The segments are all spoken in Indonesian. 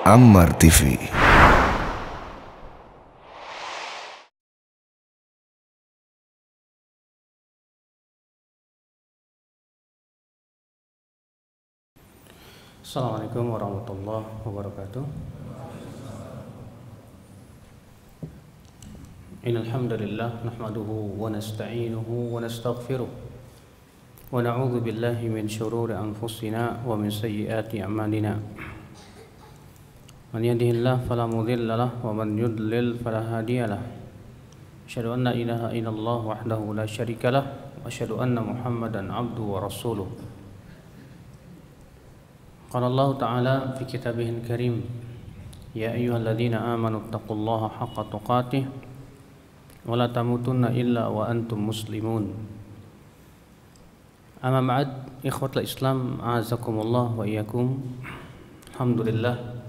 Ammar TV. Assalamualaikum warahmatullahi wabarakatuh. Innal hamdalillah nahmaduhu wa nasta'inuhu wa nastaghfiruh wa na'udzu billahi min shururi anfusina wa min sayyiati a'malina. Man yahdihillahu fala mudilla lahu wa man yudlil fala hadiya lahu. Asyhadu an la ilaha illallah wahdahu la syarika lahu wa asyhadu anna Muhammadan 'abduhu wa rasuluh. Qala Allah Ta'ala fi kitabihil karim, ya ayyuhalladzina amanu taqullaha haqqa tuqatih wa la tamutunna illa wa antum muslimun. Amma ba'd, ikhwatul Islam, a'azakumullah wa iyyakum. Alhamdulillah,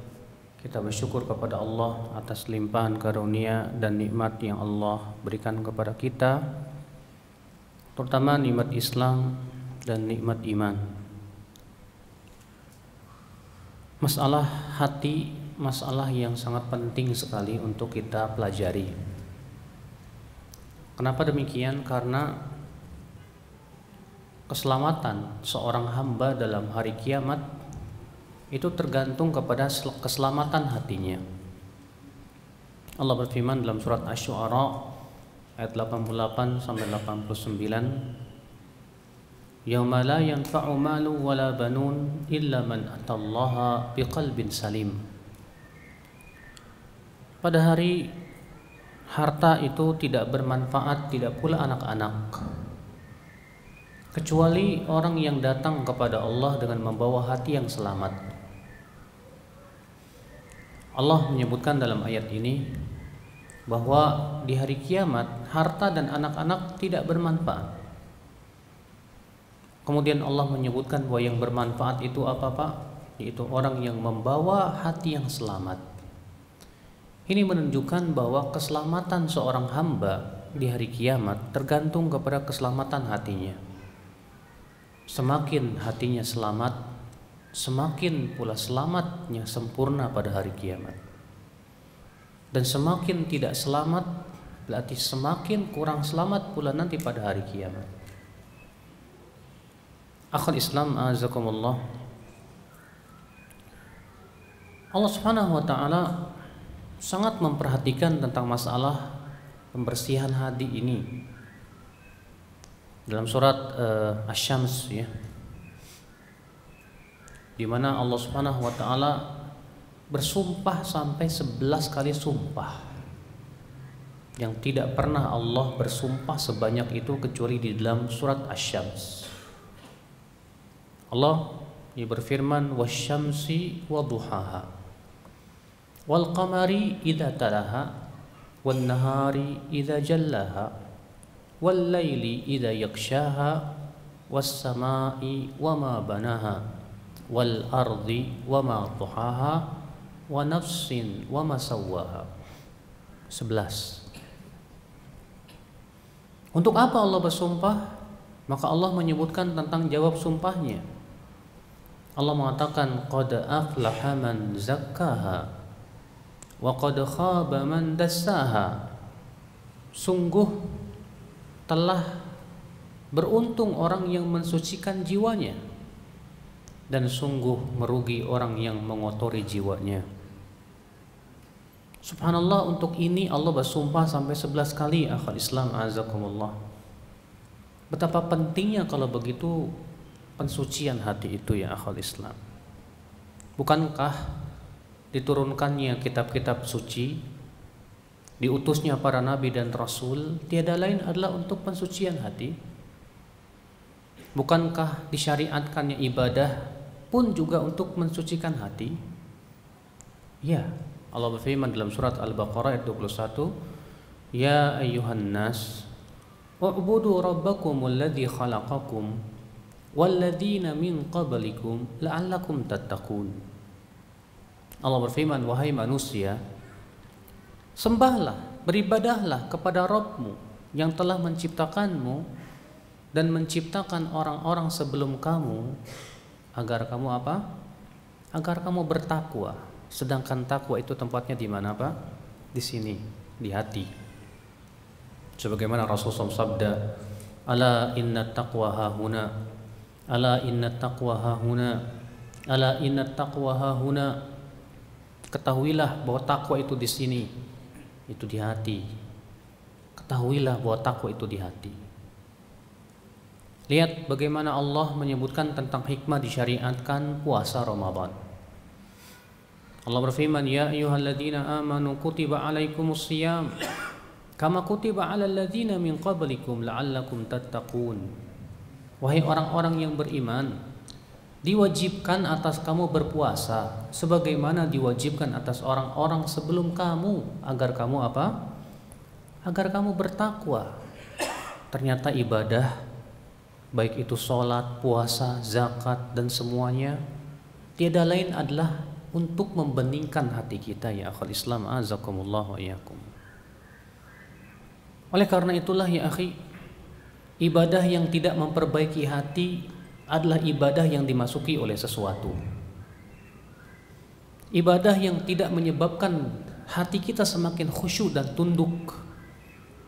kita bersyukur kepada Allah atas limpahan karunia dan nikmat yang Allah berikan kepada kita, terutama nikmat Islam dan nikmat iman. Masalah hati, masalah yang sangat penting sekali untuk kita pelajari. Kenapa demikian? Karena keselamatan seorang hamba dalam hari kiamat itu tergantung kepada keselamatan hatinya. Allah berfirman dalam surat Asy-Syu'ara ayat 88 sampai 89, Yauma la yanfa'u malu wala banun illa man atallaha biqalbin salim. Pada hari harta itu tidak bermanfaat, tidak pula anak-anak, kecuali orang yang datang kepada Allah dengan membawa hati yang selamat. Allah menyebutkan dalam ayat ini bahwa di hari kiamat harta dan anak-anak tidak bermanfaat. Kemudian Allah menyebutkan bahwa yang bermanfaat itu apa Pak? Yaitu orang yang membawa hati yang selamat. Ini menunjukkan bahwa keselamatan seorang hamba di hari kiamat tergantung kepada keselamatan hatinya. Semakin hatinya selamat, semakin pula selamatnya sempurna pada hari kiamat. Dan semakin tidak selamat, berarti semakin kurang selamat pula nanti pada hari kiamat. Akhul Islam, azakumullah. Allah Subhanahu wa taala sangat memperhatikan tentang masalah pembersihan hati ini. Dalam surat Asy-Syams ya. Di mana Allah Subhanahu wa taala bersumpah sampai 11 kali sumpah. Yang tidak pernah Allah bersumpah sebanyak itu kecuali di dalam surat Asy-Syams. Allah berfirman, wasyamsi wadduhaha wal qamari idza talaha wan nahari idza jallaha wal laili idza yaghshaha was samai wama banaha wal ardi wama tuhaha wa nafsin wama sawwaha. 11. Untuk apa Allah bersumpah? Maka Allah menyebutkan tentang jawab sumpahnya. Allah mengatakan qad aflaha man zakkaha wa qad khaba man dassaha. Sungguh telah beruntung orang yang mensucikan jiwanya, dan sungguh merugi orang yang mengotori jiwanya. Subhanallah, untuk ini Allah bersumpah sampai 11 kali. Akhul Islam, azakumullah. Betapa pentingnya kalau begitu pensucian hati itu ya akhul Islam. Bukankah diturunkannya kitab-kitab suci, diutusnya para nabi dan rasul, tiada lain adalah untuk pensucian hati? Bukankah disyariatkannya ibadah pun juga untuk mensucikan hati? Ya, Allah berfirman dalam surat Al-Baqarah ayat 21, Ya ayyuhan nas wa'budu rabbakumul ladzi khalaqakum walladzina min qablikum la'allakum tattaqun. Allah berfirman, wahai manusia, sembahlah, beribadahlah kepada Rabbmu yang telah menciptakanmu dan menciptakan orang-orang sebelum kamu, agar kamu apa? Agar kamu bertakwa. Sedangkan takwa itu tempatnya di mana, Pak? Di sini, di hati. Sebagaimana Rasulullah SAW sabda, "Ala inna taqwa hahuna, ala inna taqwa hahuna, ala inna taqwa hahuna." Ketahuilah bahwa takwa itu di sini, itu di hati. Ketahuilah bahwa takwa itu di hati. Lihat bagaimana Allah menyebutkan tentang hikmah disyariatkan puasa Ramadan. Allah berfirman, "Ya ayyuhalladzina amanu kutiba alaikumus shiyam kama kutiba alal ladzina min qablikum la'allakum tattaqun." Wahai orang-orang yang beriman, diwajibkan atas kamu berpuasa sebagaimana diwajibkan atas orang-orang sebelum kamu agar kamu apa? Agar kamu bertakwa. Ternyata ibadah baik itu sholat, puasa, zakat dan semuanya tiada lain adalah untuk membeningkan hati kita ya akhul Islam azakumullah wa iyyakum. Oleh karena itulah ya akhi, ibadah yang tidak memperbaiki hati adalah ibadah yang dimasuki oleh sesuatu. Ibadah yang tidak menyebabkan hati kita semakin khusyuk dan tunduk,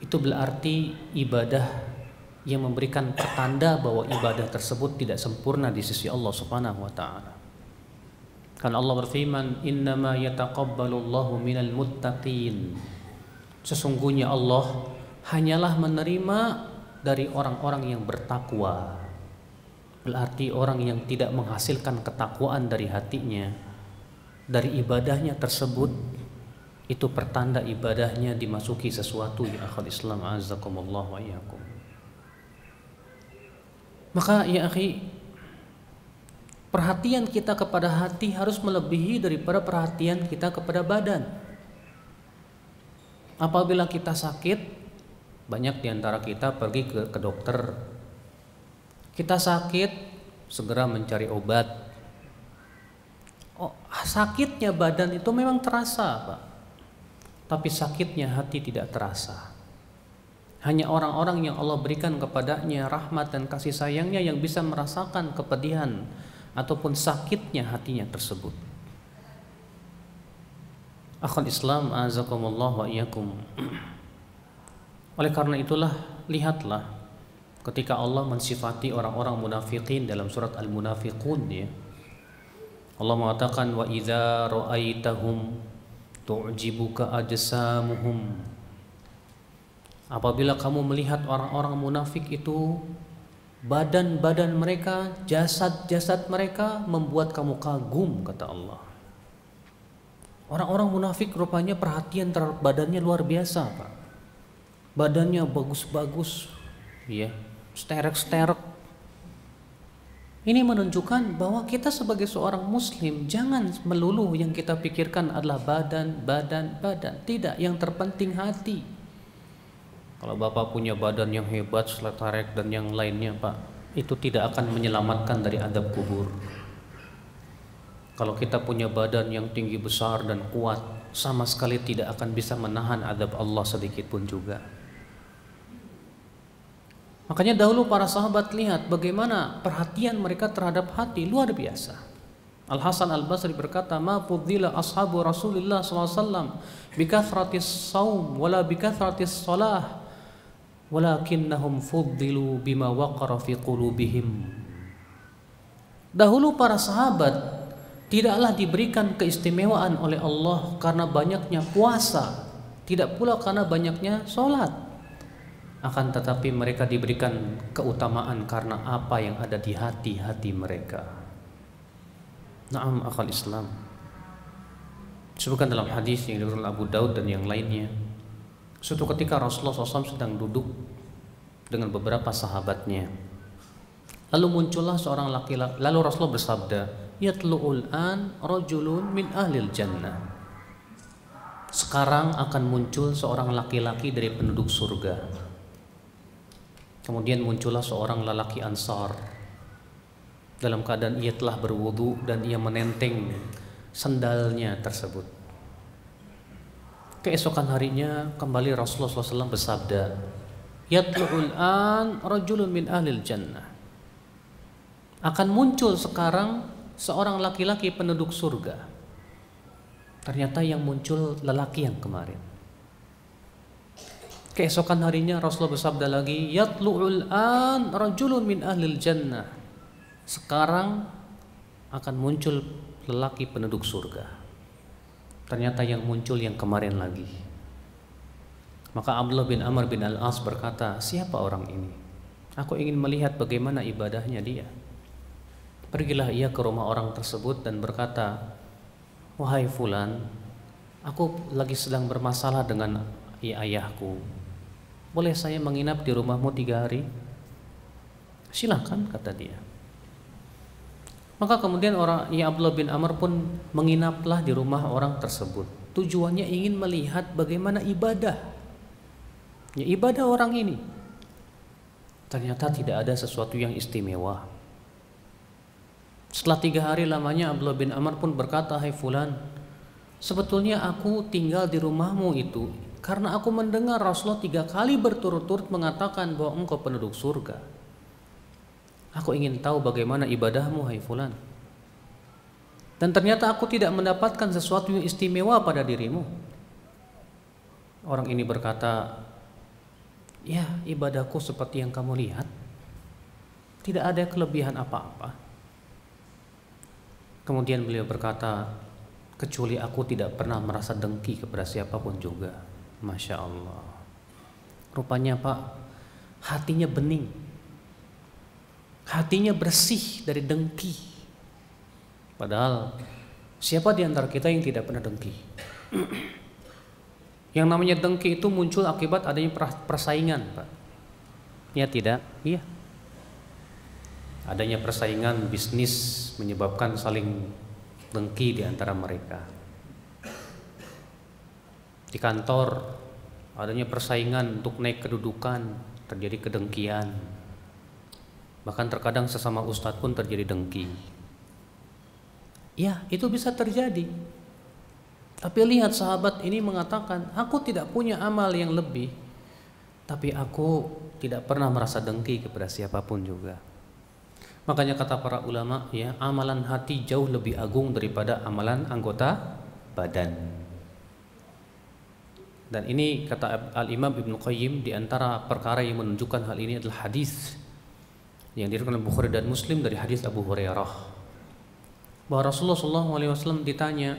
itu berarti ibadah yang memberikan pertanda bahwa ibadah tersebut tidak sempurna di sisi Allah Subhanahu wa taala. Karena Allah berfirman, "Innama yataqabbalullahu minal muttaqin." Sesungguhnya Allah hanyalah menerima dari orang-orang yang bertakwa. Berarti orang yang tidak menghasilkan ketakwaan dari hatinya, dari ibadahnya tersebut, itu pertanda ibadahnya dimasuki sesuatu ya akhul Islam azakumullah wa iyyakum. Maka ya akhi, perhatian kita kepada hati harus melebihi daripada perhatian kita kepada badan. Apabila kita sakit, banyak diantara kita pergi ke dokter. Kita sakit, segera mencari obat. Oh, sakitnya badan itu memang terasa, Pak. Tapi sakitnya hati tidak terasa. Hanya orang-orang yang Allah berikan kepadanya rahmat dan kasih sayangnya yang bisa merasakan kepedihan ataupun sakitnya hatinya tersebut. Akhul Islam azakumullah wa iyyakum. Oleh karena itulah, lihatlah ketika Allah mensifati orang-orang munafikin dalam surat Al-Munafiqun ya. Allah mengatakan, "Wa idza ra'aitahum tu'jibuka ajsamuhum." Apabila kamu melihat orang-orang munafik itu, badan-badan mereka, jasad-jasad mereka membuat kamu kagum, kata Allah. Orang-orang munafik rupanya perhatian terhadap badannya luar biasa, Pak. Badannya bagus-bagus, ya, sterek-sterek. Ini menunjukkan bahwa kita sebagai seorang muslim jangan melulu yang kita pikirkan adalah badan. Tidak, yang terpenting hati. Kalau Bapak punya badan yang hebat, seletarek dan yang lainnya, Pak, itu tidak akan menyelamatkan dari azab kubur. Kalau kita punya badan yang tinggi besar dan kuat, sama sekali tidak akan bisa menahan azab Allah sedikit pun juga. Makanya dahulu para sahabat lihat bagaimana perhatian mereka terhadap hati luar biasa. Al Hasan Al Basri berkata, "Ma fuddila ashabu Rasulillah SAW bikathratis saum wala bikathratis salah, walakinnahum fuddilu bima waqara fi qulubihim." Dahulu para sahabat tidaklah diberikan keistimewaan oleh Allah karena banyaknya puasa, tidak pula karena banyaknya sholat. Akan tetapi mereka diberikan keutamaan karena apa yang ada di hati-hati mereka. Naam akhal Islam. Disebutkan dalam hadis yang diriwayatkan Abu Daud dan yang lainnya, suatu ketika Rasulullah SAW sedang duduk dengan beberapa sahabatnya. Lalu muncullah seorang laki-laki. Lalu Rasulullah bersabda, "Yatlu'ul an rajulun min ahlil jannah." Sekarang akan muncul seorang laki-laki dari penduduk surga. Kemudian muncullah seorang lelaki Ansar. Dalam keadaan ia telah berwudu dan ia menenteng sendalnya tersebut. Keesokan harinya kembali Rasulullah SAW bersabda, "Yatlu'ul an rajulun min ahlil jannah." Akan muncul sekarang seorang laki-laki penduduk surga. Ternyata yang muncul lelaki yang kemarin. Keesokan harinya Rasulullah bersabda lagi, yatlu'ul an rajulun min ahlil jannah. Sekarang akan muncul lelaki penduduk surga. Ternyata yang muncul yang kemarin lagi. Maka Abdullah bin Amr bin Al-As berkata, siapa orang ini? Aku ingin melihat bagaimana ibadahnya dia. Pergilah ia ke rumah orang tersebut dan berkata, wahai fulan, aku lagi sedang bermasalah dengan ayahku. Boleh saya menginap di rumahmu 3 hari? Silakan, kata dia. Maka kemudian Abdullah bin Amr pun menginaplah di rumah orang tersebut. Tujuannya ingin melihat bagaimana ibadah orang ini. Ternyata tidak ada sesuatu yang istimewa. Setelah 3 hari lamanya Abdullah bin Amr pun berkata, hai fulan, sebetulnya aku tinggal di rumahmu itu karena aku mendengar Rasulullah 3 kali berturut-turut mengatakan bahwa engkau penduduk surga. Aku ingin tahu bagaimana ibadahmu, hai fulan. Dan ternyata aku tidak mendapatkan sesuatu yang istimewa pada dirimu. Orang ini berkata, ya, ibadahku seperti yang kamu lihat. Tidak ada kelebihan apa-apa. Kemudian beliau berkata, kecuali aku tidak pernah merasa dengki kepada siapapun juga. Masya Allah. Rupanya Pak, hatinya bening, hatinya bersih dari dengki. Padahal siapa di antara kita yang tidak pernah dengki? Yang namanya dengki itu muncul akibat adanya persaingan, Pak. Ya tidak? Iya. Adanya persaingan bisnis menyebabkan saling dengki di antara mereka. Di kantor adanya persaingan untuk naik kedudukan, terjadi kedengkian. Bahkan terkadang sesama ustadz pun terjadi dengki. Ya, itu bisa terjadi. Tapi lihat sahabat ini mengatakan, aku tidak punya amal yang lebih, tapi aku tidak pernah merasa dengki kepada siapapun juga. Makanya kata para ulama, ya, amalan hati jauh lebih agung daripada amalan anggota badan. Dan ini kata Al-Imam Ibnu Qayyim, di antara perkara yang menunjukkan hal ini adalah hadis yang diriwayatkan oleh Bukhari dan Muslim dari hadis Abu Hurairah, bahwa Rasulullah SAW ditanya,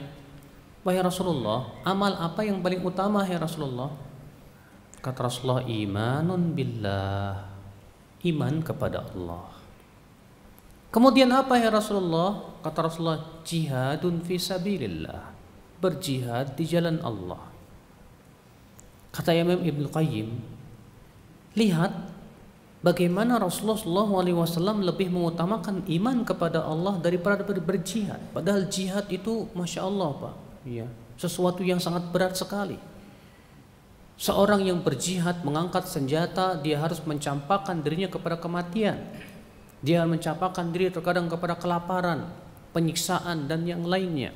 wahai Rasulullah, amal apa yang paling utama ya Rasulullah? Kata Rasulullah, imanun billah, iman kepada Allah. Kemudian apa ya Rasulullah? Kata Rasulullah, jihadun fi sabilillah, berjihad di jalan Allah. Kata Imam Ibnu Qayyim, lihat bagaimana Rasulullah SAW lebih mengutamakan iman kepada Allah daripada berjihad. Padahal jihad itu Masya Allah Pak, ya, sesuatu yang sangat berat sekali. Seorang yang berjihad mengangkat senjata, dia harus mencampakkan dirinya kepada kematian. Dia mencampakkan diri terkadang kepada kelaparan, penyiksaan dan yang lainnya.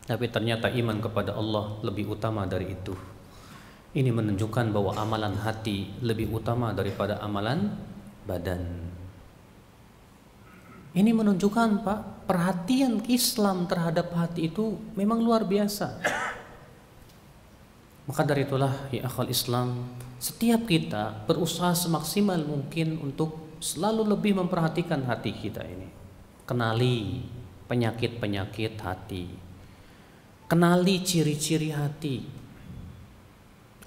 Tapi ternyata iman kepada Allah lebih utama dari itu. Ini menunjukkan bahwa amalan hati lebih utama daripada amalan badan. Ini menunjukkan Pak, perhatian Islam terhadap hati itu memang luar biasa. Maka dari itulah ya akhwal Islam, setiap kita berusaha semaksimal mungkin untuk selalu lebih memperhatikan hati kita ini. Kenali penyakit-penyakit hati, kenali ciri-ciri hati.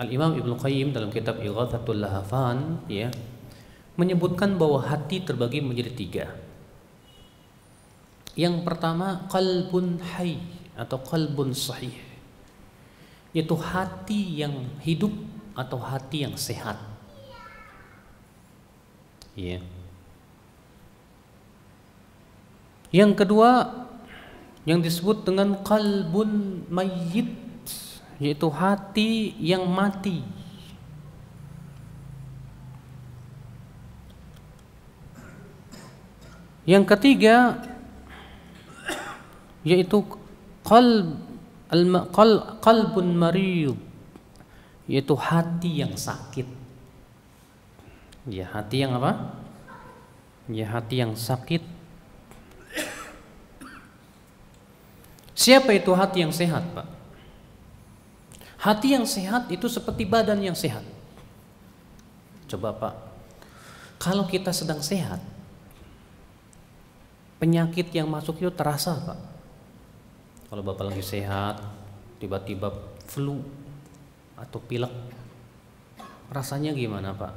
Al-Imam Ibnu Qayyim dalam kitab Ighathatul Lahafan, ya, menyebutkan bahwa hati terbagi menjadi 3. Yang pertama, qalbun hayy atau qalbun sahih, yaitu hati yang hidup atau hati yang sehat. Ya. Yang kedua yang disebut dengan qalbun mayyit, yaitu hati yang mati. Yang ketiga yaitu qalbun marid, yaitu hati yang sakit. Ya, hati yang apa? Ya, hati yang sakit. Siapa itu hati yang sehat, Pak? Hati yang sehat itu seperti badan yang sehat. Coba Pak, kalau kita sedang sehat, penyakit yang masuk itu terasa Pak. Kalau Bapak lagi sehat, tiba-tiba flu atau pilek, rasanya gimana Pak?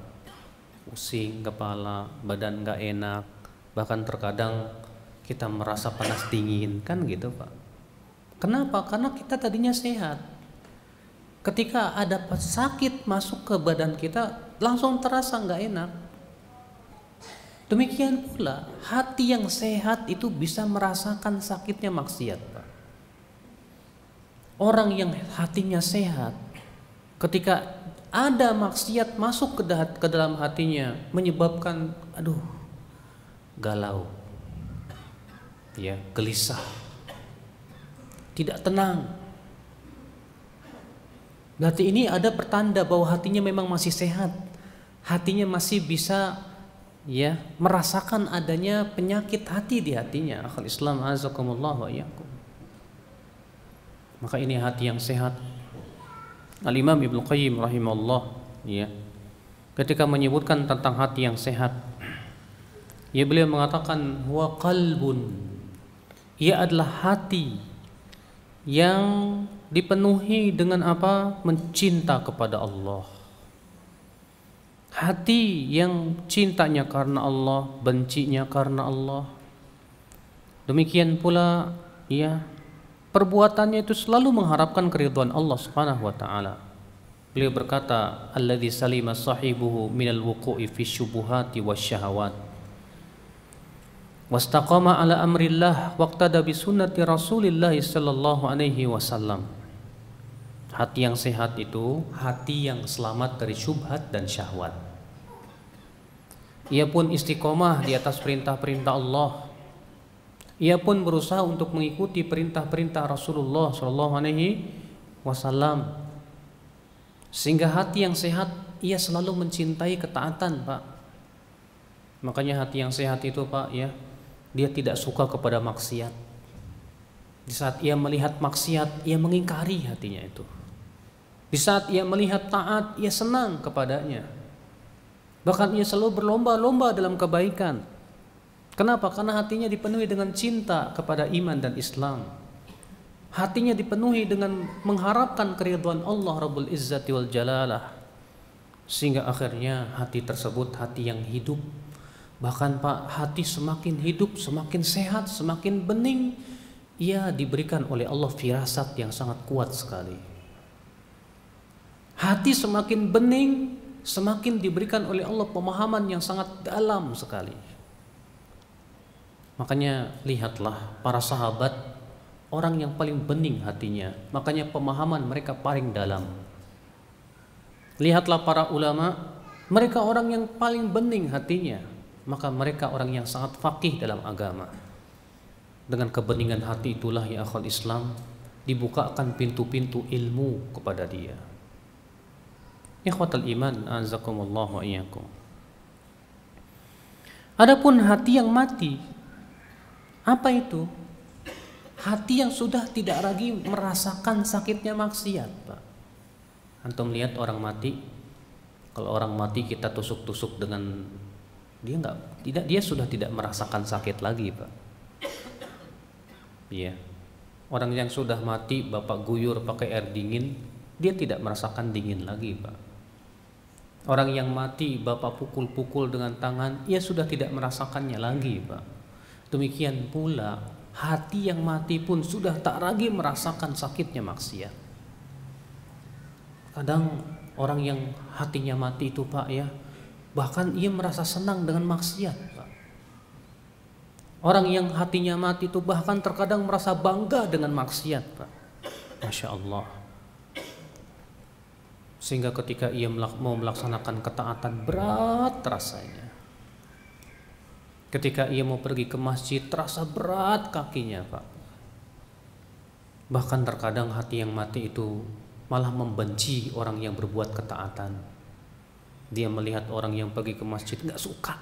Pusing kepala, badan gak enak, bahkan terkadang kita merasa panas dingin, kan gitu Pak. Kenapa? Karena kita tadinya sehat. Ketika ada sakit masuk ke badan kita, langsung terasa nggak enak. Demikian pula hati yang sehat itu bisa merasakan sakitnya maksiat, Pak. Orang yang hatinya sehat, ketika ada maksiat masuk ke dalam hatinya, menyebabkan galau, ya, gelisah, tidak tenang. Berarti ini ada pertanda bahwa hatinya memang masih sehat, hatinya masih bisa, ya, merasakan adanya penyakit hati di hatinya. Akhul Islam azakumullah wa iyyakum. Maka ini hati yang sehat. Al-Imam Ibnu Qayyim rahimahullah, ya, ketika menyebutkan tentang hati yang sehat, ya, beliau mengatakan huwa qalbun, ia adalah hati yang dipenuhi dengan apa? Mencinta kepada Allah. Hati yang cintanya karena Allah, bencinya karena Allah. Demikian pula, ya, perbuatannya itu selalu mengharapkan keridhaan Allah Subhanahu wa taala. Beliau berkata, alladzi salima sahibuhu minal wuqu'i fi syubuhati wasyahawat. Wastaqama ala amrillah waqtada bi sunnati Rasulillah sallallahu alaihi wasallam. Hati yang sehat itu hati yang selamat dari syubhat dan syahwat. Ia pun istiqomah di atas perintah-perintah Allah. Ia pun berusaha untuk mengikuti perintah-perintah Rasulullah sallallahu alaihi wasallam. Sehingga hati yang sehat ia selalu mencintai ketaatan, Pak. Makanya hati yang sehat itu, Pak, ya, dia tidak suka kepada maksiat. Di saat ia melihat maksiat, ia mengingkari hatinya itu. Di saat ia melihat taat, ia senang kepadanya. Bahkan ia selalu berlomba-lomba dalam kebaikan. Kenapa? Karena hatinya dipenuhi dengan cinta kepada iman dan Islam. Hatinya dipenuhi dengan mengharapkan keridhaan Allah Rabbul Izzati wal Jalalah. Sehingga akhirnya hati tersebut hati yang hidup. Bahkan Pak, hati semakin hidup, semakin sehat, semakin bening, ia diberikan oleh Allah firasat yang sangat kuat sekali. Hati semakin bening, semakin diberikan oleh Allah pemahaman yang sangat dalam sekali. Makanya lihatlah para sahabat, orang yang paling bening hatinya, makanya pemahaman mereka paling dalam. Lihatlah para ulama, mereka orang yang paling bening hatinya, maka mereka orang yang sangat faqih dalam agama. Dengan kebeningan hati itulah, ya akhwal Islam, dibukakan pintu-pintu ilmu kepada dia. Ikhwatal iman, azakumullah wa iyyakum. Adapun hati yang mati, apa itu? Hati yang sudah tidak lagi merasakan sakitnya maksiat, Pak. Antum lihat orang mati, kalau orang mati kita tusuk-tusuk dengan dia sudah tidak merasakan sakit lagi, Pak. Iya. Orang yang sudah mati Bapak guyur pakai air dingin, dia tidak merasakan dingin lagi, Pak. Orang yang mati Bapak pukul-pukul dengan tangan, ia sudah tidak merasakannya lagi, Pak. Demikian pula hati yang mati pun sudah tak lagi merasakan sakitnya maksiat. Kadang orang yang hatinya mati itu, Pak, ya, bahkan ia merasa senang dengan maksiat, Pak. Orang yang hatinya mati itu bahkan terkadang merasa bangga dengan maksiat, Pak. Masya Allah. Sehingga ketika ia mau melaksanakan ketaatan, berat rasanya. Ketika ia mau pergi ke masjid, terasa berat kakinya, Pak. Bahkan terkadang hati yang mati itu malah membenci orang yang berbuat ketaatan. Dia melihat orang yang pergi ke masjid gak suka.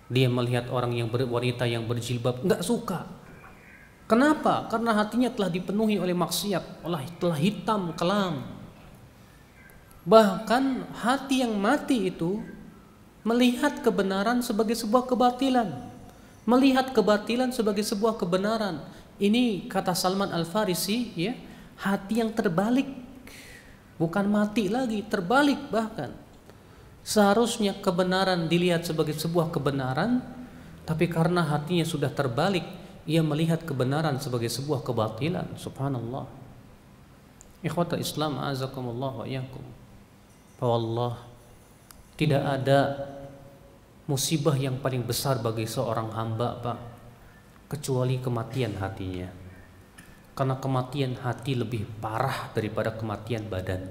Dia melihat orang yang wanita yang berjilbab gak suka. Kenapa? Karena hatinya telah dipenuhi oleh maksiat, telah hitam kelam. Bahkan hati yang mati itu melihat kebenaran sebagai sebuah kebatilan, melihat kebatilan sebagai sebuah kebenaran. Ini kata Salman Al-Farisi, ya, hati yang terbalik, bukan mati lagi, terbalik bahkan. Seharusnya kebenaran dilihat sebagai sebuah kebenaran, tapi karena hatinya sudah terbalik, ia melihat kebenaran sebagai sebuah kebatilan. Subhanallah. Ikhwatal Islam, azakumullah wa iyyakum. Wallah, tidak ada musibah yang paling besar bagi seorang hamba, Pak, kecuali kematian hatinya. Karena kematian hati lebih parah daripada kematian badan.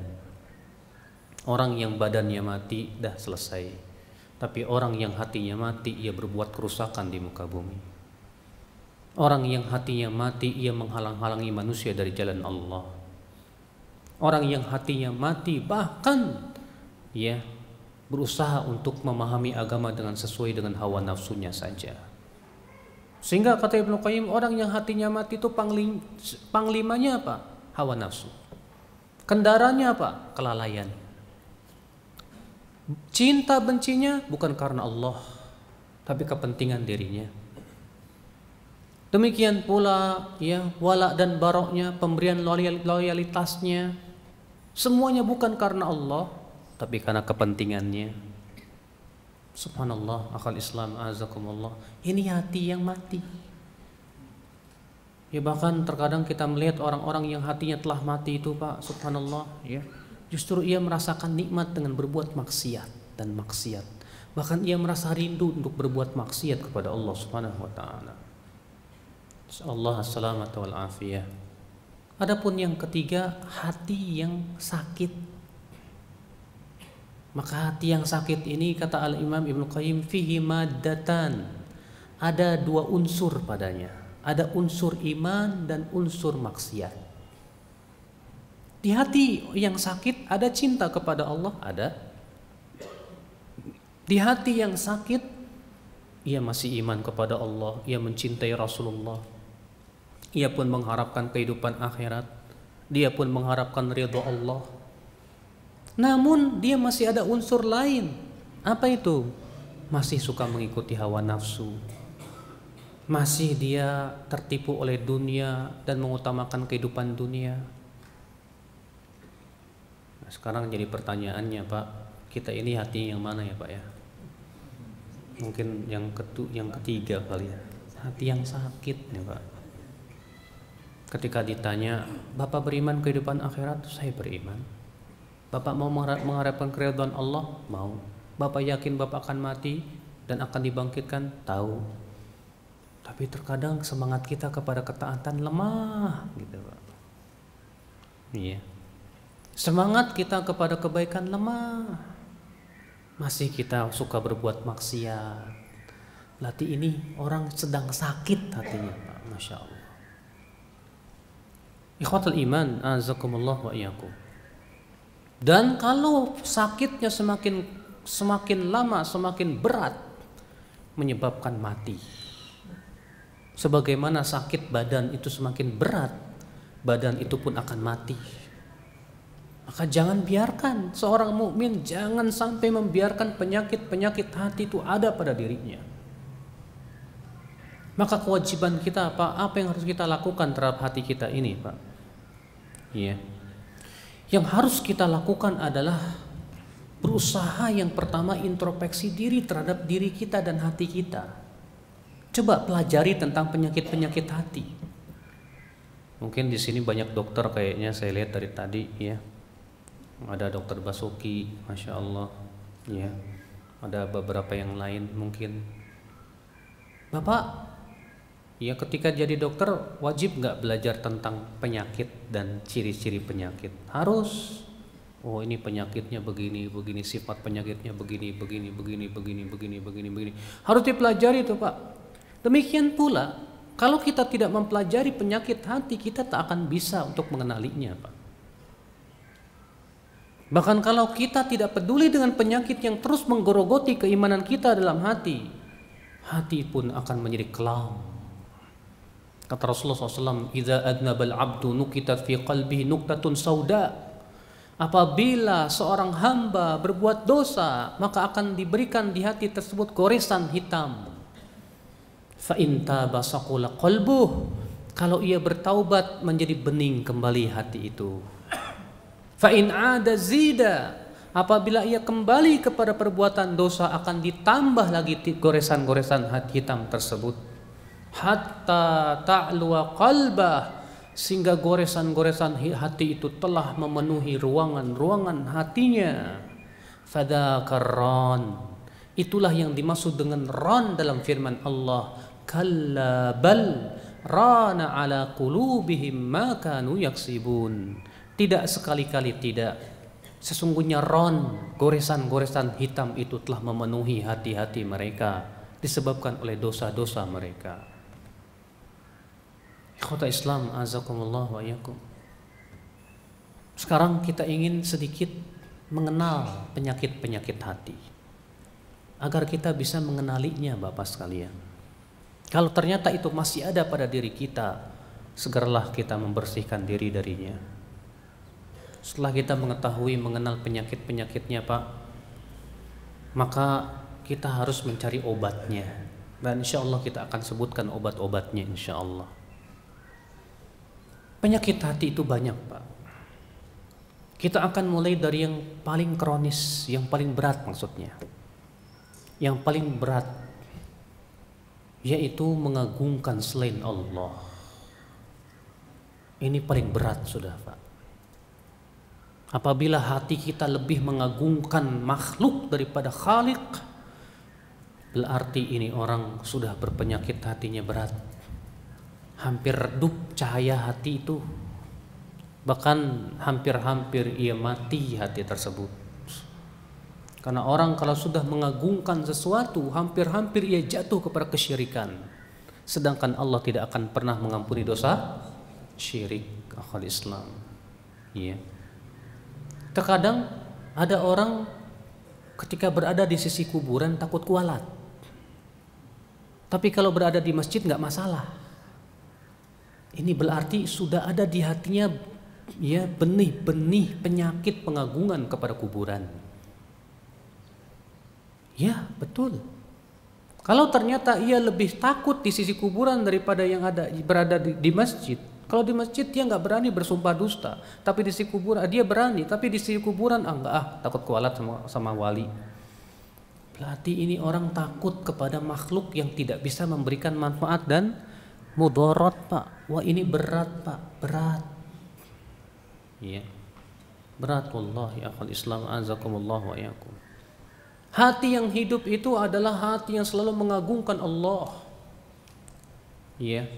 Orang yang badannya mati dah selesai, tapi orang yang hatinya mati, ia berbuat kerusakan di muka bumi. Orang yang hatinya mati, ia menghalang-halangi manusia dari jalan Allah. Orang yang hatinya mati bahkan ya berusaha untuk memahami agama dengan sesuai dengan hawa nafsunya saja. Sehingga kata Ibnu Qayyim, orang yang hatinya mati itu panglimanya apa? Hawa nafsu. Kendaranya apa? Kelalaian. Cinta bencinya bukan karena Allah, tapi kepentingan dirinya. Demikian pula ya wala dan baroknya, pemberian loyalitasnya, semuanya bukan karena Allah, tapi karena kepentingannya. Subhanallah, akal Islam, azakumullah. Ini hati yang mati. Ya bahkan terkadang kita melihat orang-orang yang hatinya telah mati itu, Pak, subhanallah, ya. Justru ia merasakan nikmat dengan berbuat maksiat dan maksiat. Bahkan ia merasa rindu untuk berbuat maksiat kepada Allah Subhanahu wa taala. Allah as-salamata wal afiyah. Adapun yang ketiga, hati yang sakit. Maka hati yang sakit ini kata Al-Imam Ibnu Qayyim, fihi maddatan. Ada dua unsur padanya. Ada unsur iman dan unsur maksiat. Di hati yang sakit ada cinta kepada Allah, ada. Di hati yang sakit ia masih iman kepada Allah, ia mencintai Rasulullah, ia pun mengharapkan kehidupan akhirat, dia pun mengharapkan ridha Allah. Namun dia masih ada unsur lain. Apa itu? Masih suka mengikuti hawa nafsu. Masih dia tertipu oleh dunia dan mengutamakan kehidupan dunia. Nah, sekarang jadi pertanyaannya, Pak, kita ini hati yang mana ya, Pak ya? Mungkin yang ketiga kali ya. Hati yang sakit nih, Pak. Ketika ditanya, Bapak beriman kehidupan akhirat? Saya beriman. Bapak mau mengharapkan keridhaan Allah? Mau. Bapak yakin Bapak akan mati dan akan dibangkitkan? Tahu. Tapi terkadang semangat kita kepada ketaatan lemah, gitu, Pak. Iya. Semangat kita kepada kebaikan lemah. Masih kita suka berbuat maksiat. Berarti ini orang sedang sakit hatinya, Pak. Masya Allah. Ikhwatul iman, azakumullah wa iyyakum. Dan kalau sakitnya semakin lama, semakin berat, menyebabkan mati. Sebagaimana sakit badan itu semakin berat, badan itu pun akan mati. Maka jangan biarkan seorang mukmin, jangan sampai membiarkan penyakit-penyakit hati itu ada pada dirinya. Maka kewajiban kita apa yang harus kita lakukan terhadap hati kita ini, Pak? Iya. Yang harus kita lakukan adalah berusaha yang pertama introspeksi diri terhadap diri kita dan hati kita. Coba pelajari tentang penyakit-penyakit hati. Mungkin di sini banyak dokter kayaknya saya lihat dari tadi, ya. Ada dokter Basuki, masya Allah, ya. Ada beberapa yang lain mungkin. Bapak, ya ketika jadi dokter wajib nggak belajar tentang penyakit dan ciri-ciri penyakit? Harus. Oh ini penyakitnya begini, sifat penyakitnya begini. Harus dipelajari itu, Pak. Demikian pula, kalau kita tidak mempelajari penyakit hati, kita tak akan bisa untuk mengenalinya, Pak. Bahkan kalau kita tidak peduli dengan penyakit yang terus menggerogoti keimanan kita dalam hati, hati pun akan menjadi kelam. Kata Rasulullah SAW, "Idza adnabal abdu nukitat fi qalbihi nuktatun sauda." Apabila seorang hamba berbuat dosa, maka akan diberikan di hati tersebut goresan hitam. Fa in taba saqula qalbuh. Kalau ia bertaubat, menjadi bening kembali hati itu. Fa in ada zida. Apabila ia kembali kepada perbuatan dosa, akan ditambah lagi goresan-goresan hati hitam tersebut. Hatta ta'luwa qalbah. Sehingga goresan-goresan hati itu telah memenuhi ruangan-ruangan hatinya. Fadzakar ran. Itulah yang dimaksud dengan ran dalam firman Allah. Kalla bal rana ala qulubihim ma kanu yaksibun. Tidak, sekali-kali tidak. Sesungguhnya ran, goresan-goresan hitam itu telah memenuhi hati-hati mereka disebabkan oleh dosa-dosa mereka. Ikhwata Islam azakumullah wa iyyakum. Sekarang kita ingin sedikit mengenal penyakit-penyakit hati agar kita bisa mengenalinya, Bapak sekalian. Kalau ternyata itu masih ada pada diri kita, segeralah kita membersihkan diri darinya. Setelah kita mengetahui mengenal penyakit-penyakitnya, Pak, maka kita harus mencari obatnya. Dan insya Allah kita akan sebutkan obat-obatnya insya Allah. Penyakit hati itu banyak, Pak. Kita akan mulai dari yang paling kronis, yang paling berat maksudnya. Yang paling berat yaitu mengagungkan selain Allah. Ini paling berat sudah, Pak. Apabila hati kita lebih mengagungkan makhluk daripada Khalik, berarti ini orang sudah berpenyakit hatinya berat. Hampir redup cahaya hati itu, bahkan hampir-hampir ia mati hati tersebut. Karena orang kalau sudah mengagungkan sesuatu, hampir-hampir ia jatuh kepada kesyirikan. Sedangkan Allah tidak akan pernah mengampuni dosa syirik, akhwat Islam. Iya. Terkadang ada orang ketika berada di sisi kuburan takut kualat, tapi kalau berada di masjid nggak masalah. Ini berarti sudah ada di hatinya ya benih-benih penyakit pengagungan kepada kuburan. Ya, betul. Kalau ternyata ia lebih takut di sisi kuburan daripada yang ada berada di masjid. Kalau di masjid dia nggak berani bersumpah dusta, tapi di sisi kuburan dia berani, tapi di sisi kuburan enggak, takut kualat sama wali. Berarti ini orang takut kepada makhluk yang tidak bisa memberikan manfaat dan mudarat, Pak. Wah, ini berat, Pak, berat. Iya. Berat wallahi akhwal Islam azakumullah wa iyyakum. Hati yang hidup itu adalah hati yang selalu mengagungkan Allah. Iya.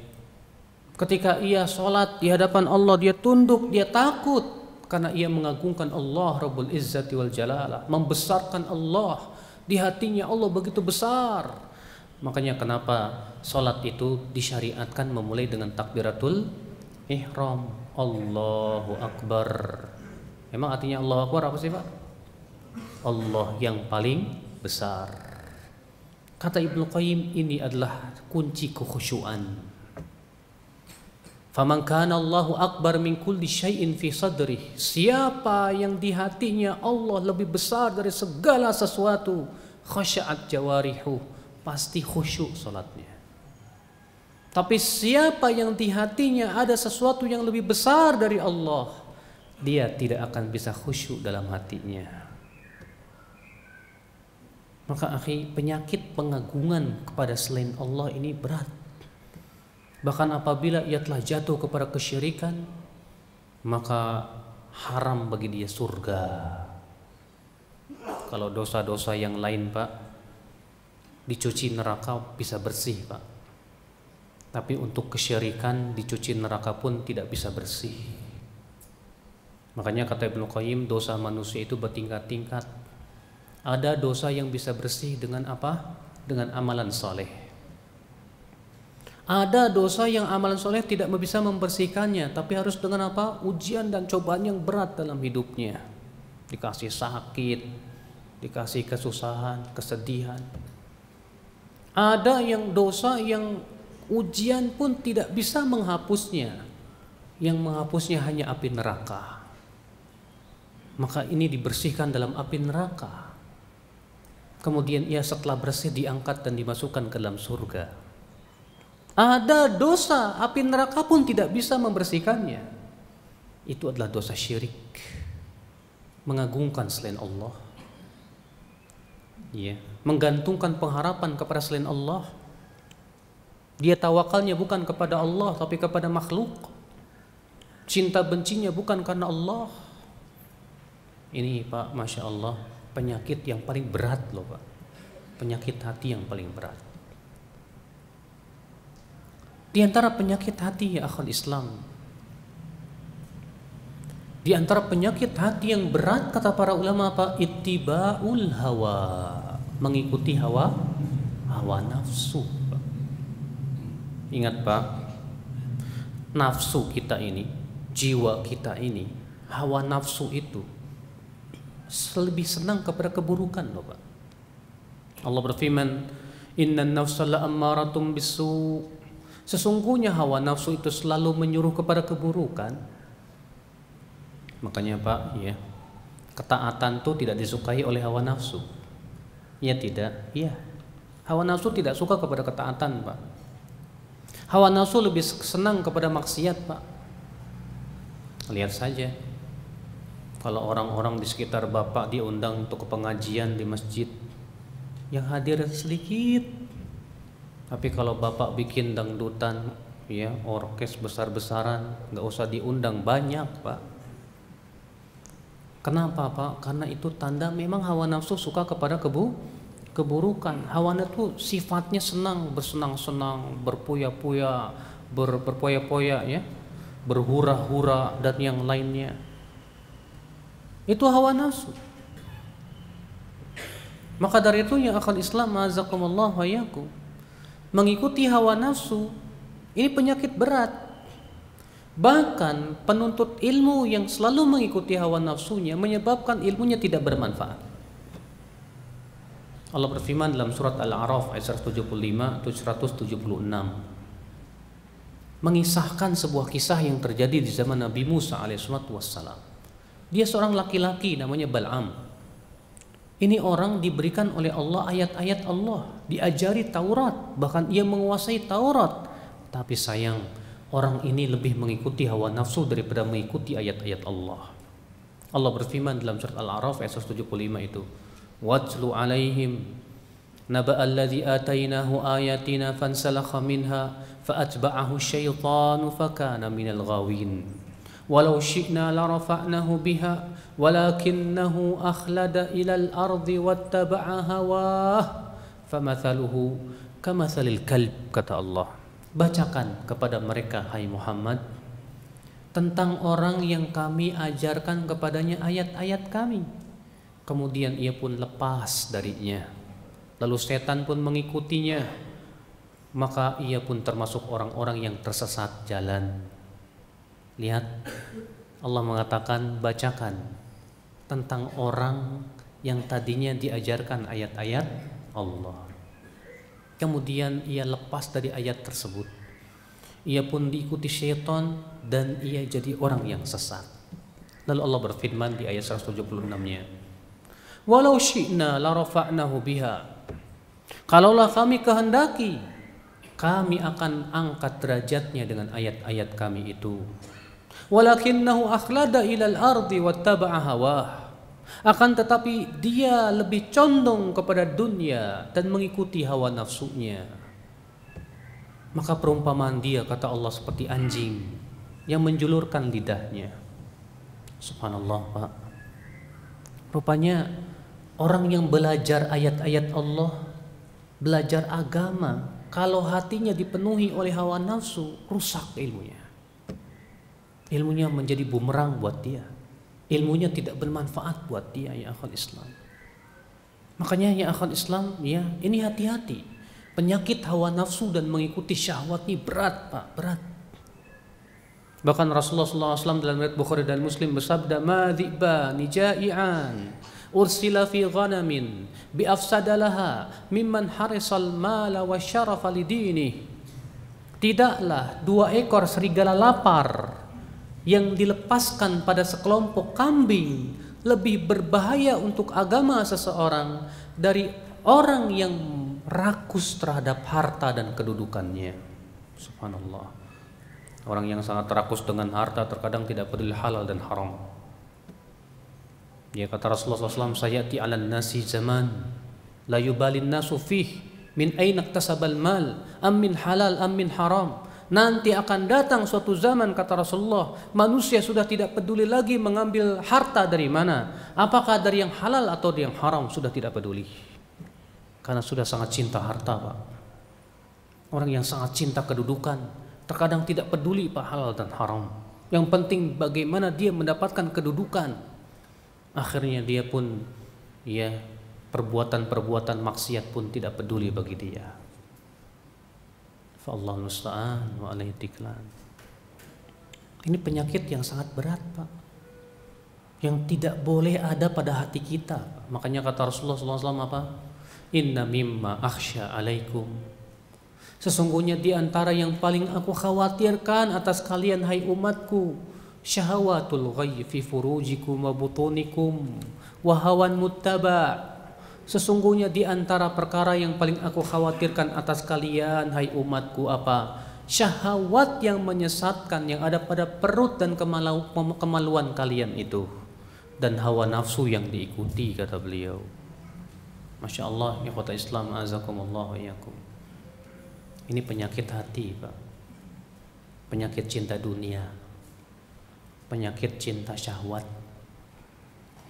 Ketika ia sholat di hadapan Allah, dia tunduk, dia takut karena ia mengagungkan Allah Rabbul Izzati wal Jalalah, membesarkan Allah. Di hatinya Allah begitu besar. Makanya kenapa sholat itu disyariatkan memulai dengan takbiratul ihram, Allahu Akbar. Emang artinya Allahu Akbar apa sih, Pak? Allah yang paling besar. Kata Ibnu Qayyim, ini adalah kunci kekhusyuan. Faman kana Allahu akbar min kulli syai'in fi sadrih. Siapa yang di hatinya Allah lebih besar dari segala sesuatu, khasya'at jawarihu, pasti khusyuk salatnya. Tapi siapa yang di hatinya ada sesuatu yang lebih besar dari Allah, dia tidak akan bisa khusyuk dalam hatinya. Maka akhi, penyakit pengagungan kepada selain Allah ini berat. Bahkan apabila ia telah jatuh kepada kesyirikan, maka haram bagi dia surga. Kalau dosa-dosa yang lain, Pak, dicuci neraka bisa bersih, Pak. Tapi untuk kesyirikan dicuci neraka pun tidak bisa bersih. Makanya kata Ibnu Qayyim, dosa manusia itu bertingkat-tingkat. Ada dosa yang bisa bersih dengan apa? Dengan amalan soleh. Ada dosa yang amalan soleh tidak bisa membersihkannya, tapi harus dengan apa? Ujian dan cobaan yang berat dalam hidupnya. Dikasih sakit, dikasih kesusahan, kesedihan. Ada yang dosa yang Ujian pun tidak bisa menghapusnya. Yang menghapusnya hanya api neraka. Maka ini dibersihkan dalam api neraka. Kemudian ia setelah bersih diangkat dan dimasukkan ke dalam surga. Ada dosa, api neraka pun tidak bisa membersihkannya. Itu adalah dosa syirik. Mengagungkan selain Allah. Ya, menggantungkan pengharapan kepada selain Allah. Dia tawakalnya bukan kepada Allah tapi kepada makhluk. Cinta bencinya bukan karena Allah. Ini Pak, Masya Allah, penyakit yang paling berat loh Pak. Penyakit hati yang paling berat. Di antara penyakit hati ya akhwal Islam, di antara penyakit hati yang berat kata para ulama apa? Ittiba'ul hawa, mengikuti hawa nafsu. Ingat Pak, nafsu kita ini, jiwa kita ini, hawa nafsu itu lebih senang kepada keburukan loh Pak. Allah berfirman, innan nafsa la'ammaratum bisu. Sesungguhnya hawa nafsu itu selalu menyuruh kepada keburukan. Makanya Pak, ya, ketaatan itu tidak disukai oleh hawa nafsu. Ya tidak? Iya. Hawa nafsu tidak suka kepada ketaatan Pak. Hawa nafsu lebih senang kepada maksiat Pak. Lihat saja, kalau orang-orang di sekitar Bapak diundang untuk ke pengajian di masjid, yang hadir sedikit. Tapi kalau Bapak bikin dangdutan, ya, orkes besar-besaran, nggak usah diundang, banyak Pak. Kenapa Pak? Karena itu tanda memang hawa nafsu suka kepada keburukan. Hawa nafsu sifatnya senang, bersenang-senang, berpoya-poya, berpoya-poya, ya, berhura-hura dan yang lainnya. Itu hawa nafsu. Maka dari itu ya akhwal Islam, azakumullah wa iyyakum, mengikuti hawa nafsu ini penyakit berat. Bahkan penuntut ilmu yang selalu mengikuti hawa nafsunya menyebabkan ilmunya tidak bermanfaat. Allah berfirman dalam surat Al-A'raf ayat 175-176, mengisahkan sebuah kisah yang terjadi di zaman Nabi Musa alaihissalam. Dia seorang laki-laki namanya Bal'am. Ini orang diberikan oleh Allah ayat-ayat Allah, diajari Taurat, bahkan ia menguasai Taurat. Tapi sayang, orang ini lebih mengikuti hawa nafsu daripada mengikuti ayat-ayat Allah. Allah berfirman dalam surat Al-A'raf ayat 175 itu, watlu alaihim naba alladhi atainahu ayatina fansalakha minha faatba'ahu syaitanu fakana minal ghawin walau syi'na larafa'nahu biha walakinnahu akhlada ilal ardi wattaba'a hawah famathaluhu kamathalil kalb, kata Allah. Bacakan kepada mereka hai Muhammad tentang orang yang kami ajarkan kepadanya ayat-ayat kami, kemudian ia pun lepas darinya, lalu setan pun mengikutinya, maka ia pun termasuk orang-orang yang tersesat jalan. Lihat, Allah mengatakan bacakan tentang orang yang tadinya diajarkan ayat-ayat Allah, kemudian ia lepas dari ayat tersebut, ia pun diikuti syaitan dan ia jadi orang yang sesat. Lalu Allah berfirman di ayat 176-nya, walau syi'na la rafa'nahu biha, kalaulah kami kehendaki, kami akan angkat derajatnya dengan ayat-ayat kami itu. Walakinnahu akhlada ilal ardi wattaba'a hawah, akan tetapi dia lebih condong kepada dunia dan mengikuti hawa nafsunya. Maka perumpamaan dia, kata Allah, seperti anjing yang menjulurkan lidahnya. Subhanallah Pak. Rupanya orang yang belajar ayat-ayat Allah, belajar agama, kalau hatinya dipenuhi oleh hawa nafsu, rusak ilmunya. Ilmunya menjadi bumerang buat dia. Ilmunya tidak bermanfaat buat dia ya akhwal Islam. Makanya ya akhwal Islam, ya, ini hati-hati. Penyakit hawa nafsu dan mengikuti syahwat ini berat Pak, berat. Bahkan Rasulullah SAW dalam riwayat Bukhari dan Muslim bersabda, ma dhi'bani ja'i'an ursila fi ghanamin bi afsadalaha mimman harisal mala wa syarafa lidini. Tidaklah 2 ekor serigala lapar yang dilepaskan pada sekelompok kambing lebih berbahaya untuk agama seseorang dari orang yang rakus terhadap harta dan kedudukannya. Subhanallah. Orang yang sangat rakus dengan harta terkadang tidak peduli halal dan haram. Ya, kata Rasulullah SAW, sayati 'alan nasi zaman la yubalin nasu fih min aina iktasabal mal am min halal am min haram. Nanti akan datang suatu zaman, kata Rasulullah, manusia sudah tidak peduli lagi mengambil harta dari mana, apakah dari yang halal atau dari yang haram, sudah tidak peduli. Karena sudah sangat cinta harta, Pak. Orang yang sangat cinta kedudukan terkadang tidak peduli Pak halal dan haram. Yang penting bagaimana dia mendapatkan kedudukan. Akhirnya dia pun ya perbuatan-perbuatan maksiat pun tidak peduli bagi dia. Fa Allahul musta'an wa alaihi tiklan. Ini penyakit yang sangat berat, Pak. Yang tidak boleh ada pada hati kita. Makanya kata Rasulullah SAW apa? Inna mimma akhsha alaikum, sesungguhnya di antara yang paling aku khawatirkan atas kalian hai umatku, syahawatul ghayy fi furujikum wa butunikum wa hawan muttaba. Sesungguhnya di antara perkara yang paling aku khawatirkan atas kalian hai umatku apa? Syahwat yang menyesatkan yang ada pada perut dan kemaluan kalian itu, dan hawa nafsu yang diikuti, kata beliau. Masya Allah, ya kota Islam, azakumullah wa iyyakum. Ini penyakit hati, Pak. Penyakit cinta dunia, penyakit cinta syahwat.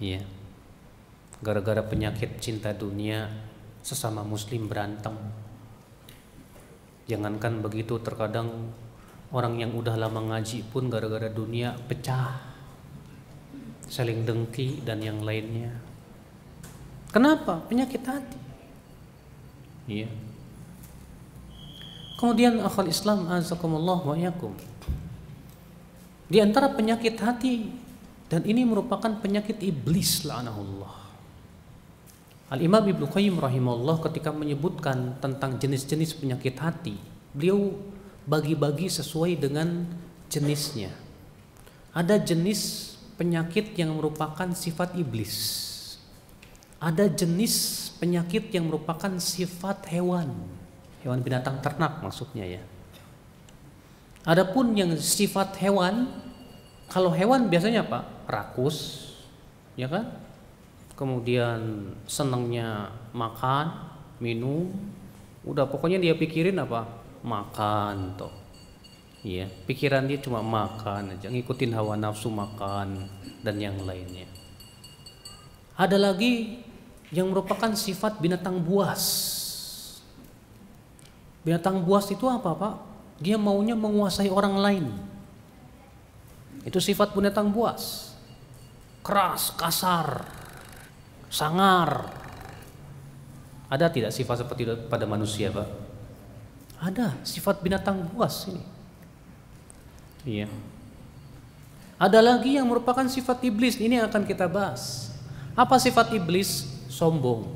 Ya. Gara-gara penyakit cinta dunia, sesama muslim berantem. Jangankan begitu, terkadang orang yang udah lama ngaji pun gara-gara dunia pecah, saling dengki dan yang lainnya. Kenapa? Penyakit hati. Iya. Kemudian akhal Islam, azakumullah wa iyyakum. Di antara penyakit hati, dan ini merupakan penyakit iblis la'anahullah. Al-Imam Ibnu Qayyim rahimahullah ketika menyebutkan tentang jenis-jenis penyakit hati, beliau bagi-bagi sesuai dengan jenisnya. Ada jenis penyakit yang merupakan sifat iblis. Ada jenis penyakit yang merupakan sifat hewan binatang ternak maksudnya ya. Adapun yang sifat hewan, kalau hewan biasanya apa? Rakus, ya kan? Kemudian senangnya makan, minum, udah pokoknya dia pikirin apa? Makan toh. Iya, pikiran dia cuma makan aja, ngikutin hawa nafsu makan dan yang lainnya. Ada lagi yang merupakan sifat binatang buas. Binatang buas itu apa, Pak? Dia maunya menguasai orang lain. Itu sifat binatang buas. Keras, kasar, sangar. Ada tidak sifat seperti itu pada manusia, Pak? Ada sifat binatang buas ini. Iya. Ada lagi yang merupakan sifat iblis. Ini yang akan kita bahas. Apa sifat iblis? Sombong.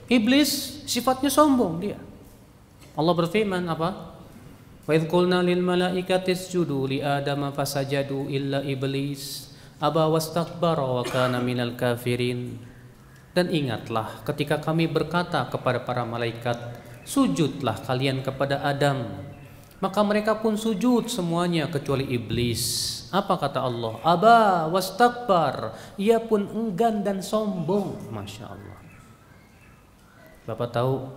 Iblis sifatnya sombong dia. Allah berfirman apa? Wa idz qulna lil malaikati isjudu li adama fasajadu illa iblis aba wastakbara wa kana minal kafirin. Dan ingatlah ketika kami berkata kepada para malaikat, sujudlah kalian kepada Adam, maka mereka pun sujud semuanya kecuali iblis. Apa kata Allah? Aba wastakbar, ia pun enggan dan sombong. Masya Allah. Bapak tahu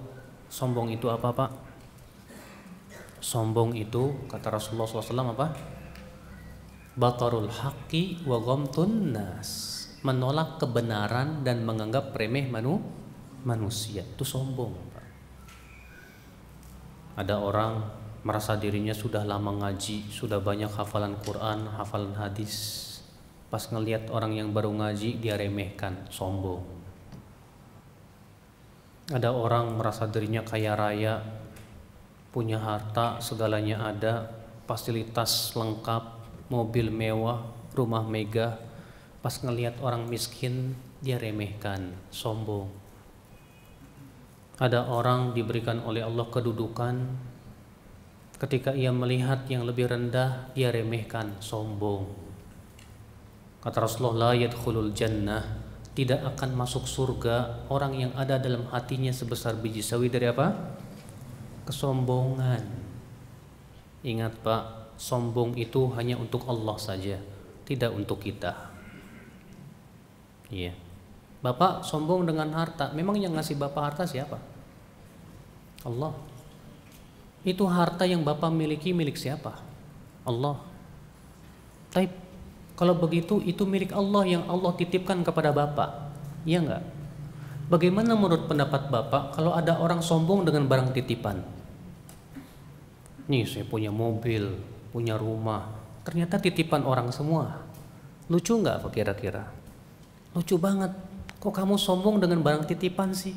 sombong itu apa, Pak? Sombong itu kata Rasulullah SAW apa? Batarul haqqi wa ghamtun nas, menolak kebenaran dan menganggap remeh manusia. Itu sombong, Pak. Ada orang merasa dirinya sudah lama ngaji, sudah banyak hafalan Quran, hafalan hadis. Pas ngelihat orang yang baru ngaji, dia remehkan, sombong. Ada orang merasa dirinya kaya raya, punya harta, segalanya ada, fasilitas lengkap, mobil mewah, rumah megah. Pas ngelihat orang miskin, dia remehkan, sombong. Ada orang diberikan oleh Allah kedudukan, Ketika ia melihat yang lebih rendah, dia remehkan, sombong. Kata Rasulullah, la yadkhulul jannah, tidak akan masuk surga orang yang ada dalam hatinya sebesar biji sawi dari apa? Kesombongan. Ingat Pak, sombong itu hanya untuk Allah saja, tidak untuk kita. Iya. Bapak sombong dengan harta, memang yang ngasih Bapak harta siapa? Allah. Itu harta yang Bapak miliki milik siapa? Allah. Tapi kalau begitu itu milik Allah yang Allah titipkan kepada Bapak. Iya enggak? Bagaimana menurut pendapat Bapak kalau ada orang sombong dengan barang titipan? Nih saya punya mobil, punya rumah, ternyata titipan orang semua. Lucu enggak apa kira-kira? Lucu banget. Kok kamu sombong dengan barang titipan sih?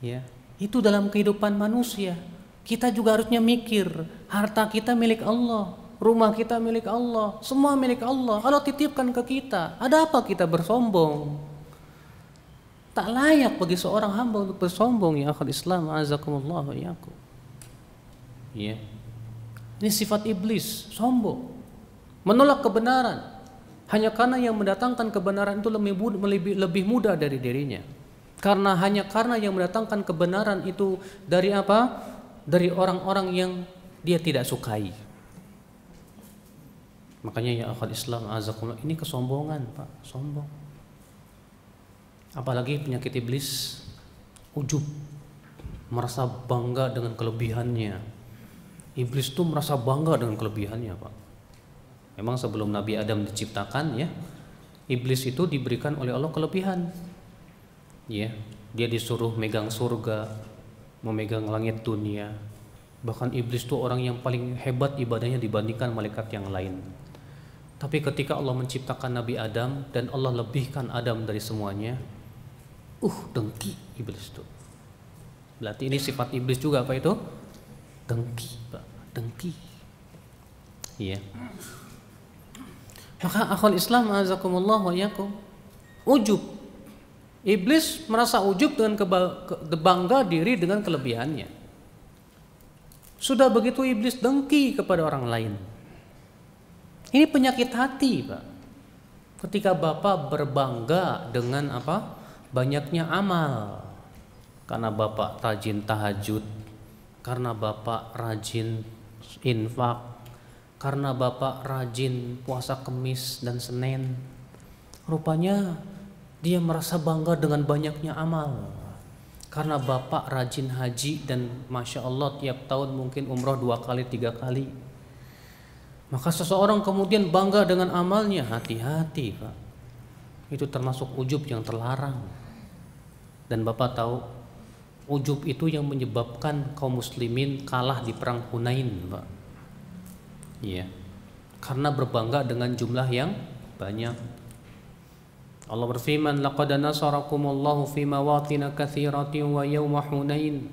Ya, itu dalam kehidupan manusia. Kita juga harusnya mikir, harta kita milik Allah, rumah kita milik Allah, semua milik Allah. Allah titipkan ke kita. Ada apa kita bersombong? Tak layak bagi seorang hamba untuk bersombong, ya akhul Islam, azakumullah wa iyyakum. Ya. Ini sifat iblis, sombong. Menolak kebenaran hanya karena yang mendatangkan kebenaran itu lebih mudah dari dirinya. Karena yang mendatangkan kebenaran itu dari apa? Dari orang-orang yang dia tidak sukai. Makanya ya akhwat Islam azakumullah, ini kesombongan Pak, sombong. Apalagi penyakit iblis, ujub, merasa bangga dengan kelebihannya. Iblis tuh merasa bangga dengan kelebihannya Pak. Memang sebelum Nabi Adam diciptakan ya, iblis itu diberikan oleh Allah kelebihan. Ya, dia disuruh megang surga, memegang langit dunia. Bahkan iblis itu orang yang paling hebat ibadahnya dibandingkan malaikat yang lain. Tapi ketika Allah menciptakan Nabi Adam dan Allah lebihkan Adam dari semuanya, dengki iblis itu. Berarti ini sifat iblis juga apa itu? Dengki, Pak, dengki. Iya. Maka akhwal Islam azakumullah wa iyyakum, ujub. Iblis merasa ujub dengan bangga diri dengan kelebihannya. Sudah begitu iblis dengki kepada orang lain. Ini penyakit hati, Pak. Ketika Bapak berbangga dengan apa? Banyaknya amal. Karena Bapak rajin tahajud, karena Bapak rajin infak, karena Bapak rajin puasa Kamis dan Senin. Rupanya dia merasa bangga dengan banyaknya amal. Karena Bapak rajin haji dan Masya Allah tiap tahun mungkin umroh 2 kali 3 kali. Maka seseorang kemudian bangga dengan amalnya. Hati-hati Pak, itu termasuk ujub yang terlarang. Dan Bapak tahu, ujub itu yang menyebabkan kaum muslimin kalah di perang Hunain Pak. Iya, karena berbangga dengan jumlah yang banyak. Allah berfirman, laqad nasarakumullahu fi mawatin katsiratin wa yawma Hunain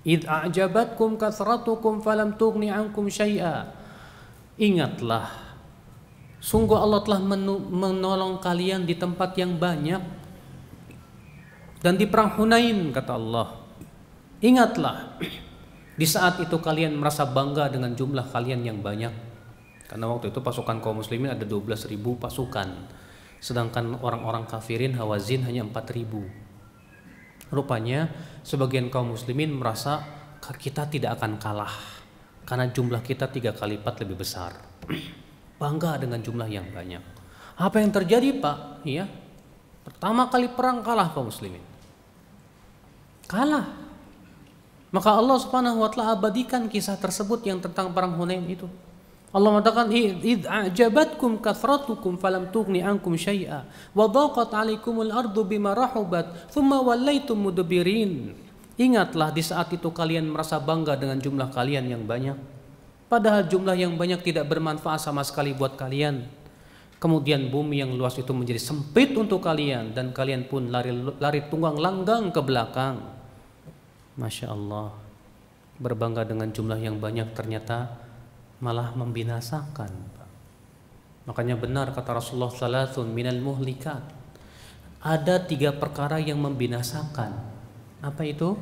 id a'jabatkum kathratukum falam tughni 'ankum syai'a. Ingatlah, sungguh Allah telah menolong kalian di tempat yang banyak dan di perang Hunain, kata Allah. Ingatlah, di saat itu kalian merasa bangga dengan jumlah kalian yang banyak. Karena waktu itu pasukan kaum muslimin ada 12.000 pasukan. Sedangkan orang-orang kafirin Hawazin hanya 4.000. Rupanya sebagian kaum muslimin merasa kita tidak akan kalah karena jumlah kita 3 kali lipat lebih besar. Bangga dengan jumlah yang banyak. Apa yang terjadi Pak? Ya, pertama kali perang kalah kaum muslimin. Kalah. Maka Allah Subhanahu wa taala abadikan kisah tersebut yang tentang perang Hunain itu. Allah mengatakan, id a'jabatkum kathratukum falam tughni 'ankum syai'a wa dhaqat 'alaikumul ardu bima rahubat thumma wallaitum mudbirin. Ingatlah di saat itu kalian merasa bangga dengan jumlah kalian yang banyak, padahal jumlah yang banyak tidak bermanfaat sama sekali buat kalian. Kemudian bumi yang luas itu menjadi sempit untuk kalian dan kalian pun lari tunggang langgang ke belakang. Masya Allah, berbangga dengan jumlah yang banyak ternyata malah membinasakan. Makanya benar kata Rasulullah, salasun minal muhlikat, ada 3 perkara yang membinasakan. Apa itu?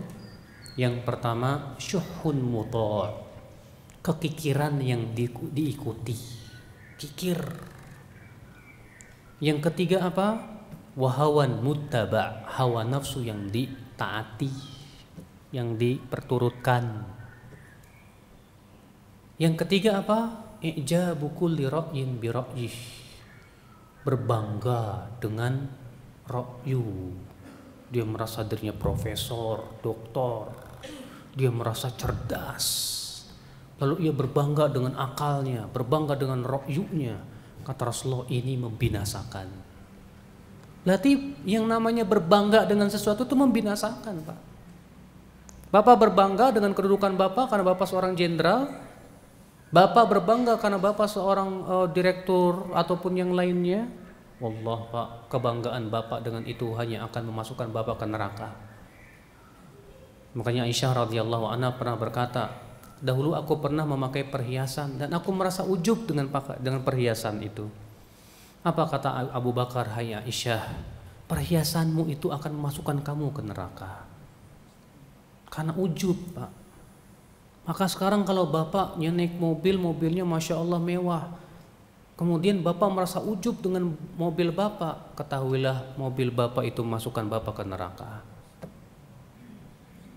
Yang pertama, syuhun muta', kekikiran yang diikuti, kikir. Yang ketiga apa? Wahawan muttaba, hawa nafsu yang ditaati, yang diperturutkan. Yang ketiga apa? I'jabu kulli ra'yin bi ra'yih, berbangga dengan ra'yu. Dia merasa dirinya profesor, doktor, dia merasa cerdas, lalu ia berbangga dengan akalnya, berbangga dengan ra'yunya. Kata Rasulullah, ini membinasakan. Berarti yang namanya berbangga dengan sesuatu itu membinasakan, Pak. Bapak berbangga dengan kedudukan Bapak karena Bapak seorang jenderal. Bapak berbangga karena Bapak seorang direktur ataupun yang lainnya. Wallah, Pak, kebanggaan Bapak dengan itu hanya akan memasukkan Bapak ke neraka. Makanya Aisyah radhiyallahu anha pernah berkata, dahulu aku pernah memakai perhiasan dan aku merasa ujub dengan perhiasan itu. Apa kata Abu Bakar? Hai Aisyah, perhiasanmu itu akan memasukkan kamu ke neraka. Karena ujub, Pak. Maka sekarang kalau Bapaknya naik mobil, mobilnya Masya Allah mewah, kemudian Bapak merasa ujub dengan mobil Bapak, ketahuilah mobil Bapak itu masukkan Bapak ke neraka.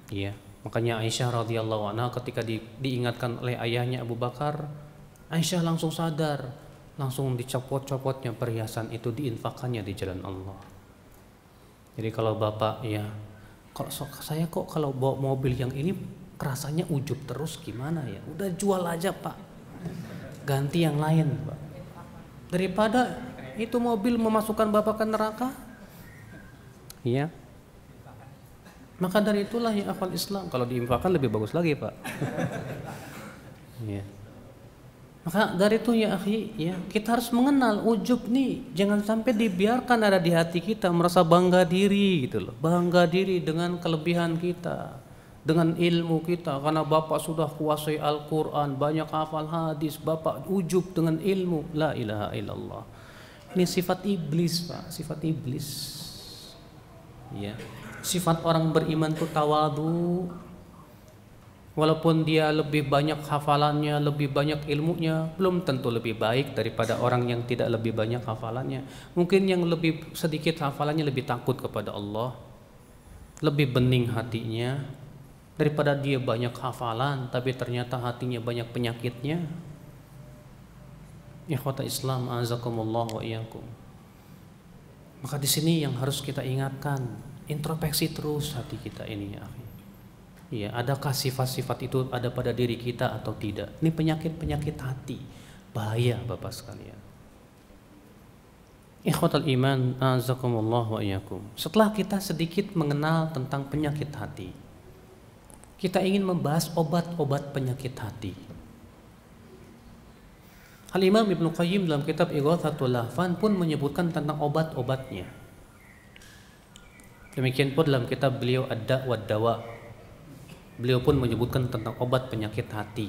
Iya, makanya Aisyah radhiyallahu anha ketika diingatkan oleh ayahnya Abu Bakar, Aisyah langsung sadar, langsung dicopot-copotnya perhiasan itu, diinfakannya di jalan Allah. Jadi kalau Bapak ya, kalau saya kok kalau bawa mobil yang ini rasanya ujub terus gimana ya? Udah jual aja, Pak. Ganti yang lain, Pak. Daripada itu mobil memasukkan Bapak ke neraka. Iya. Maka dari itulah ya akhwal Islam, kalau diinfakkan lebih bagus lagi, Pak. Iya. Maka dari itu ya akhi, ya kita harus mengenal ujub nih, jangan sampai dibiarkan ada di hati kita, merasa bangga diri gitu loh. Bangga diri dengan kelebihan kita, dengan ilmu kita, karena Bapak sudah kuasai Al-Quran, banyak hafal hadis, Bapak ujub dengan ilmu. La ilaha illallah. Ini sifat iblis, Pak, sifat iblis. Ya. Sifat orang beriman itu tawadu. Walaupun dia lebih banyak hafalannya, lebih banyak ilmunya, belum tentu lebih baik daripada orang yang tidak lebih banyak hafalannya. Mungkin yang lebih sedikit hafalannya lebih takut kepada Allah, lebih bening hatinya, daripada dia banyak hafalan tapi ternyata hatinya banyak penyakitnya. Ikhwata Islam azakumullah wa iyyakum. Maka di sini yang harus kita ingatkan, introspeksi terus hati kita ini ya. Ya, adakah sifat-sifat itu ada pada diri kita atau tidak? Ini penyakit-penyakit hati, bahaya Bapak sekalian. Ikhwatal iman azakumullah wa iyyakum. Setelah kita sedikit mengenal tentang penyakit hati, kita ingin membahas obat-obat penyakit hati. Al-Imam Ibnu Qayyim dalam kitab Ighathatul Lahfan pun menyebutkan tentang obat-obatnya. Demikian pun dalam kitab beliau Ad-Da' wad Dawa, beliau pun menyebutkan tentang obat penyakit hati.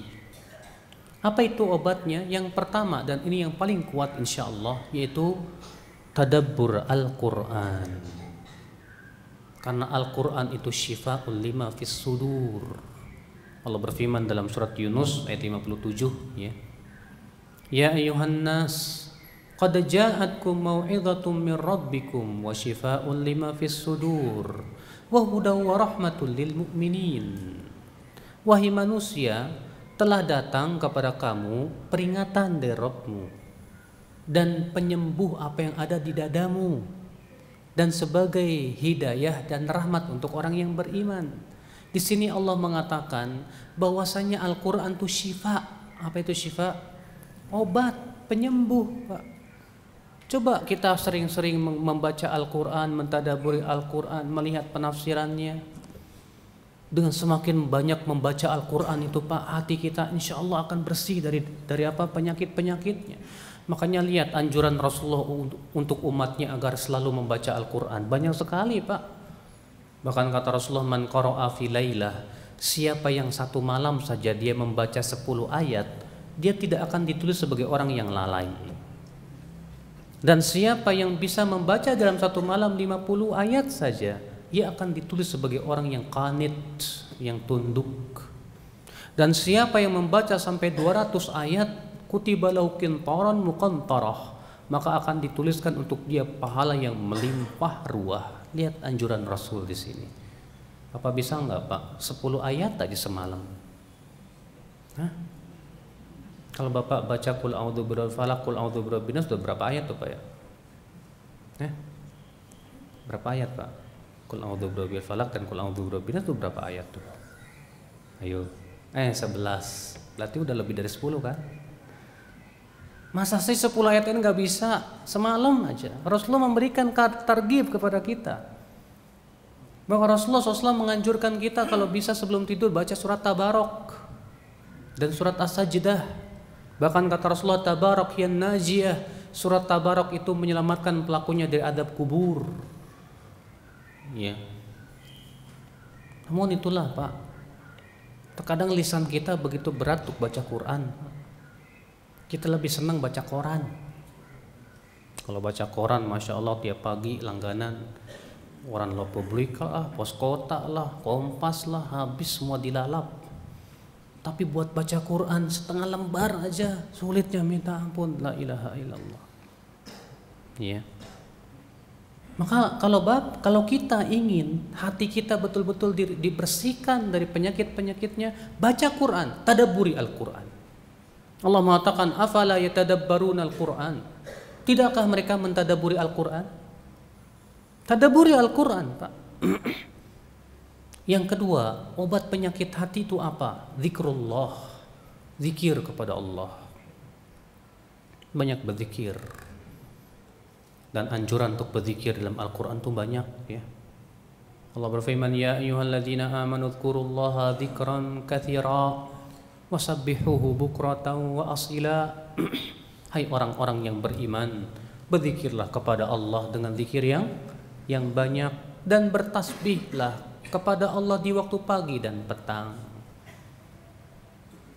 Apa itu obatnya? Yang pertama, dan ini yang paling kuat insyaallah, yaitu tadabbur Al-Quran. Karena Al-Quran itu syifa'ul lima fis sudur. Allah berfirman dalam surat Yunus ayat 57, ya. Ya ayuhan nas, qad ja'atkum mau'izatun min rabbikum wa syifa'un lima fis sudur wa hudaw wa rahmatul lil mu'minin. Wahai manusia, telah datang kepada kamu peringatan dari Rabbmu dan penyembuh apa yang ada di dadamu, dan sebagai hidayah dan rahmat untuk orang yang beriman. Di sini Allah mengatakan bahwasanya Al-Quran itu syifa. Apa itu syifa? Obat, penyembuh, Pak. Coba kita sering-sering membaca Al-Quran, mentadaburi Al-Quran, melihat penafsirannya. Dengan semakin banyak membaca Al-Quran itu, Pak, hati kita insya Allah akan bersih dari apa penyakit-penyakitnya. Makanya lihat anjuran Rasulullah untuk umatnya agar selalu membaca Al-Quran. Banyak sekali, Pak. Bahkan kata Rasulullah, man qara'a fi lailah, siapa yang satu malam saja dia membaca 10 ayat, dia tidak akan ditulis sebagai orang yang lalai. Dan siapa yang bisa membaca dalam satu malam 50 ayat saja, ia akan ditulis sebagai orang yang qanit, yang tunduk. Dan siapa yang membaca sampai 200 ayat, kutiba lahu qintaran muqantarah, maka akan dituliskan untuk dia pahala yang melimpah ruah. Lihat anjuran Rasul di sini. Bapak bisa nggak Pak 10 ayat aja semalam? Hah? Kalau Bapak baca Qul a'udzu birabbil falaq, Qul a'udzu birabbin nas, sudah berapa ayat tuh Pak ya? Berapa ayat Pak? Qul a'udzu birabbil falaq dan Qul a'udzu birabbin nas itu berapa ayat tuh? Ayo. 11. Berarti udah lebih dari 10 kan? Masa sih 10 ayat ini nggak bisa? Semalam aja Rasulullah memberikan targhib kepada kita. Bahwa Rasulullah SAW menganjurkan kita kalau bisa sebelum tidur baca surat Tabarok dan surat As-Sajdah. Bahkan kata Rasulullah, Tabarok yan najiyah, surat Tabarok itu menyelamatkan pelakunya dari adab kubur. Ya. Namun itulah Pak, terkadang lisan kita begitu berat untuk baca Quran. Kita lebih senang baca koran. Kalau baca koran, Masya Allah tiap pagi langganan. Koran Republika lah, Pos Kota lah, Kompas lah, habis semua dilalap. Tapi buat baca Quran setengah lembar aja sulitnya minta ampun. La ilaha illallah. Ya. Maka kalau kita ingin hati kita betul-betul dibersihkan dari penyakit-penyakitnya, baca Quran, tadabburi Al-Quran. Allah mengatakan, afala yatadabbaruna Al-Quran. Tidakkah mereka mentadabburi Al-Quran? Tadabburi Al-Quran Pak. Yang kedua, obat penyakit hati itu apa? Zikrullah, zikir kepada Allah. Banyak berzikir. Dan anjuran untuk berzikir dalam Al-Quran itu banyak ya. Allah berfirman, ya ayyuhalladzina amanu dzkurullaha dzikran katsira wasabbihuhu bukratan wa asila. Hai orang-orang yang beriman, berzikirlah kepada Allah dengan zikir yang banyak, dan bertasbihlah kepada Allah di waktu pagi dan petang.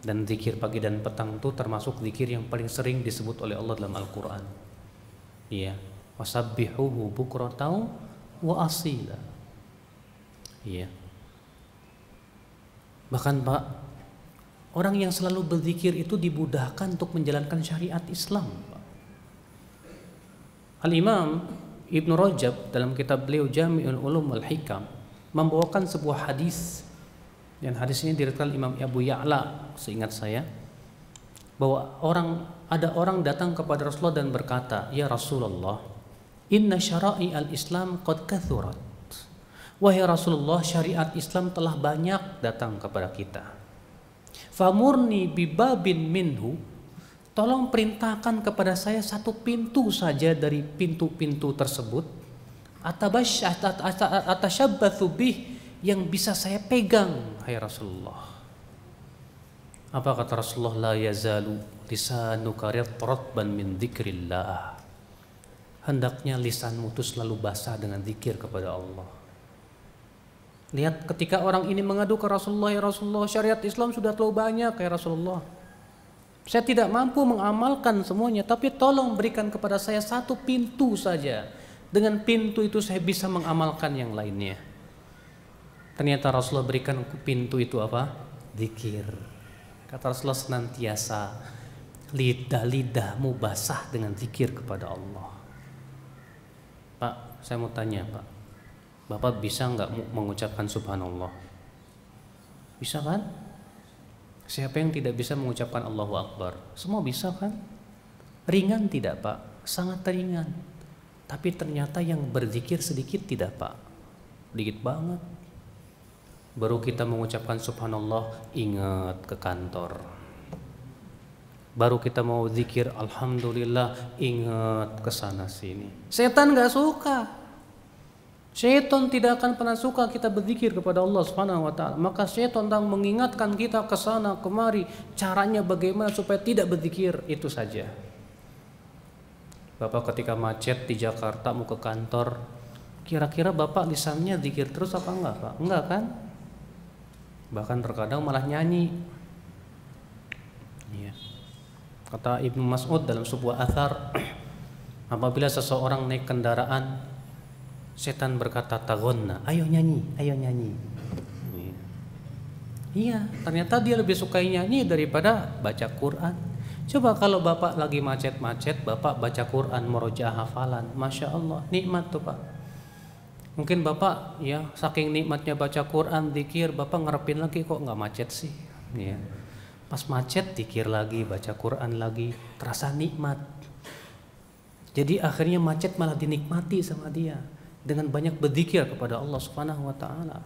Dan zikir pagi dan petang itu termasuk zikir yang paling sering disebut oleh Allah dalam Al-Quran. Iya, wasabbihuhu bukratan wa asila. Iya. Bahkan Pak, orang yang selalu berzikir itu dimudahkan untuk menjalankan syariat Islam. Al-Imam Ibnu Rajab dalam kitab beliau Jami'ul Ulum wal Hikam membawakan sebuah hadis, dan hadis ini diriwayatkan Imam Abu Ya'la seingat saya, bahwa ada orang datang kepada Rasulullah dan berkata, ya Rasulullah, inna syara'i al-Islam qad kathurat. Wahai Rasulullah, syariat Islam telah banyak datang kepada kita. Famurni bibabin minhu, tolong perintahkan kepada saya satu pintu saja dari pintu-pintu tersebut. Atashabbathu bih, yang bisa saya pegang, hai Rasulullah. Apa kata Rasulullah? La yazalu lisanuka ratban min dzikrillah. Hendaknya lisanmu itu selalu basah dengan zikir kepada Allah. Lihat ketika orang ini mengadu ke Rasulullah, ya Rasulullah, syariat Islam sudah terlalu banyak ya Rasulullah. Saya tidak mampu mengamalkan semuanya, tapi tolong berikan kepada saya satu pintu saja. Dengan pintu itu saya bisa mengamalkan yang lainnya. Ternyata Rasulullah berikan pintu itu apa? Zikir. Kata Rasulullah, senantiasa lidahmu basah dengan zikir kepada Allah. Pak, saya mau tanya Pak, Bapak bisa nggak mengucapkan subhanallah? Bisa kan? Siapa yang tidak bisa mengucapkan Allahu Akbar? Semua bisa kan? Ringan tidak Pak? Sangat ringan. Tapi ternyata yang berzikir sedikit tidak Pak? Dikit banget. Baru kita mengucapkan subhanallah, ingat ke kantor. Baru kita mau zikir alhamdulillah, ingat ke sana sini. Setan nggak suka. Syaitan tidak akan pernah suka kita berzikir kepada Allah Subhanahu wa taala. Maka syaitan tentang mengingatkan kita ke sana kemari, caranya bagaimana supaya tidak berzikir, itu saja. Bapak ketika macet di Jakarta mau ke kantor, kira-kira Bapak lisannya zikir terus apa enggak, Pak? Enggak kan? Bahkan terkadang malah nyanyi. Iya. Kata Ibnu Mas'ud dalam sebuah athar, apabila seseorang naik kendaraan, setan berkata, tagonna, ayo nyanyi, ayo nyanyi. Iya, ternyata dia lebih suka nyanyi daripada baca Quran. Coba kalau bapak lagi macet-macet, bapak baca Quran, murojaah hafalan, masya Allah, nikmat tuh pak. Mungkin bapak ya saking nikmatnya baca Quran, zikir, bapak ngerepin lagi kok nggak macet sih. Ya. Pas macet, zikir lagi, baca Quran lagi, terasa nikmat. Jadi akhirnya macet malah dinikmati sama dia dengan banyak berzikir kepada Allah Subhanahu wa taala.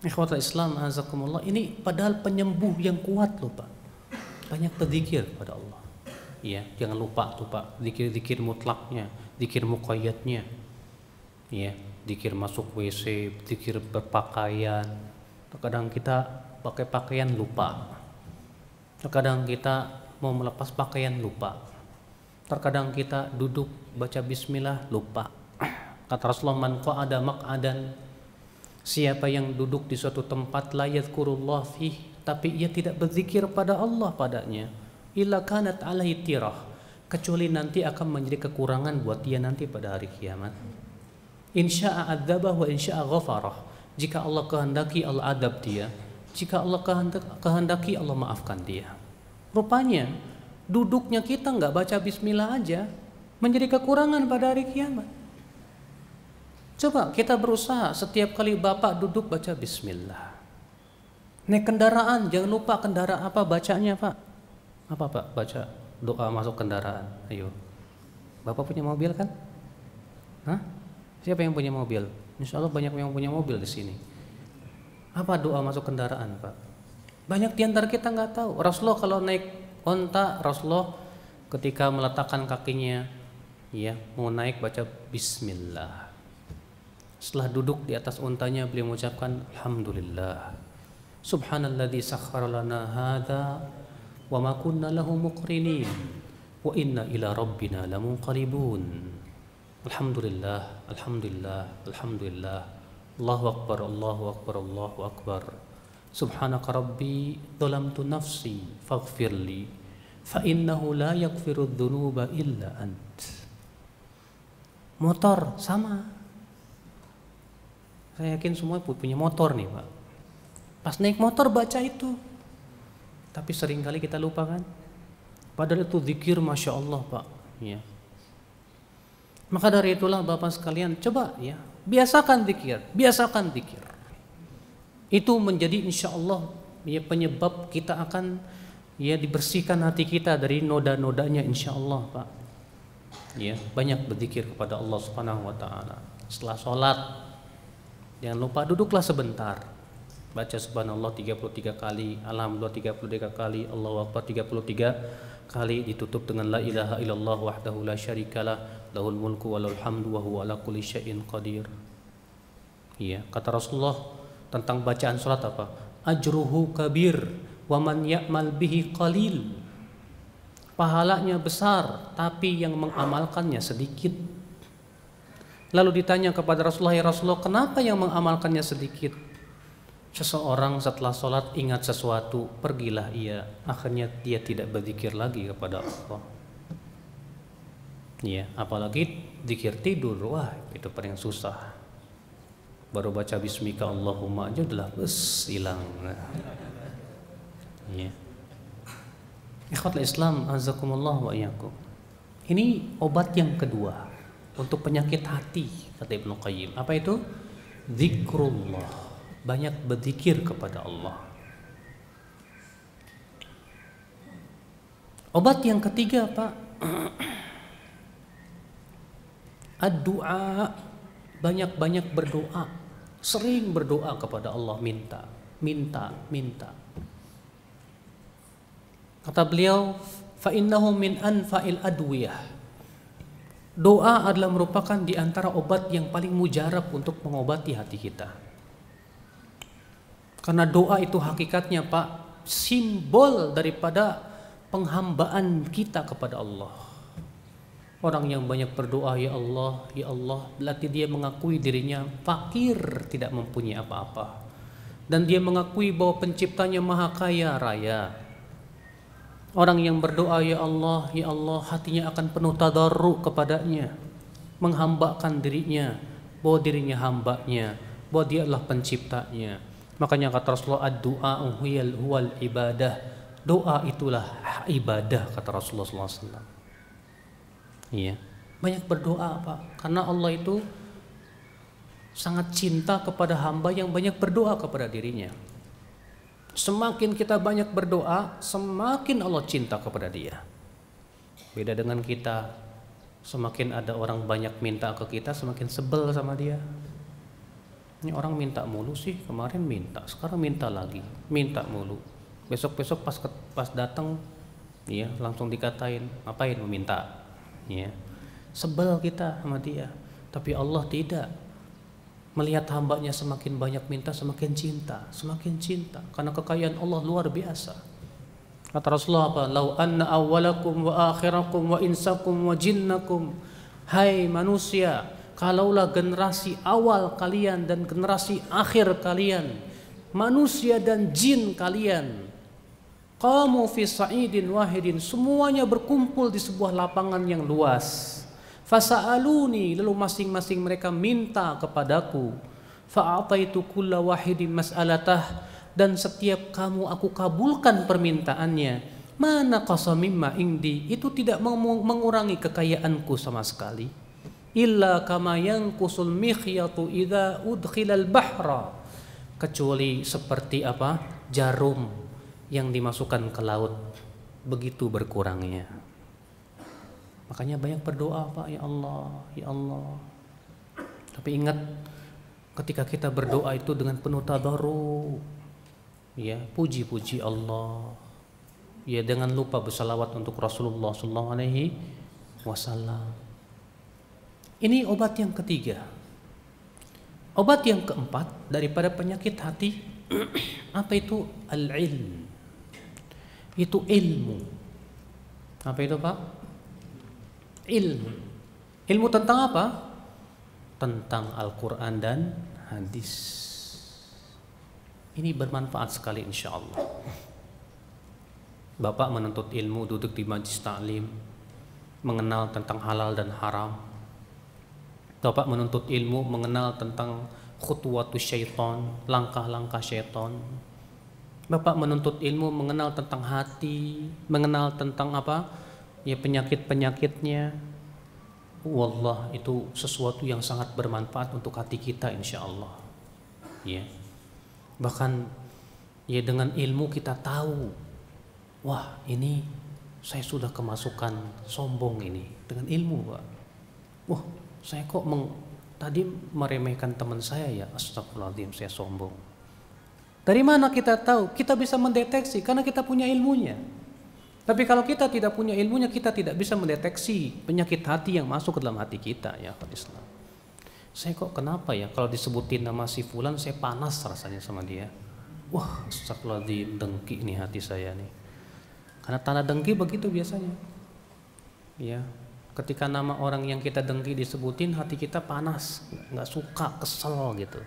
Ikhwatul Islam azakumullah, ini padahal penyembuh yang kuat loh Pak. Banyak berzikir kepada Allah. Ya, jangan lupa tuh Pak, zikir-zikir mutlaknya, zikir muqayyadnya. Ya, zikir masuk WC, zikir berpakaian. Terkadang kita pakai pakaian lupa. Terkadang kita mau melepas pakaian lupa. Terkadang kita duduk baca bismillah lupa. Kata Rasulullah, man qa'ada maq'adan, siapa yang duduk di suatu tempat la yadhkurullah fih, tapi ia tidak berzikir pada Allah padanya, illa kanat alaihi tirah, kecuali nanti akan menjadi kekurangan buat dia nanti pada hari kiamat. Insya'a adzabah wa insya'a ghafarah. Jika Allah kehendaki Allah adab dia, jika Allah kehendaki Allah maafkan dia. Rupanya duduknya kita nggak baca bismillah aja menjadi kekurangan pada hari kiamat. Coba kita berusaha setiap kali bapak duduk baca bismillah. Naik kendaraan jangan lupa kendaraan apa bacanya pak. Apa pak? Baca doa masuk kendaraan. Ayo. Bapak punya mobil kan? Hah? Siapa yang punya mobil? Insya Allah banyak yang punya mobil di sini. Apa doa masuk kendaraan pak? Banyak di antara kita nggak tahu. Rasulullah kalau naik onta, Rasulullah ketika meletakkan kakinya, ya mau naik baca bismillah. Setelah duduk di atas untanya beliau mengucapkan alhamdulillah. Subhanalladzi sakhkhara lana hadza wa ma kunna lahu muqrinin wa inna ila rabbina lamunqalibun. Alhamdulillah, alhamdulillah, alhamdulillah. Allahu akbar, Allahu akbar, Allahu akbar. Subhanaka rabbi dhalamtu nafsi faghfirli fa innahu la yaghfiru dzunuba illa ant. Motor sama. Saya yakin semua punya motor nih Pak. Pas naik motor baca itu. Tapi seringkali kita lupa kan. Padahal itu zikir masya Allah Pak. Ya. Maka dari itulah Bapak sekalian coba ya biasakan zikir, biasakan zikir. Itu menjadi insya Allah ya penyebab kita akan ya dibersihkan hati kita dari noda-nodanya insya Allah Pak. Ya banyak berzikir kepada Allah Subhanahu Wa Taala. Setelah sholat jangan lupa duduklah sebentar. Baca subhanallah 33 kali, alhamdulillah 33 kali, Allahu akbar 33 kali, ditutup dengan la ilaha illallah wahdahu la syarikalah, lahul mulku wa lahul hamdu wa huwa ala kulli syai'in qadir. Iya, kata Rasulullah tentang bacaan salat apa? Ajruhu kabir wa man ya'mal bihi qalil. Pahalanya besar, tapi yang mengamalkannya sedikit. Lalu ditanya kepada Rasulullah, ya Rasulullah, kenapa yang mengamalkannya sedikit? Seseorang setelah sholat ingat sesuatu, pergilah ia, akhirnya dia tidak berzikir lagi kepada Allah. Ya, apalagi zikir tidur, wah itu paling susah. Baru baca bismika Allahumma aja udah hilang. Ya. Ikhwatul Islam azakumullah wa iyyakum. Ini obat yang kedua untuk penyakit hati, kata Ibnu Qayyim. Apa itu? Zikrullah, banyak berzikir kepada Allah. Obat yang ketiga Pak, ad-du'a, banyak-banyak berdoa, sering berdoa kepada Allah, minta. Kata beliau, fa innahu min anfa'il adwiyah. Doa adalah merupakan di antara obat yang paling mujarab untuk mengobati hati kita. Karena doa itu hakikatnya Pak, simbol daripada penghambaan kita kepada Allah. Orang yang banyak berdoa ya Allah, berarti dia mengakui dirinya fakir, tidak mempunyai apa-apa. Dan dia mengakui bahwa penciptanya maha kaya raya. Orang yang berdoa ya Allah, hatinya akan penuh tadarru kepadanya, menghambakan dirinya, bahwa dirinya hambanya, bahwa dia adalah penciptanya. Makanya kata Rasulullah, ad-du'a huwal ibadah. Doa itulah ibadah, kata Rasulullah SAW. Iya, banyak berdoa Pak, karena Allah itu sangat cinta kepada hamba yang banyak berdoa kepada dirinya. Semakin kita banyak berdoa, semakin Allah cinta kepada dia. Beda dengan kita, semakin ada orang banyak minta ke kita, semakin sebel sama dia. Ini orang minta mulu sih, kemarin minta, sekarang minta lagi, minta mulu. Besok-besok pas datang, ya langsung dikatain, ngapain meminta, ya sebel kita sama dia. Tapi Allah tidak, melihat hambanya semakin banyak minta, semakin cinta, karena kekayaan Allah luar biasa. Kata Rasulullah apa? Lau anna awwalakum wa akhirakum wa insakum wa jinnakum, hai manusia, kalaulah generasi awal kalian dan generasi akhir kalian, manusia dan jin kalian, qamu fi sa'idin wahidin, semuanya berkumpul di sebuah lapangan yang luas, fasa'aluni, lalu masing-masing mereka minta kepadaku, fa'ataitu kulla wahidin mas'alatah, dan setiap kamu aku kabulkan permintaannya, mana qasamimma indi, itu tidak mengurangi kekayaanku sama sekali, illa kama yanqusul mikhyatu idza udkhilal bahra, kecuali seperti apa? Jarum yang dimasukkan ke laut, begitu berkurangnya. Makanya banyak berdoa Pak, ya Allah, ya Allah. Tapi ingat, ketika kita berdoa itu dengan penuh tadarru, ya puji-puji Allah, ya jangan lupa bersalawat untuk Rasulullah SAW. Ini obat yang ketiga. Obat yang keempat daripada penyakit hati, apa itu? Al-ilm. Itu ilmu. Apa itu Pak? Ilmu. Ilmu tentang apa? Tentang Al-Quran dan hadis. Ini bermanfaat sekali insya Allah. Bapak menuntut ilmu, duduk di majlis ta'lim, mengenal tentang halal dan haram. Bapak menuntut ilmu, mengenal tentang khutuwatus syaitan, langkah-langkah syaitan. Bapak menuntut ilmu, mengenal tentang hati, mengenal tentang apa? Ya penyakit-penyakitnya. Wallah, itu sesuatu yang sangat bermanfaat untuk hati kita insya Allah. Ya. Bahkan ya dengan ilmu kita tahu, wah ini saya sudah kemasukan sombong ini dengan ilmu Pak. Wah saya kok tadi meremehkan teman saya ya, astagfirullahaladzim, saya sombong. Dari mana kita tahu? Kita bisa mendeteksi karena kita punya ilmunya. Tapi kalau kita tidak punya ilmunya, kita tidak bisa mendeteksi penyakit hati yang masuk ke dalam hati kita ya Islam. Saya kok kenapa ya kalau disebutin nama si fulan saya panas rasanya sama dia. Wah, astagfirullahaladzim, dengki nih hati saya nih. Karena tanda dengki begitu biasanya. Ya, ketika nama orang yang kita dengki disebutin, hati kita panas, nggak suka, kesel gitu.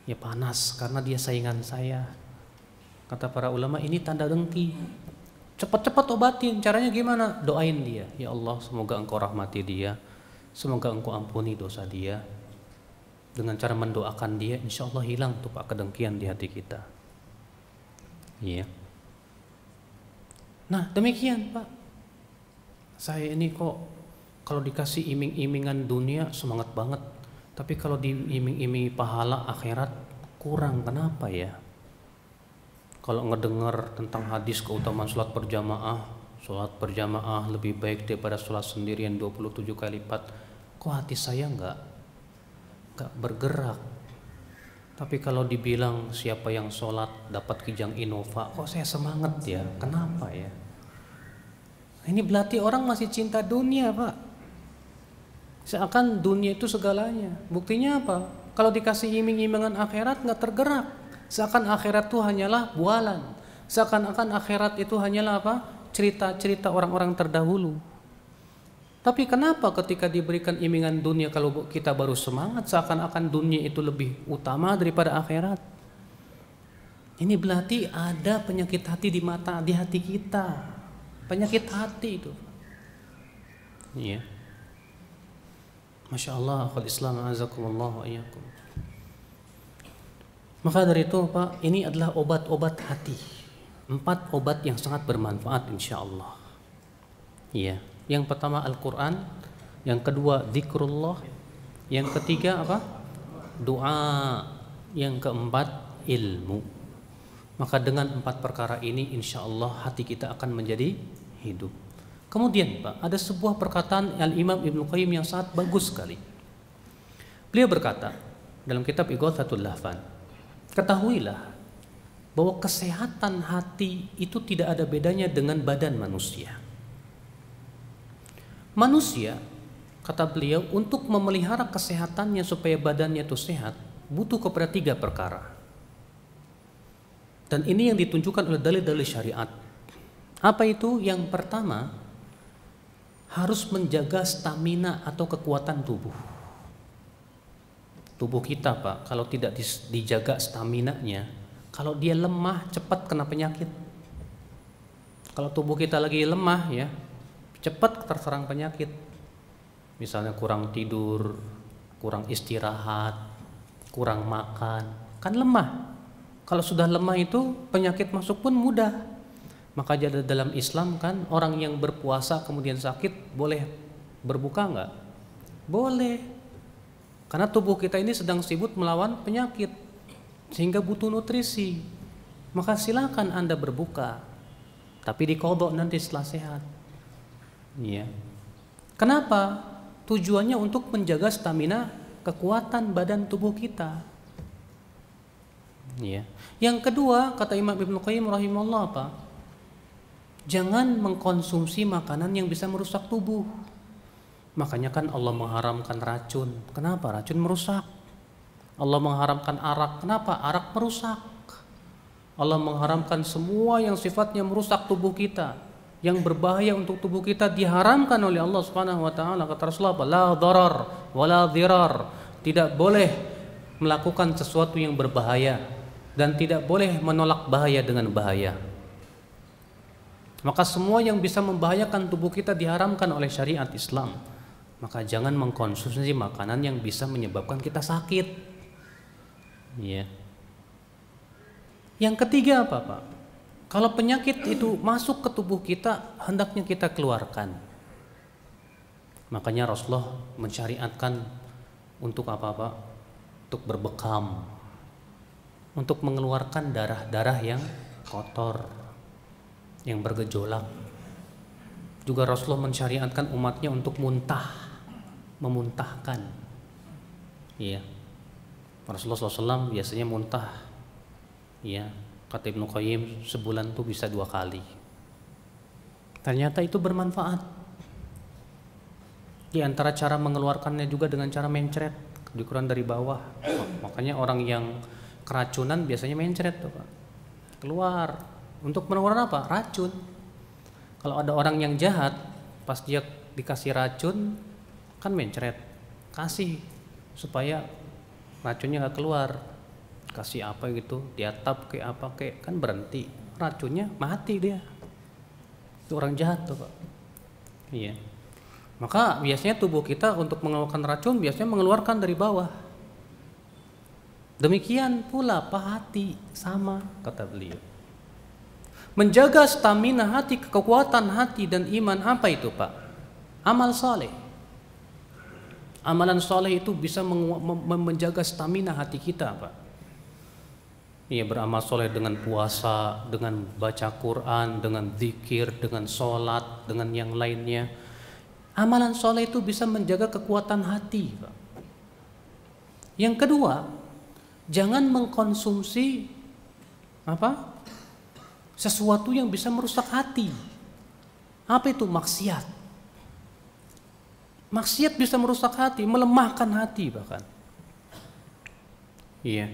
Ya panas karena dia saingan saya. Kata para ulama, ini tanda dengki. Cepat-cepat obatin. Caranya gimana? Doain dia. Ya Allah, semoga engkau rahmati dia, semoga engkau ampuni dosa dia. Dengan cara mendoakan dia, insya Allah hilang tuh Pak kedengkian di hati kita. Iya. Nah demikian Pak. Saya ini kok kalau dikasih iming-imingan dunia semangat banget, tapi kalau diiming-imingi pahala akhirat kurang. Kenapa ya? Kalau ngedengar tentang hadis keutamaan sholat berjamaah lebih baik daripada sholat sendirian 27 kali lipat, kok hati saya nggak bergerak. Tapi kalau dibilang siapa yang sholat dapat kijang Innova, kok saya semangat ya? Kenapa ya? Ini berarti orang masih cinta dunia Pak. Seakan dunia itu segalanya. Buktinya apa? Kalau dikasih iming-imingan akhirat nggak tergerak. Seakan akhirat itu hanyalah bualan. Seakan-akan akhirat itu hanyalah apa? Cerita-cerita orang-orang terdahulu. Tapi kenapa ketika diberikan imingan dunia kalau kita baru semangat, seakan-akan dunia itu lebih utama daripada akhirat? Ini berarti ada penyakit hati di hati kita. Penyakit hati itu. Iya. Masya Allah, akhwal Islam, azakumullah wa iyyakum. Maka dari itu Pak, ini adalah obat-obat hati. 4 obat yang sangat bermanfaat insya Allah. Iya. Yang pertama Al-Quran, yang kedua zikrullah, yang ketiga apa? Doa, yang keempat ilmu. Maka dengan 4 perkara ini insya Allah hati kita akan menjadi hidup. Kemudian Pak, ada sebuah perkataan Al-Imam Ibnu Qayyim yang sangat bagus sekali. Beliau berkata dalam kitab Ighathatul Lahfan, ketahuilah bahwa kesehatan hati itu tidak ada bedanya dengan badan manusia. Manusia, kata beliau, untuk memelihara kesehatannya supaya badannya itu sehat, butuh kepada 3 perkara. Dan ini yang ditunjukkan oleh dalil-dalil syariat. Apa itu? Yang pertama, harus menjaga stamina atau kekuatan tubuh. Tubuh kita Pak, kalau tidak dijaga staminanya, kalau dia lemah cepat kena penyakit. Kalau tubuh kita lagi lemah ya, cepat terserang penyakit. Misalnya kurang tidur, kurang istirahat, kurang makan, kan lemah. Kalau sudah lemah itu penyakit masuk pun mudah. Maka jadi dalam Islam kan orang yang berpuasa kemudian sakit boleh berbuka enggak? Boleh. Karena tubuh kita ini sedang sibuk melawan penyakit sehingga butuh nutrisi. Maka silakan Anda berbuka, tapi diqadha nanti setelah sehat. Iya. Kenapa? Tujuannya untuk menjaga stamina, kekuatan badan tubuh kita. Iya. Yang kedua, kata Imam Ibnu Qayyim rahimahullah apa? Jangan mengkonsumsi makanan yang bisa merusak tubuh. Makanya kan Allah mengharamkan racun. Kenapa? Racun merusak. Allah mengharamkan arak. Kenapa? Arak merusak. Allah mengharamkan semua yang sifatnya merusak tubuh kita, yang berbahaya untuk tubuh kita, diharamkan oleh Allah Subhanahu wa taala. Kata Rasulullah, la dharar wala dhirar. Tidak boleh melakukan sesuatu yang berbahaya dan tidak boleh menolak bahaya dengan bahaya. Maka semua yang bisa membahayakan tubuh kita diharamkan oleh syariat Islam. Maka jangan mengkonsumsi makanan yang bisa menyebabkan kita sakit. Iya. Yang ketiga apa Pak? Kalau penyakit itu masuk ke tubuh kita, hendaknya kita keluarkan. Makanya Rasulullah mensyariatkan untuk apa Pak? Untuk berbekam, untuk mengeluarkan darah-darah yang kotor, yang bergejolak. Juga Rasulullah mensyariatkan umatnya untuk memuntahkan. Iya. Rasulullah SAW biasanya muntah. Iya. Kata Ibnu Qayyim sebulan tuh bisa 2 kali. Ternyata itu bermanfaat. Di antara cara mengeluarkannya juga dengan cara mencret, dikuran dari bawah. Makanya orang yang keracunan biasanya mencret tuh Pak. Keluar. Untuk mengeluarkan apa? Racun. Kalau ada orang yang jahat, pas dia dikasih racun, kan mencret, kasih supaya racunnya nggak keluar. Kasih apa gitu, diatap kayak apa kayak, kan berhenti, racunnya mati dia. Itu orang jahat tuh Pak. Iya. Maka biasanya tubuh kita untuk mengeluarkan racun biasanya mengeluarkan dari bawah. Demikian pula hati sama, kata beliau. Menjaga stamina hati, kekuatan hati dan iman, apa itu Pak? Amal saleh. Amalan saleh itu bisa menjaga stamina hati kita Pak. Ia beramal saleh dengan puasa, dengan baca Quran, dengan zikir, dengan sholat, dengan yang lainnya. Amalan saleh itu bisa menjaga kekuatan hati Pak. Yang kedua, jangan mengkonsumsi apa? Sesuatu yang bisa merusak hati. Apa itu? Maksiat. Maksiat bisa merusak hati, melemahkan hati bahkan. Iya.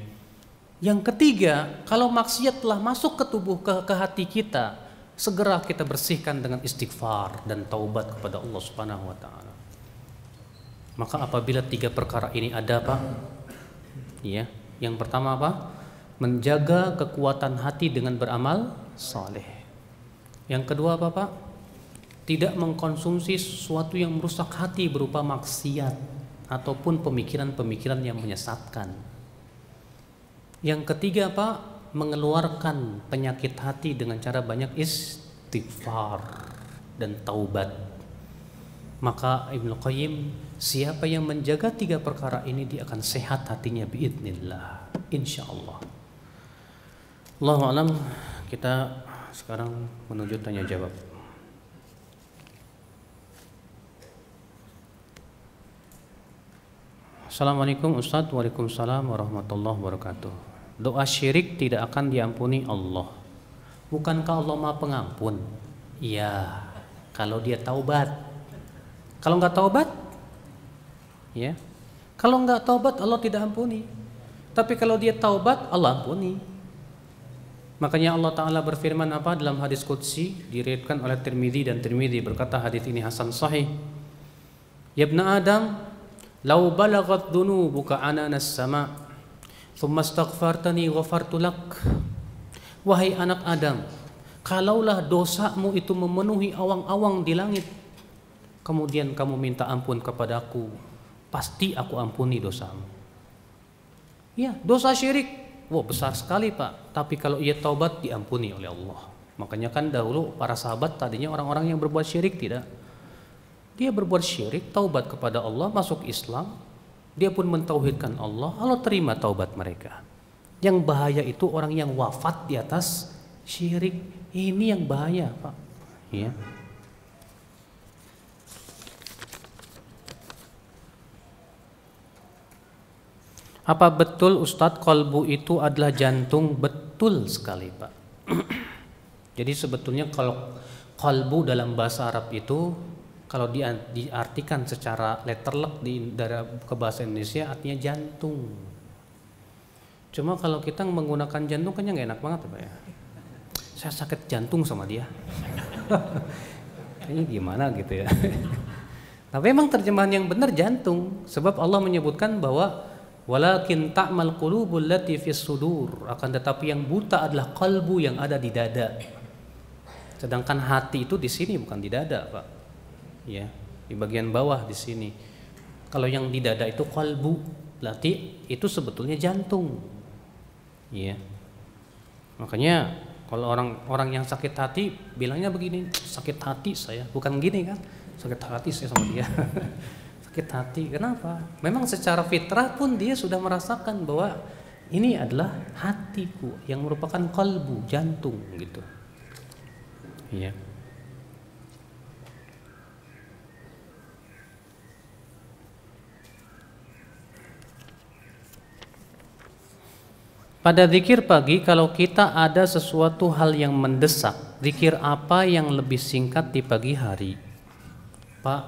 Yang ketiga, kalau maksiat telah masuk ke tubuh, ke hati kita, segera kita bersihkan dengan istighfar dan taubat kepada Allah Subhanahu wa taala. Maka apabila 3 perkara ini ada Pak, iya, yang pertama apa? Menjaga kekuatan hati dengan beramal saleh. Yang kedua apa Pak? Tidak mengkonsumsi sesuatu yang merusak hati berupa maksiat ataupun pemikiran-pemikiran yang menyesatkan. Yang ketiga Pak, mengeluarkan penyakit hati dengan cara banyak istighfar dan taubat. Maka Ibnu Qayyim, siapa yang menjaga 3 perkara ini dia akan sehat hatinya biidznillah, insyaallah. Allahu a'lam. Kita sekarang menuju tanya jawab. Assalamualaikum Ustaz. Waalaikumsalam warahmatullahi wabarakatuh. Doa syirik tidak akan diampuni Allah. Bukankah Allah Maha Pengampun? Iya, kalau dia taubat. Kalau nggak taubat, ya. Kalau nggak taubat Allah tidak ampuni. Tapi kalau dia taubat Allah ampuni. Makanya Allah Ta'ala berfirman apa dalam hadis qudsi diriwayatkan oleh Tirmidzi, dan Tirmidzi berkata hadis ini hasan sahih. Ya ibna Adam, lau balaghat dhunubuka ananas sama, thumma astaghfartani ghafartu lak. Wahai anak Adam, kalaulah dosamu itu memenuhi awang-awang di langit, kemudian kamu minta ampun kepadaku, pasti aku ampuni dosamu. Ya, dosa syirik, wah besar sekali Pak. Tapi kalau ia taubat diampuni oleh Allah. Makanya kan dahulu para sahabat tadinya orang-orang yang berbuat syirik tidak. Dia berbuat syirik, taubat kepada Allah, masuk Islam, dia pun mentauhidkan Allah, Allah terima taubat mereka. Yang bahaya itu orang yang wafat di atas syirik. Ini yang bahaya Pak. Ya. Apa betul Ustadz kolbu itu adalah jantung? Betul sekali Pak. Jadi sebetulnya kalau kolbu dalam bahasa Arab itu, kalau diartikan secara letterlek dari ke bahasa Indonesia artinya jantung. Cuma kalau kita menggunakan jantung kayaknya nggak enak banget Pak ya. Saya sakit jantung sama dia. Kayaknya gimana gitu ya. Tapi memang terjemahan yang benar jantung, sebab Allah menyebutkan bahwa walakin ta'mal qulubul lati fis sudur, akan tetapi yang buta adalah kalbu yang ada di dada. Sedangkan hati itu di sini bukan di dada, Pak. Ya, di bagian bawah di sini. Kalau yang di dada itu kalbu, berarti itu sebetulnya jantung. Ya. Makanya kalau orang yang sakit hati bilangnya begini, sakit hati saya, bukan gini kan? Sakit hati saya sama dia. Sakit hati. Kenapa? Memang secara fitrah pun dia sudah merasakan bahwa ini adalah hatiku yang merupakan kalbu, jantung gitu. Iya. Pada zikir pagi, kalau kita ada sesuatu hal yang mendesak, zikir apa yang lebih singkat di pagi hari? Pak,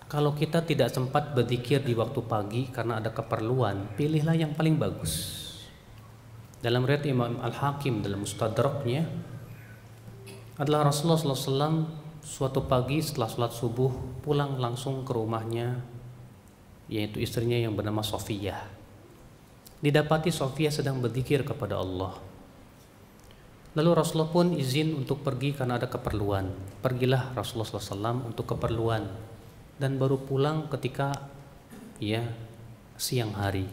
kalau kita tidak sempat berzikir di waktu pagi karena ada keperluan, pilihlah yang paling bagus. Dalam riwayat Imam Al-Hakim dalam Mustadraknya adalah Rasulullah SAW suatu pagi setelah sholat subuh pulang langsung ke rumahnya, yaitu istrinya yang bernama Sofiyah. Didapati Sofiyah sedang berzikir kepada Allah. Lalu Rasulullah pun izin untuk pergi karena ada keperluan. Pergilah Rasulullah SAW untuk keperluan dan baru pulang ketika siang hari.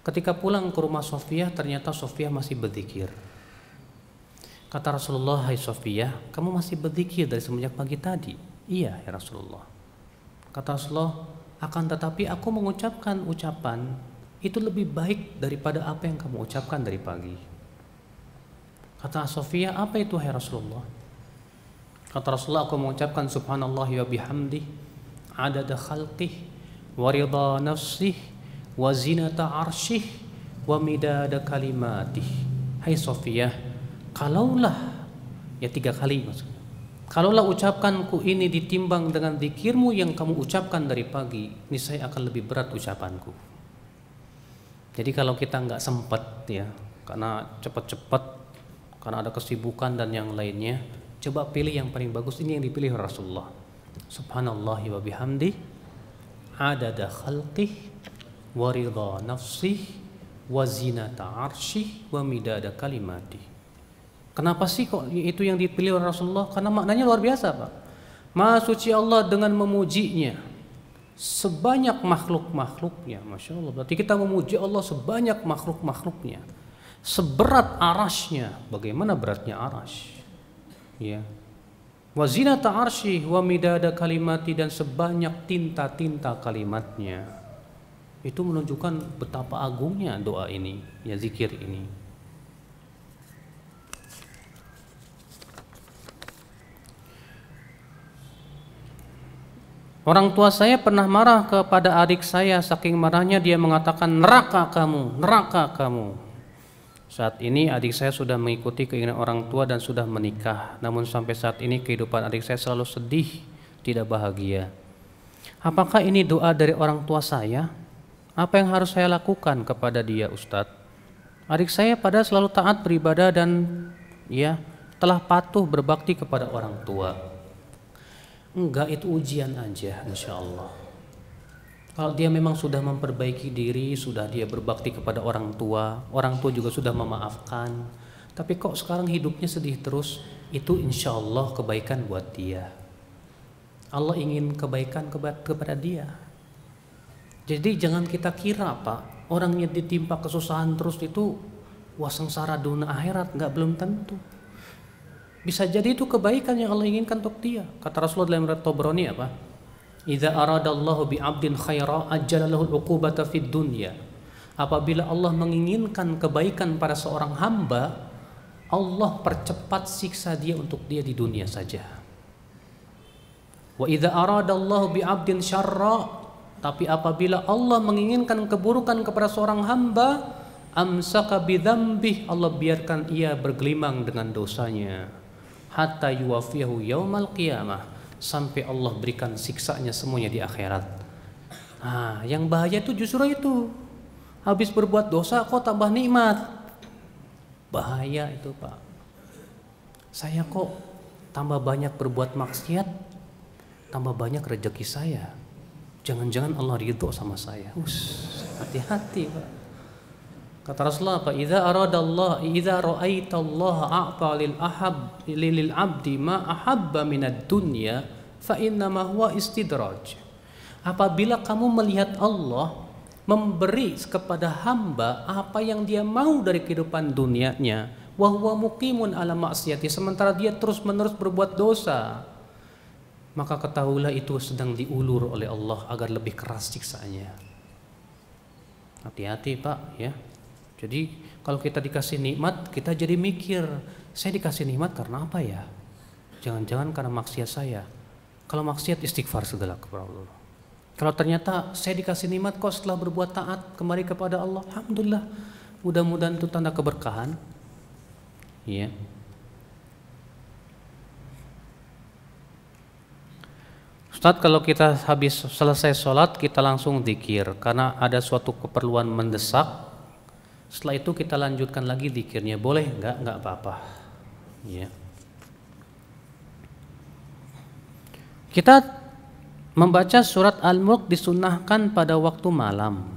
Ketika pulang ke rumah Sofiyah, ternyata Sofiyah masih berzikir. Kata Rasulullah, "Hai Sofiyah, kamu masih berzikir dari semenjak pagi tadi?" "Iya ya Rasulullah." Kata Rasulullah, "Akan tetapi aku mengucapkan ucapan itu lebih baik daripada apa yang kamu ucapkan dari pagi." Kata Sofiyah, "Apa itu hai Rasulullah?" Kata Rasulullah, "Aku mengucapkan subhanallah wa bihamdih adada khalqih wa ridha nafsih wa zinata arsyih wa midada kalimatih." Hai Sofiyah, kalaulah, ya 3 kali maksudnya, kalaulah ucapkanku ini ditimbang dengan zikirmu yang kamu ucapkan dari pagi, niscaya akan lebih berat ucapanku. Jadi kalau kita nggak sempat ya, karena cepat-cepat, karena ada kesibukan dan yang lainnya, coba pilih yang paling bagus. Ini yang dipilih Rasulullah. Subhanallah wa bihamdi adada khalqih wa ridha nafsih wa zinata arsyih wa midada kalimatih. Kenapa sih kok itu yang dipilih oleh Rasulullah? Karena maknanya luar biasa Pak. Maha suci Allah dengan memujinya, sebanyak makhluk-makhluknya. Masya Allah, berarti kita memuji Allah sebanyak makhluk-makhluknya, seberat arasnya. Bagaimana beratnya aras? Ya. Wa zinata arsy wa midada kalimati, dan sebanyak tinta-tinta kalimatnya. Itu menunjukkan betapa agungnya doa ini, ya, zikir ini. Orang tua saya pernah marah kepada adik saya, saking marahnya dia mengatakan, neraka kamu, neraka kamu. Saat ini adik saya sudah mengikuti keinginan orang tua dan sudah menikah. Namun sampai saat ini kehidupan adik saya selalu sedih, tidak bahagia. Apakah ini doa dari orang tua saya? Apa yang harus saya lakukan kepada dia, Ustadz? Adik saya padahal selalu taat beribadah dan ya telah patuh berbakti kepada orang tua. Enggak, itu ujian aja, insya Allah. Kalau dia memang sudah memperbaiki diri, sudah dia berbakti kepada orang tua juga sudah memaafkan, tapi kok sekarang hidupnya sedih terus, itu insya Allah kebaikan buat dia. Allah ingin kebaikan kepada dia. Jadi jangan kita kira, Pak, orangnya ditimpa kesusahan terus itu wasengsara dunia akhirat, enggak, belum tentu. Bisa jadi itu kebaikan yang Allah inginkan untuk dia. Kata Rasulullah dalam riwayat Tabrani apa? Idza aradallahu bi 'abdin khaira ajjala lahu al-'uqubata fid dunya. Apabila Allah menginginkan kebaikan pada seorang hamba, Allah percepat siksa dia untuk dia di dunia saja. Wa idza aradallahu bi 'abdin syarra, tapi apabila Allah menginginkan keburukan kepada seorang hamba, amsaka bi dzambih, Allah biarkan ia bergelimang dengan dosanya. Hatta yuwafiyahu yaumal qiyamah, sampai Allah berikan siksanya semuanya di akhirat. Nah, yang bahaya itu justru itu. Habis berbuat dosa kok tambah nikmat. Bahaya itu, Pak. Saya kok tambah banyak berbuat maksiat, tambah banyak rezeki saya. Jangan-jangan Allah ridho sama saya. Hati-hati, Pak. Kata Rasulullah, apa? Idza aradallah, idza ra'aitallaha a'ta lil 'abdi ma ahabba minad dunya fa inna ma huwa istidraj. Apabila kamu melihat Allah memberi kepada hamba apa yang dia mau dari kehidupan dunianya, wa huwa muqimun ala ma'siyati, sementara dia terus-menerus berbuat dosa, maka ketahuilah itu sedang diulur oleh Allah agar lebih keras siksaannya. Hati-hati, Pak, ya. Jadi kalau kita dikasih nikmat, kita jadi mikir, saya dikasih nikmat karena apa ya? Jangan-jangan karena maksiat saya. Kalau maksiat, istighfar segala kepada Allah. Kalau ternyata saya dikasih nikmat kok setelah berbuat taat kembali kepada Allah, alhamdulillah, mudah-mudahan itu tanda keberkahan. Iya. Ustadz, kalau kita habis selesai sholat kita langsung zikir karena ada suatu keperluan mendesak. Setelah itu kita lanjutkan lagi zikirnya, boleh? Enggak apa-apa. Ya. Kita membaca surat Al-Mulk disunnahkan pada waktu malam,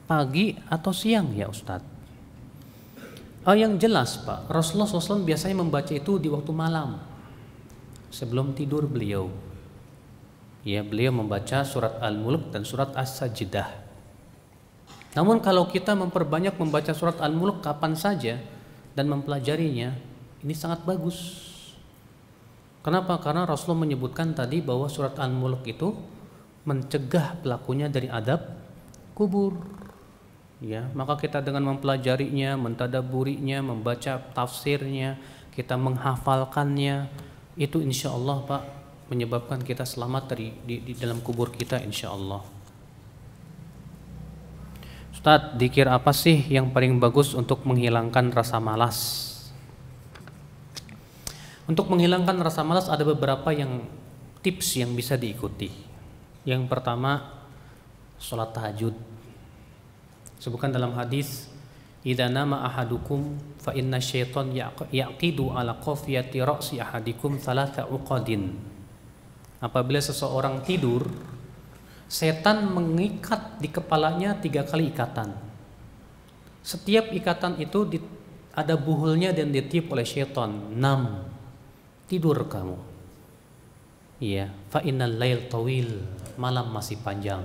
pagi atau siang ya Ustadz? Oh, yang jelas, Pak, Rasulullah SAW biasanya membaca itu di waktu malam, sebelum tidur beliau. Ya, beliau membaca surat Al-Mulk dan surat As-Sajdah. Namun kalau kita memperbanyak membaca surat Al-Mulk kapan saja dan mempelajarinya, ini sangat bagus. Kenapa? Karena Rasulullah menyebutkan tadi bahwa surat Al-Mulk itu mencegah pelakunya dari adab kubur. Ya, maka kita dengan mempelajarinya, mentadaburinya, membaca tafsirnya, kita menghafalkannya, itu insya Allah, Pak, menyebabkan kita selamat di dalam kubur kita, insya Allah. Ustadz, dzikir apa sih yang paling bagus untuk menghilangkan rasa malas? Untuk menghilangkan rasa malas ada beberapa tips yang bisa diikuti. Yang pertama, sholat tahajud. Sebutkan dalam hadis, idza nama ahadukum fa inna syaitan yaqidu ala qafiyati ra'si ahadikum thalatha uqadin. Apabila seseorang tidur, setan mengikat di kepalanya 3 kali ikatan. Setiap ikatan itu ada buhulnya dan ditiup oleh setan. 6. Tidur kamu. Ya, fa innal lail tawil, malam masih panjang.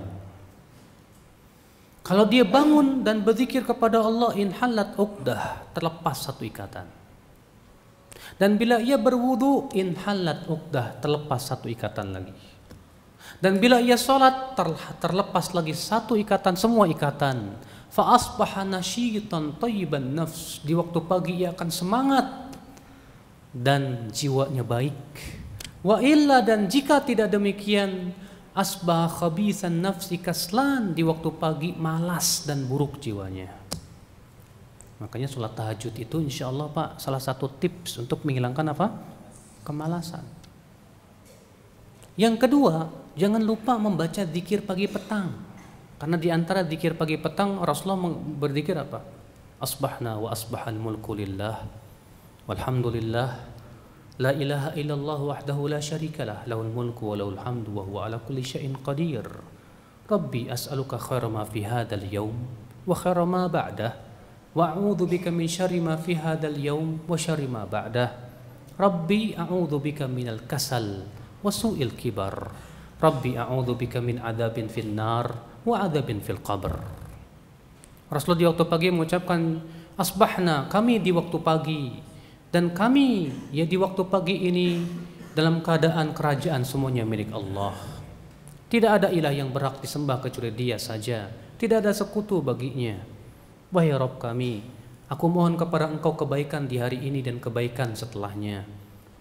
Kalau dia bangun dan berzikir kepada Allah, inhalat uqdah, terlepas satu ikatan. Dan bila ia berwudu, inhalat uqdah, terlepas satu ikatan lagi. Dan bila ia sholat, terlepas lagi satu ikatan, semua ikatan. Fa asbaha nasyitan thayyiban nafs, di waktu pagi ia akan semangat dan jiwanya baik. Wa illa, dan jika tidak demikian, asbah khabithan nafsi kaslan, di waktu pagi malas dan buruk jiwanya. Makanya sholat tahajud itu insya Allah Pak, salah satu tips untuk menghilangkan apa? Kemalasan. Yang kedua, jangan lupa membaca zikir pagi petang. Karena di antara zikir pagi petang Rasulullah berzikir apa? Asbahna wa asbahal mulku lillah walhamdulillah la ilaha illallah wahdahu la syarikalah lahul mulku wa lahul hamdu wa huwa ala kulli syai'in qadir. Rabbi as'aluka khaira ma fi hadzal yaum wa khaira ma ba'dah wa a'udzu bika min syarri ma fi hadzal yaum wa syarri ma ba'dah. Rabbi a'udzu bika minal kasal wa su'il kibar. Rabbi a'udzu bika min adzabin fin nar wa adzabin fil qabr. Rasulullah di waktu pagi mengucapkan asbahna, kami di waktu pagi, dan kami ya di waktu pagi ini dalam keadaan kerajaan semuanya milik Allah. Tidak ada ilah yang berhak disembah kecuali Dia saja. Tidak ada sekutu baginya. Wahai Rabb kami, aku mohon kepada Engkau kebaikan di hari ini dan kebaikan setelahnya.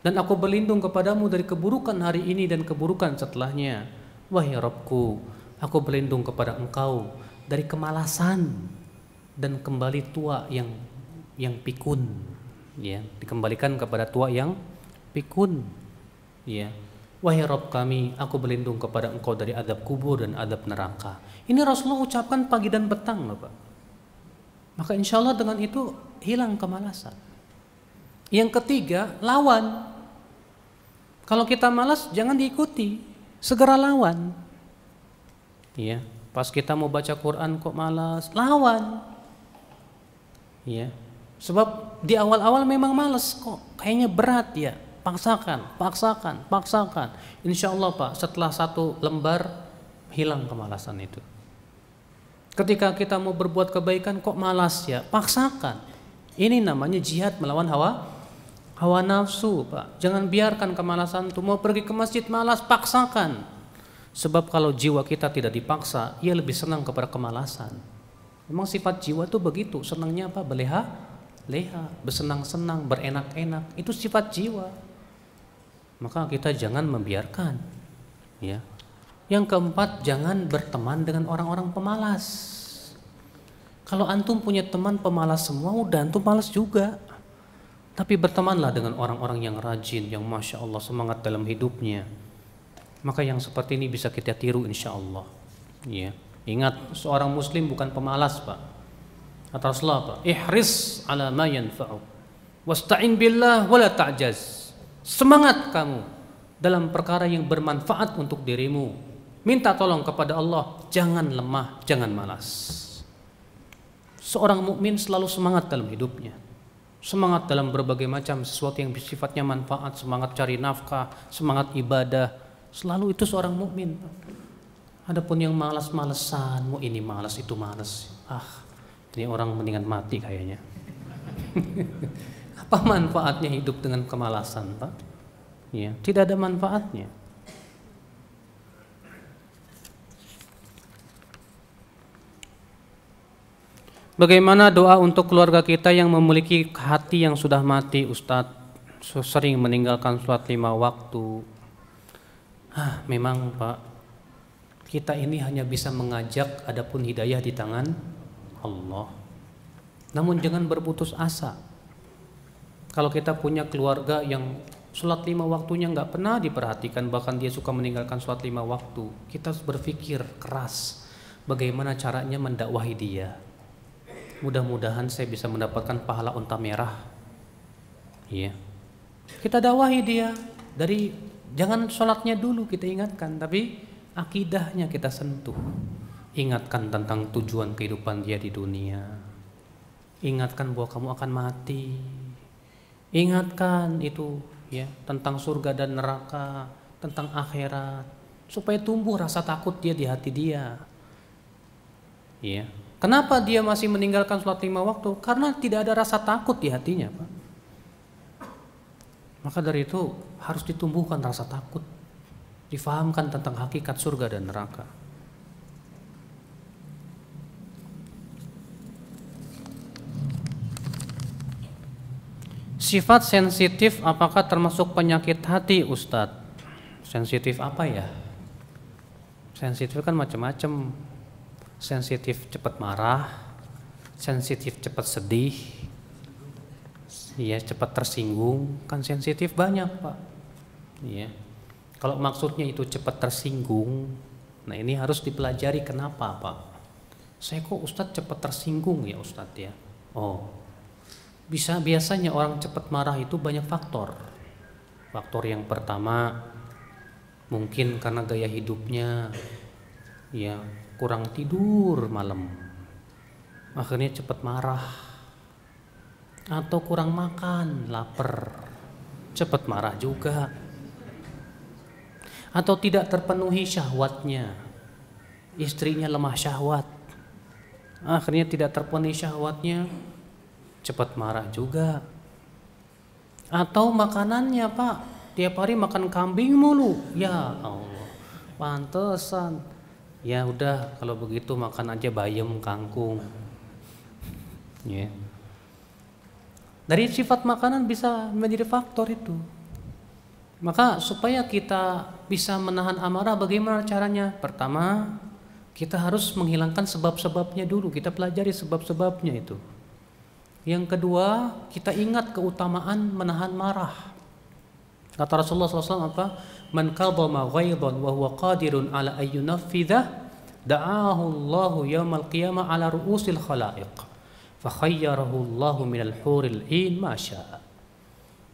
Dan aku berlindung kepadamu dari keburukan hari ini dan keburukan setelahnya. Wahai Rabbku, aku berlindung kepada Engkau dari kemalasan dan kembali tua yang pikun. Ya, dikembalikan kepada tua yang pikun. Ya. Wahai Rabb kami, aku berlindung kepada Engkau dari azab kubur dan azab neraka. Ini Rasulullah ucapkan pagi dan petang loh Pak. Maka insya Allah dengan itu hilang kemalasan. Yang ketiga, lawan. Kalau kita malas jangan diikuti, segera lawan. Ya, pas kita mau baca Quran kok malas, lawan. Ya. Sebab di awal-awal memang malas kok, kayaknya berat ya. Paksakan. Insya Allah Pak, setelah satu lembar hilang kemalasan itu. Ketika kita mau berbuat kebaikan kok malas ya, paksakan. Ini namanya jihad melawan hawa nafsu Pak. Jangan biarkan kemalasan itu. Mau pergi ke masjid malas, paksakan. Sebab kalau jiwa kita tidak dipaksa, ia lebih senang kepada kemalasan. Memang sifat jiwa itu begitu, senangnya apa? Leha, bersenang-senang, berenak-enak, itu sifat jiwa. Maka kita jangan membiarkan. Ya. Yang keempat, jangan berteman dengan orang-orang pemalas. Kalau antum punya teman pemalas semua, udah antum malas juga. Tapi bertemanlah dengan orang-orang yang rajin, yang masya Allah semangat dalam hidupnya. Maka yang seperti ini bisa kita tiru insya Allah. Ya. Ingat, seorang muslim bukan pemalas Pak. Kata Rasulullah apa? Ihris ala ma yanfa'uk wasta'in billah wala ta'jaz. Semangat kamu dalam perkara yang bermanfaat untuk dirimu. Minta tolong kepada Allah, jangan lemah, jangan malas. Seorang mukmin selalu semangat dalam hidupnya. Semangat dalam berbagai macam sesuatu yang sifatnya manfaat, semangat cari nafkah, semangat ibadah. Selalu itu seorang mukmin. Adapun yang malas-malesan, mau ini malas, itu malas. Ini orang mendingan mati kayaknya. Apa manfaatnya hidup dengan kemalasan, Pak? Ya, tidak ada manfaatnya. Bagaimana doa untuk keluarga kita yang memiliki hati yang sudah mati, Ustadz? Sering meninggalkan sholat 5 waktu. Memang Pak, kita ini hanya bisa mengajak, adapun hidayah di tangan Allah. Namun jangan berputus asa. Kalau kita punya keluarga yang sholat 5 waktunya nggak pernah diperhatikan, bahkan dia suka meninggalkan sholat 5 waktu, kita harus berpikir keras bagaimana caranya mendakwahi dia. Mudah-mudahan saya bisa mendapatkan pahala unta merah. Iya. Kita dakwahi dia dari jangan sholatnya dulu kita ingatkan, tapi akidahnya kita sentuh. Ingatkan tentang tujuan kehidupan dia di dunia. Ingatkan bahwa kamu akan mati. Ingatkan itu ya tentang surga dan neraka, tentang akhirat, supaya tumbuh rasa takut dia di hati dia. Ya. Kenapa dia masih meninggalkan sholat 5 waktu? Karena tidak ada rasa takut di hatinya, Pak. Maka dari itu harus ditumbuhkan rasa takut, difahamkan tentang hakikat surga dan neraka. Sifat sensitif apakah termasuk penyakit hati, Ustadz? Sensitif apa ya? Sensitif kan macam-macam. Sensitif cepat marah, sensitif cepat sedih, ya cepat tersinggung, kan sensitif banyak, Pak. Ya. Kalau maksudnya itu cepat tersinggung, nah ini harus dipelajari kenapa, Pak. Saya kok Ustadz cepat tersinggung ya Ustadz ya? Oh, biasanya orang cepat marah itu banyak faktor. Faktor yang pertama mungkin karena gaya hidupnya ya kurang tidur malam, akhirnya cepat marah. Atau kurang makan, lapar, cepat marah juga. Atau tidak terpenuhi syahwatnya, istrinya lemah syahwat, akhirnya tidak terpenuhi syahwatnya, cepat marah juga. Atau makanannya, Pak, tiap hari makan kambing mulu, ya Allah, pantesan. Ya udah kalau begitu makan aja bayam, kangkung. Ya. Dari sifat makanan bisa menjadi faktor itu. Maka supaya kita bisa menahan amarah, bagaimana caranya? Pertama, kita harus menghilangkan sebab-sebabnya dulu. Kita pelajari sebab-sebabnya itu. Yang kedua, kita ingat keutamaan menahan marah. Kata Rasulullah SAW apa? Man qadama ghaidan wa huwa qadirun ala ayyunaffidha da'ahu Allahu yawmal qiyamah ala ru'usil khalaiq fa khayyarahu Allahu minal huril 'ain ma syaa.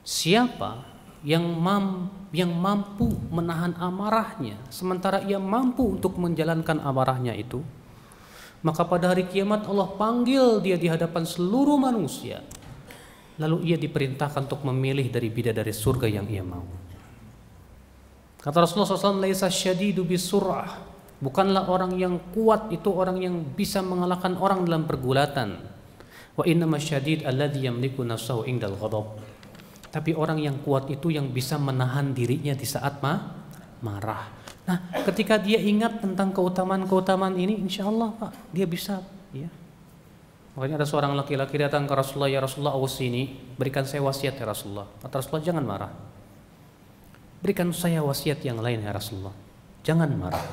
Siapa yang mampu menahan amarahnya sementara ia mampu untuk menjalankan amarahnya itu, maka pada hari kiamat Allah panggil dia di hadapan seluruh manusia. Lalu ia diperintahkan untuk memilih dari bidadari surga yang ia mau. Kata Rasulullah SAW, laisa syadidu bisur'ah. Bukanlah orang yang kuat itu orang yang bisa mengalahkan orang dalam pergulatan. Wa innama syadid alladhi yamliku nafsahu indal ghadab. Tapi orang yang kuat itu yang bisa menahan dirinya di saat marah. Nah, ketika dia ingat tentang keutamaan-keutamaan ini, insya Allah Pak, dia bisa. Ya. Makanya ada seorang laki-laki datang ke Rasulullah, ya Rasulullah, awsini, berikan saya wasiat ya Rasulullah. Kata Rasulullah, jangan marah. Berikan saya wasiat yang lain ya Rasulullah, jangan marah.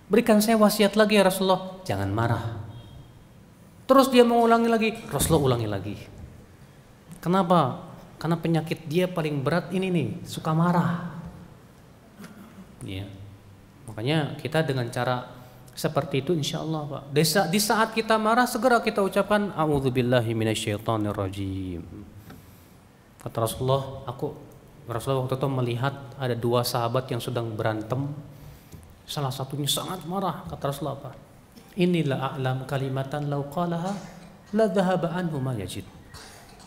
Berikan saya wasiat lagi ya Rasulullah, jangan marah. Terus dia mengulangi lagi, Rasulullah ulangi lagi. Kenapa? Karena penyakit dia paling berat ini nih, suka marah. Ya. Makanya kita dengan cara seperti itu insya Allah Pak. Di saat kita marah segera kita ucapkan a'udzubillahi minasyaitonirrajim. Kata Rasulullah waktu itu melihat ada dua sahabat yang sedang berantem. Salah satunya sangat marah. Kata Rasulullah apa? Inilah a'lam kalimatan law qalaha la dhahaba anhu ma yajid.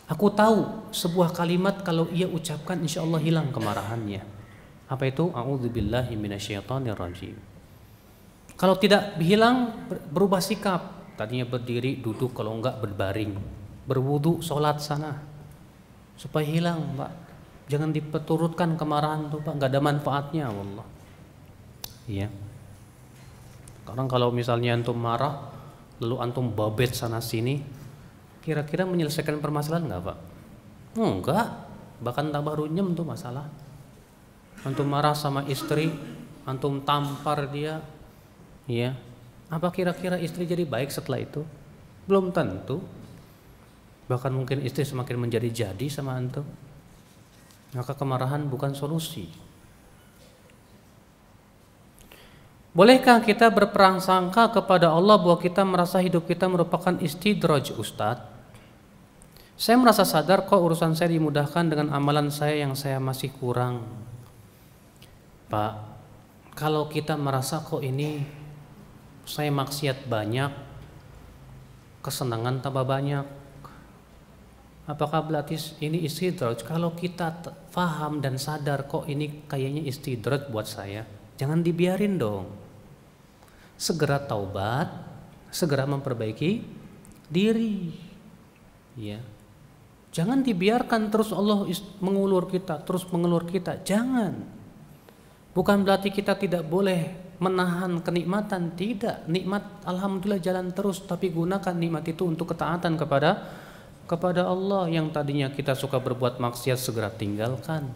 Aku tahu sebuah kalimat kalau ia ucapkan insya Allah hilang kemarahannya. Apa itu? A'udzubillahi minasyaitonirrajim. Kalau tidak hilang, berubah sikap. Tadinya berdiri, duduk, kalau enggak berbaring, berwudu, sholat sana, supaya hilang, Pak. Jangan diperturutkan kemarahan tuh, Pak. Enggak ada manfaatnya, wallah. Iya. Sekarang kalau misalnya antum marah, lalu antum babet sana sini, kira-kira menyelesaikan permasalahan enggak, Pak? Enggak. Bahkan tambah runyem tuh masalah. Antum marah sama istri, antum tampar dia. Ya, apa kira-kira istri jadi baik setelah itu? Belum tentu. Bahkan mungkin istri semakin menjadi-jadi sama antum. Maka kemarahan bukan solusi. Bolehkah kita berprasangka kepada Allah bahwa kita merasa hidup kita merupakan istidraj, Ustadz? Saya merasa sadar kok urusan saya dimudahkan dengan amalan saya yang saya masih kurang. Pak, kalau kita merasa kok ini saya maksiat banyak, kesenangan tambah banyak, Apakah berarti ini istidraj? Kalau kita paham dan sadar kok ini kayaknya istidraj buat saya, jangan dibiarin dong. Segera taubat, segera memperbaiki diri. Ya. Jangan dibiarkan terus Allah mengulur kita, terus mengulur kita. Jangan. Bukan berarti kita tidak boleh menahan kenikmatan, tidak. Nikmat alhamdulillah jalan terus, tapi gunakan nikmat itu untuk ketaatan kepada Allah. Yang tadinya kita suka berbuat maksiat segera tinggalkan.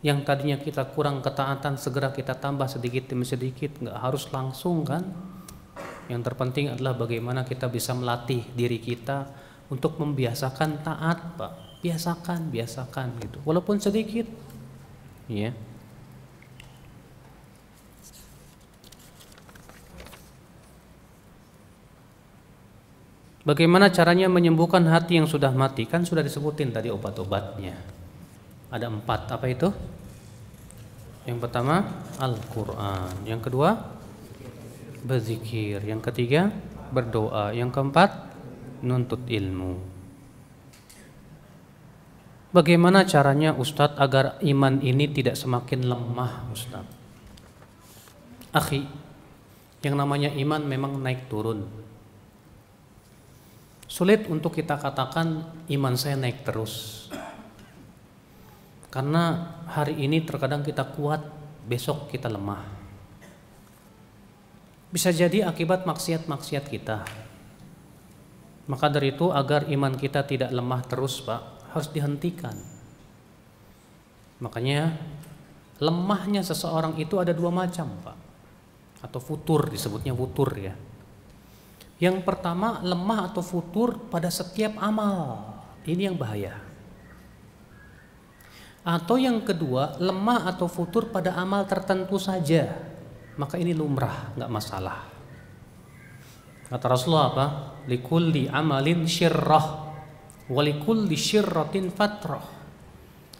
Yang tadinya kita kurang ketaatan segera kita tambah sedikit demi sedikit, nggak harus langsung kan. Yang terpenting adalah bagaimana kita bisa melatih diri kita untuk membiasakan taat, Pak. Biasakan gitu. Walaupun sedikit. Ya. Bagaimana caranya menyembuhkan hati yang sudah mati? Kan sudah disebutin tadi obat-obatnya. Ada 4, apa itu? Yang pertama Al-Quran, yang kedua berzikir, yang ketiga berdoa, yang keempat nuntut ilmu. Bagaimana caranya Ustadz agar iman ini tidak semakin lemah, Ustadz? Akhi, yang namanya iman memang naik turun. Sulit untuk kita katakan iman saya naik terus. Karena hari ini terkadang kita kuat, besok kita lemah. Bisa jadi akibat maksiat-maksiat kita. Maka dari itu agar iman kita tidak lemah terus, Pak, harus dihentikan. Makanya lemahnya seseorang itu ada 2 macam, Pak. Atau futur, disebutnya futur ya. Yang pertama lemah atau futur pada setiap amal. Ini yang bahaya. Atau yang kedua lemah atau futur pada amal tertentu saja. Maka ini lumrah, nggak masalah. Kata Rasulullah apa? Likulli amalin syirrah walikulli syirratin fatrah.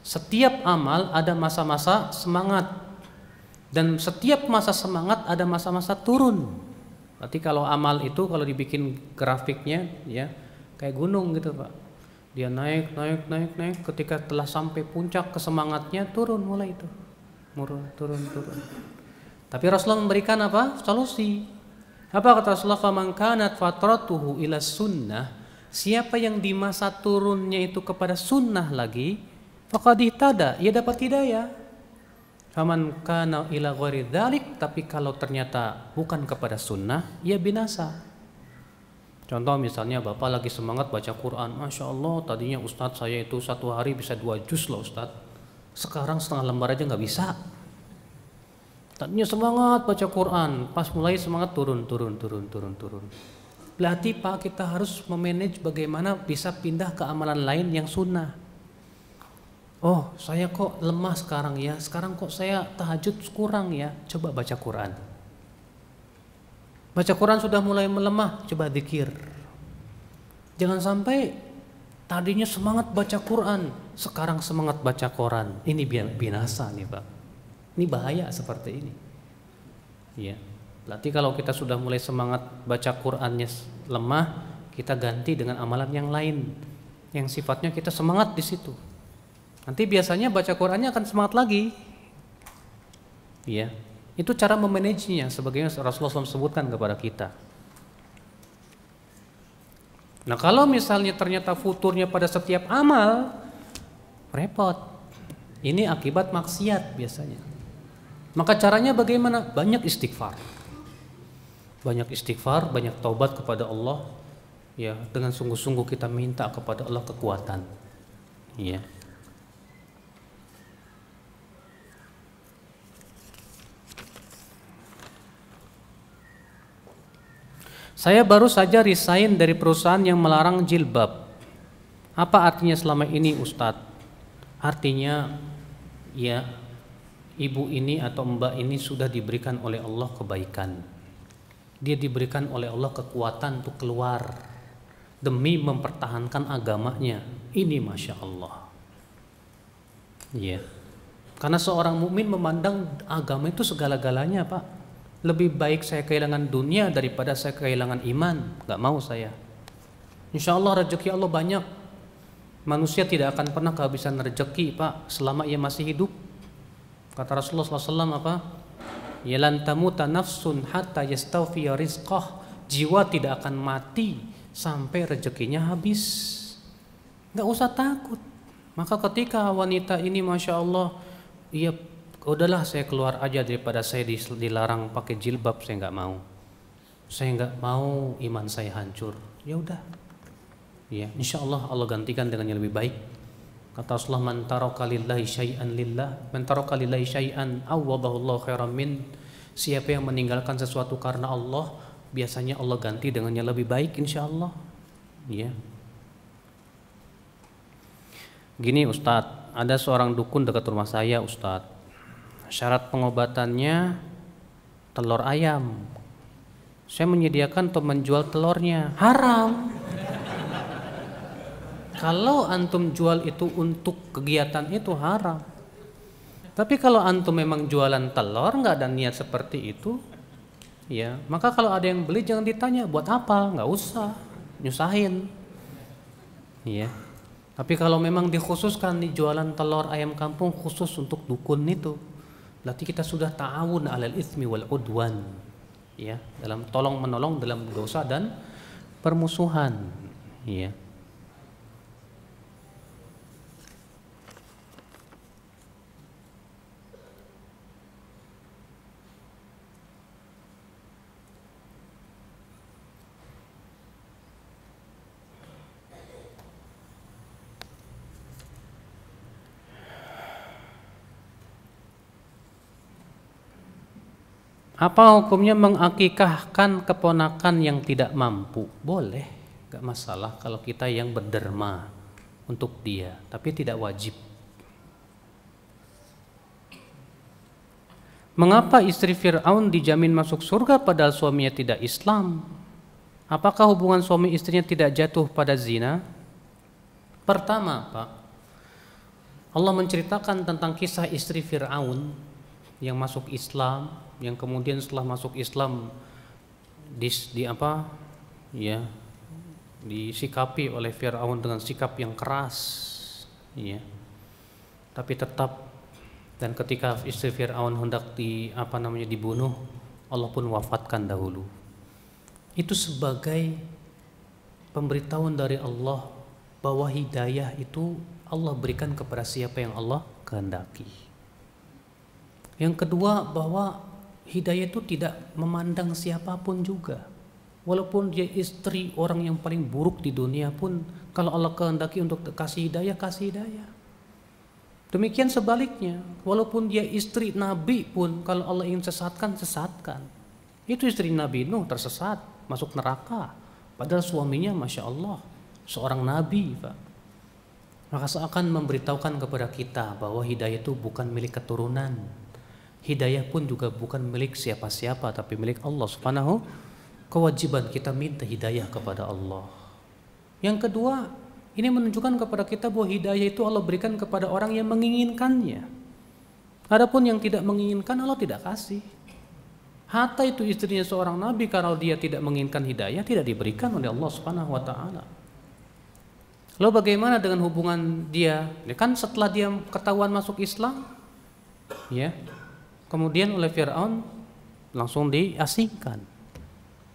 Setiap amal ada masa-masa semangat, dan setiap masa semangat ada masa-masa turun. Berarti kalau amal itu kalau dibikin grafiknya ya kayak gunung gitu, Pak. Dia naik, ketika telah sampai puncak kesemangatnya turun mulai itu. Turun. Tapi Rasulullah memberikan apa? Solusi. Apa kata Rasulullah? Faman kanat fatratuhu ila sunnah, siapa yang di masa turunnya itu kepada sunnah lagi, faqad ihtada, ia dapat hidayah. Faman kana ila ghairi dzalik, tapi kalau ternyata bukan kepada sunnah, ia binasa. Contoh misalnya Bapak lagi semangat baca Quran, Masya Allah tadinya Ustadz saya itu 1 hari bisa 2 juz loh Ustadz, sekarang setengah lembar aja nggak bisa. Tadinya semangat baca Quran, pas mulai semangat turun. Berarti Pak kita harus memanage bagaimana bisa pindah ke amalan lain yang sunnah. Oh saya kok lemah sekarang ya, sekarang kok saya tahajud kurang ya, coba baca Quran. Baca Quran sudah mulai melemah, coba zikir. Jangan sampai tadinya semangat baca Quran, sekarang semangat baca Quran. Ini binasa nih Pak. Ini bahaya seperti ini. Ya. Berarti kalau kita sudah mulai semangat baca Qurannya lemah, kita ganti dengan amalan yang lain yang sifatnya kita semangat di situ. Nanti biasanya baca Qurannya akan semangat lagi. Ya. Itu cara memanagenya sebagaimana Rasulullah SAW sebutkan kepada kita. Nah, kalau misalnya ternyata futurnya pada setiap amal, repot. Ini akibat maksiat biasanya. Maka caranya bagaimana? Banyak istighfar. Banyak istighfar, banyak taubat kepada Allah. Ya, dengan sungguh-sungguh kita minta kepada Allah kekuatan. Ya. Saya baru saja resign dari perusahaan yang melarang jilbab. Apa artinya selama ini Ustadz? Artinya ya ibu ini atau mbak ini sudah diberikan oleh Allah kebaikan. Dia diberikan oleh Allah kekuatan untuk keluar demi mempertahankan agamanya. Ini Masya Allah. Ya. Karena seorang mukmin memandang agama itu segala-galanya, Pak. Lebih baik saya kehilangan dunia daripada saya kehilangan iman. Gak mau saya. Insya Allah rezeki Allah banyak. Manusia tidak akan pernah kehabisan rezeki, Pak, selama ia masih hidup. Kata Rasulullah SAW apa? Ya lan tamuta nafsun hatta yastawfiya rizqah. Jiwa tidak akan mati sampai rezekinya habis. Nggak usah takut. Maka ketika wanita ini Masya Allah, iya udahlah saya keluar aja daripada saya dilarang pakai jilbab, saya nggak mau. Saya nggak mau iman saya hancur. Ya udah. Ya, insya Allah Allah gantikan dengan yang lebih baik. Kata Rasulullah, man taraka lillahi syai'an lillah, man taraka lillahi syai'an awwadahu Allah khairan min. Siapa yang meninggalkan sesuatu karena Allah, biasanya Allah ganti dengan yang lebih baik insya Allah. Ya. Gini Ustadz, ada seorang dukun dekat rumah saya Ustadz. Syarat pengobatannya telur ayam. Saya menyediakan untuk menjual telurnya. Haram. Kalau antum jual itu untuk kegiatan itu haram. Tapi kalau antum memang jualan telur, nggak ada niat seperti itu, ya maka kalau ada yang beli jangan ditanya buat apa, nggak usah nyusahin. Ya. Tapi kalau memang dikhususkan nih jualan telur ayam kampung khusus untuk dukun itu, berarti kita sudah ta'awun 'alal itsmi wal 'udwan. Ya, dalam tolong menolong dalam dosa dan permusuhan. Ya. Apa hukumnya mengakikahkan keponakan yang tidak mampu? Boleh, gak masalah kalau kita yang berderma untuk dia, tapi tidak wajib. Mengapa istri Fir'aun dijamin masuk surga padahal suaminya tidak Islam? Apakah hubungan suami istrinya tidak jatuh pada zina? Pertama, Pak, Allah menceritakan tentang kisah istri Fir'aun yang masuk Islam, yang kemudian setelah masuk Islam disikapi oleh Fir'aun dengan sikap yang keras, ya. Tapi tetap, dan ketika istri Fir'aun hendak dibunuh, Allah pun wafatkan dahulu. Itu sebagai pemberitahuan dari Allah bahwa hidayah itu Allah berikan kepada siapa yang Allah kehendaki. Yang kedua, bahwa hidayah itu tidak memandang siapapun juga. Walaupun dia istri orang yang paling buruk di dunia pun, kalau Allah kehendaki untuk kasih hidayah, kasih hidayah. Demikian sebaliknya, walaupun dia istri Nabi pun, kalau Allah ingin sesatkan, sesatkan. Itu istri Nabi Nuh tersesat, masuk neraka. Padahal suaminya Masya Allah, seorang Nabi, Pak. Maka seakan memberitahukan kepada kita bahwa hidayah itu bukan milik keturunan. Hidayah pun juga bukan milik siapa-siapa, tapi milik Allah Subhanahu. Kewajiban kita minta hidayah kepada Allah. Yang kedua, ini menunjukkan kepada kita bahwa hidayah itu Allah berikan kepada orang yang menginginkannya. Adapun yang tidak menginginkan, Allah tidak kasih. Hatta itu istrinya seorang nabi, kalau dia tidak menginginkan hidayah, tidak diberikan oleh Allah Subhanahu wa taala. Lalu bagaimana dengan hubungan dia? Ya kan setelah dia ketahuan masuk Islam, ya, kemudian oleh Fir'aun langsung diasingkan,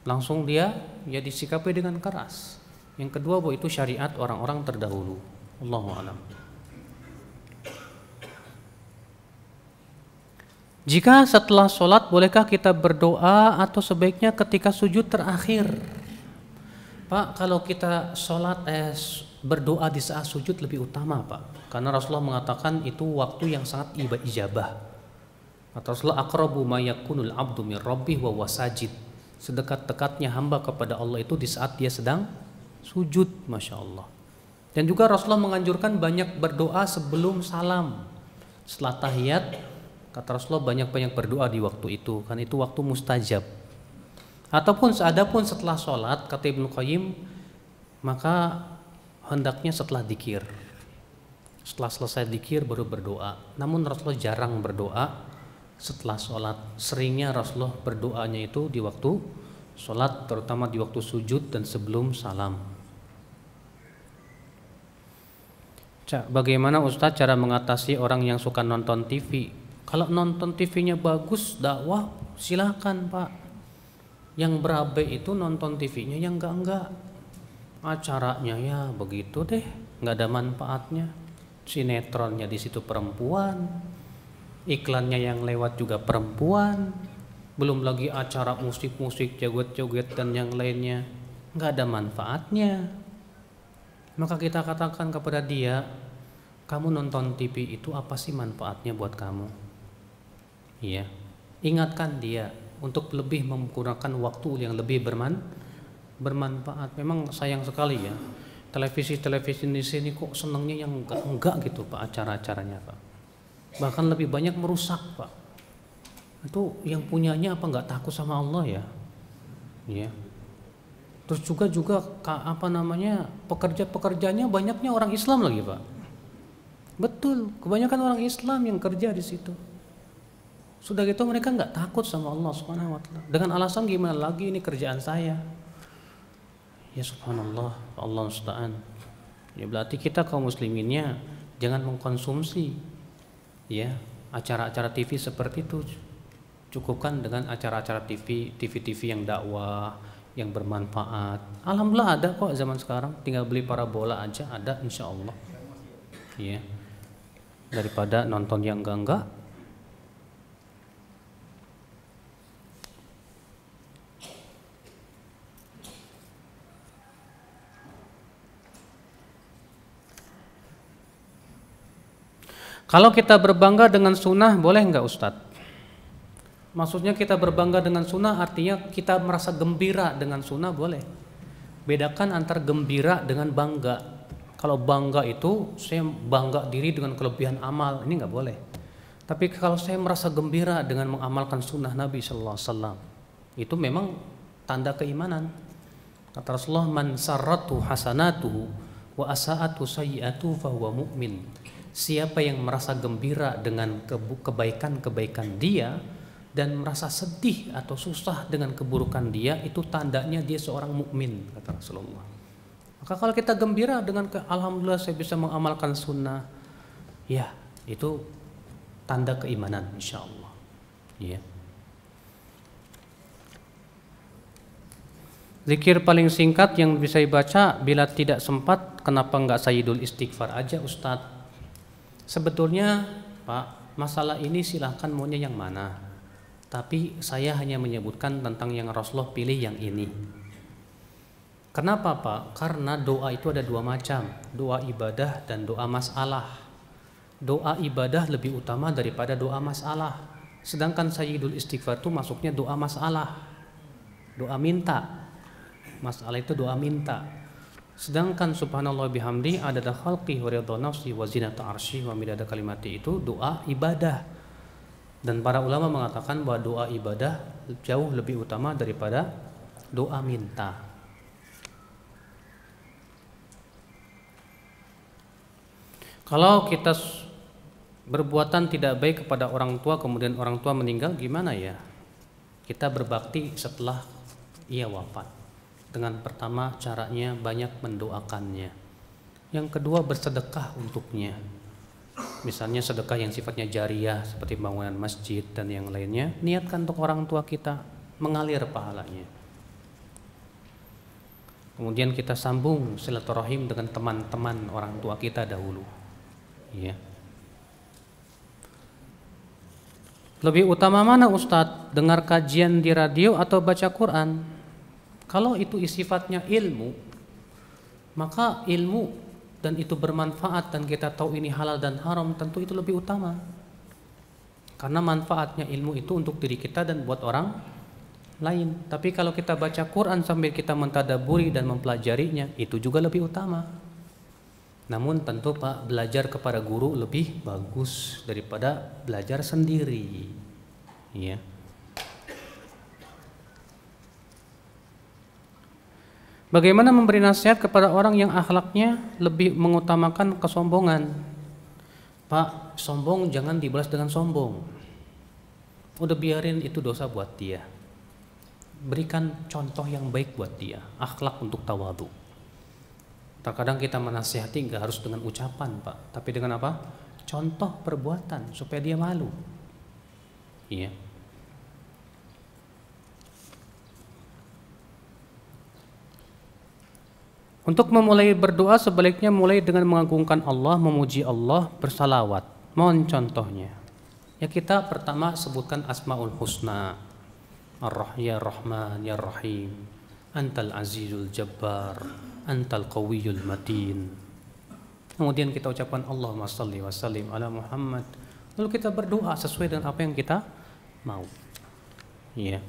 langsung dia disikapi dengan keras. Yang kedua, bahwa itu syariat orang-orang terdahulu. Allahu a'lam. Jika setelah sholat, bolehkah kita berdoa atau sebaiknya ketika sujud terakhir? Pak, kalau kita sholat berdoa di saat sujud lebih utama, Pak, karena Rasulullah mengatakan itu waktu yang sangat ijabah. Kata Rasulullah, aqrabu ma yakunul abdu min rabbih wa huwa sajid. Sedekat-dekatnya hamba kepada Allah itu di saat dia sedang sujud, Masya Allah. Dan juga Rasulullah menganjurkan banyak berdoa sebelum salam. Setelah tahiyat, kata Rasulullah, banyak-banyak berdoa di waktu itu, kan itu waktu mustajab. Ataupun setelah sholat, kata Ibnu Qayyim, maka hendaknya setelah dzikir. Setelah selesai dzikir baru berdoa. Namun Rasulullah jarang berdoa setelah sholat. Seringnya Rasulullah berdoanya itu di waktu sholat, terutama di waktu sujud dan sebelum salam. Bagaimana Ustadz cara mengatasi orang yang suka nonton TV? Kalau nonton TV-nya bagus, dakwah, silakan Pak. Yang berabe itu nonton TV-nya yang enggak. Acaranya ya begitu deh, nggak ada manfaatnya. Sinetronnya di situ perempuan, iklannya yang lewat juga perempuan, belum lagi acara musik-musik, joget-joget dan yang lainnya, nggak ada manfaatnya. Maka kita katakan kepada dia, kamu nonton TV itu apa sih manfaatnya buat kamu? Iya, ingatkan dia untuk lebih menggunakan waktu yang lebih bermanfaat. Memang sayang sekali ya, televisi di sini kok senangnya yang enggak gitu Pak, acara-acaranya Pak. Bahkan lebih banyak merusak Pak. Itu yang punyanya apa enggak takut sama Allah ya? Iya. Terus juga pekerjanya banyaknya orang Islam lagi Pak. Betul, kebanyakan orang Islam yang kerja di situ. Sudah gitu mereka nggak takut sama Allah Subhanahu wa taala. Dengan alasan gimana lagi ini kerjaan saya. Ya subhanallah, Allah musta'an. Ya berarti kita kaum musliminnya jangan mengkonsumsi ya acara-acara TV seperti itu. Cukupkan dengan acara-acara TV yang dakwah, yang bermanfaat. Alhamdulillah ada kok zaman sekarang, tinggal beli parabola aja ada insyaallah. Ya. Daripada nonton yang enggak. Kalau kita berbangga dengan sunnah boleh enggak Ustadz? Maksudnya kita berbangga dengan sunnah artinya kita merasa gembira dengan sunnah boleh. Bedakan antara gembira dengan bangga. Kalau bangga itu saya bangga diri dengan kelebihan amal, ini nggak boleh. Tapi kalau saya merasa gembira dengan mengamalkan sunnah Nabi Sallallahu Alaihi Wasallam, itu memang tanda keimanan. Kata Rasulullah, man sarratu hasanatuhu wa asa'atu sayyi'atu fahuwa mu'min. Siapa yang merasa gembira dengan kebaikan-kebaikan dia dan merasa sedih atau susah dengan keburukan dia, itu tandanya dia seorang mukmin, kata Rasulullah. Maka kalau kita gembira dengan alhamdulillah saya bisa mengamalkan sunnah, ya itu tanda keimanan insyaallah. Ya. Zikir paling singkat yang bisa dibaca bila tidak sempat, kenapa enggak sayyidul istighfar aja Ustadz? Sebetulnya Pak, masalah ini silahkan maunya yang mana. Tapi saya hanya menyebutkan tentang yang Rasulullah pilih yang ini. Kenapa Pak? Karena doa itu ada dua macam, doa ibadah dan doa masalah. Doa ibadah lebih utama daripada doa masalah. Sedangkan sayyidul istighfar itu masuknya doa masalah, doa minta. Masalah itu doa minta. Sedangkan subhanallah bihamdi adada khalqi wa ridha nafsi wa zinata arsy wa midada kalimati itu doa ibadah. Dan para ulama mengatakan bahwa doa ibadah jauh lebih utama daripada doa minta. Kalau kita berbuatan tidak baik kepada orang tua kemudian orang tua meninggal, gimana ya? Kita berbakti setelah ia wafat. Dengan pertama caranya banyak mendoakannya. Yang kedua bersedekah untuknya. Misalnya sedekah yang sifatnya jariyah seperti bangunan masjid dan yang lainnya, niatkan untuk orang tua kita, mengalir pahalanya. Kemudian kita sambung silaturahim dengan teman-teman orang tua kita dahulu. Ya. Lebih utama mana Ustadz? Dengar kajian di radio atau baca Quran? Kalau itu sifatnya ilmu, maka ilmu dan itu bermanfaat dan kita tahu ini halal dan haram, tentu itu lebih utama. Karena manfaatnya ilmu itu untuk diri kita dan buat orang lain. Tapi kalau kita baca Quran sambil kita mentadaburi dan mempelajarinya, itu juga lebih utama. Namun tentu Pak, belajar kepada guru lebih bagus daripada belajar sendiri. Ya. Bagaimana memberi nasihat kepada orang yang akhlaknya lebih mengutamakan kesombongan? Pak, sombong jangan dibalas dengan sombong. Udah biarin itu dosa buat dia. Berikan contoh yang baik buat dia, akhlak untuk tawadhu. Terkadang kita menasihati nggak harus dengan ucapan, Pak, tapi dengan apa? Contoh perbuatan supaya dia malu. Iya. Untuk memulai berdoa sebaliknya mulai dengan mengagungkan Allah, memuji Allah, bersalawat. Mohon contohnya. Ya, kita pertama sebutkan Asmaul Husna. Ya Rahman, Ya Rahim. Antal Azizul Jabbar, Antal Qawiyul Matin. Kemudian kita ucapkan Allahumma salli wa sallim ala Muhammad. Lalu kita berdoa sesuai dengan apa yang kita mau. Iya.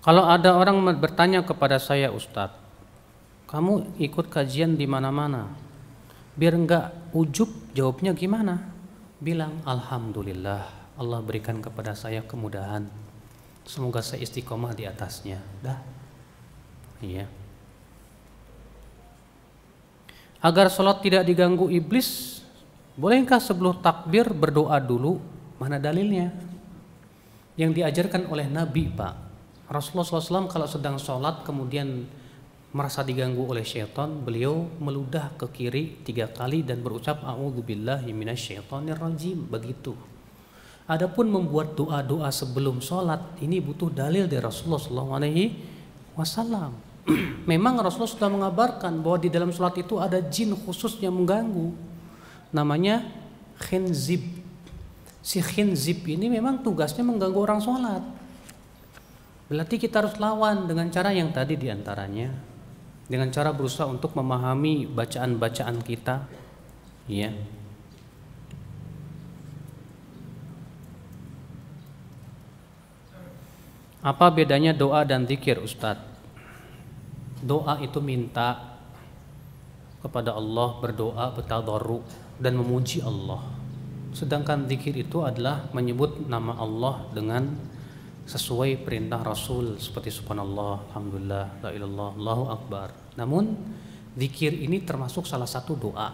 Kalau ada orang bertanya kepada saya, Ustadz, kamu ikut kajian di mana-mana, biar enggak ujub, jawabnya gimana? Bilang alhamdulillah, Allah berikan kepada saya kemudahan. Semoga saya istiqomah di atasnya. Dah. Iya. Agar sholat tidak diganggu iblis, bolehkah sebelum takbir berdoa dulu? Mana dalilnya? Yang diajarkan oleh Nabi, Pak. Rasulullah SAW kalau sedang sholat kemudian merasa diganggu oleh syaitan, beliau meludah ke kiri 3 kali dan berucap a'udzubillahi minasyaitonirrajim. Begitu. Adapun membuat doa-doa sebelum sholat, ini butuh dalil dari Rasulullah SAW. Memang Rasulullah sudah mengabarkan bahwa di dalam sholat itu ada jin khusus yang mengganggu, namanya khinzib. Si khinzib ini memang tugasnya mengganggu orang sholat. Berarti kita harus lawan dengan cara yang tadi diantaranya, dengan cara berusaha untuk memahami bacaan-bacaan kita, ya. Apa bedanya doa dan zikir, Ustadz? Doa itu minta kepada Allah, berdoa, bertadarru dan memuji Allah. Sedangkan zikir itu adalah menyebut nama Allah dengan sesuai perintah Rasul seperti subhanallah, alhamdulillah, la ilallah, Allahu akbar. Namun zikir ini termasuk salah satu doa.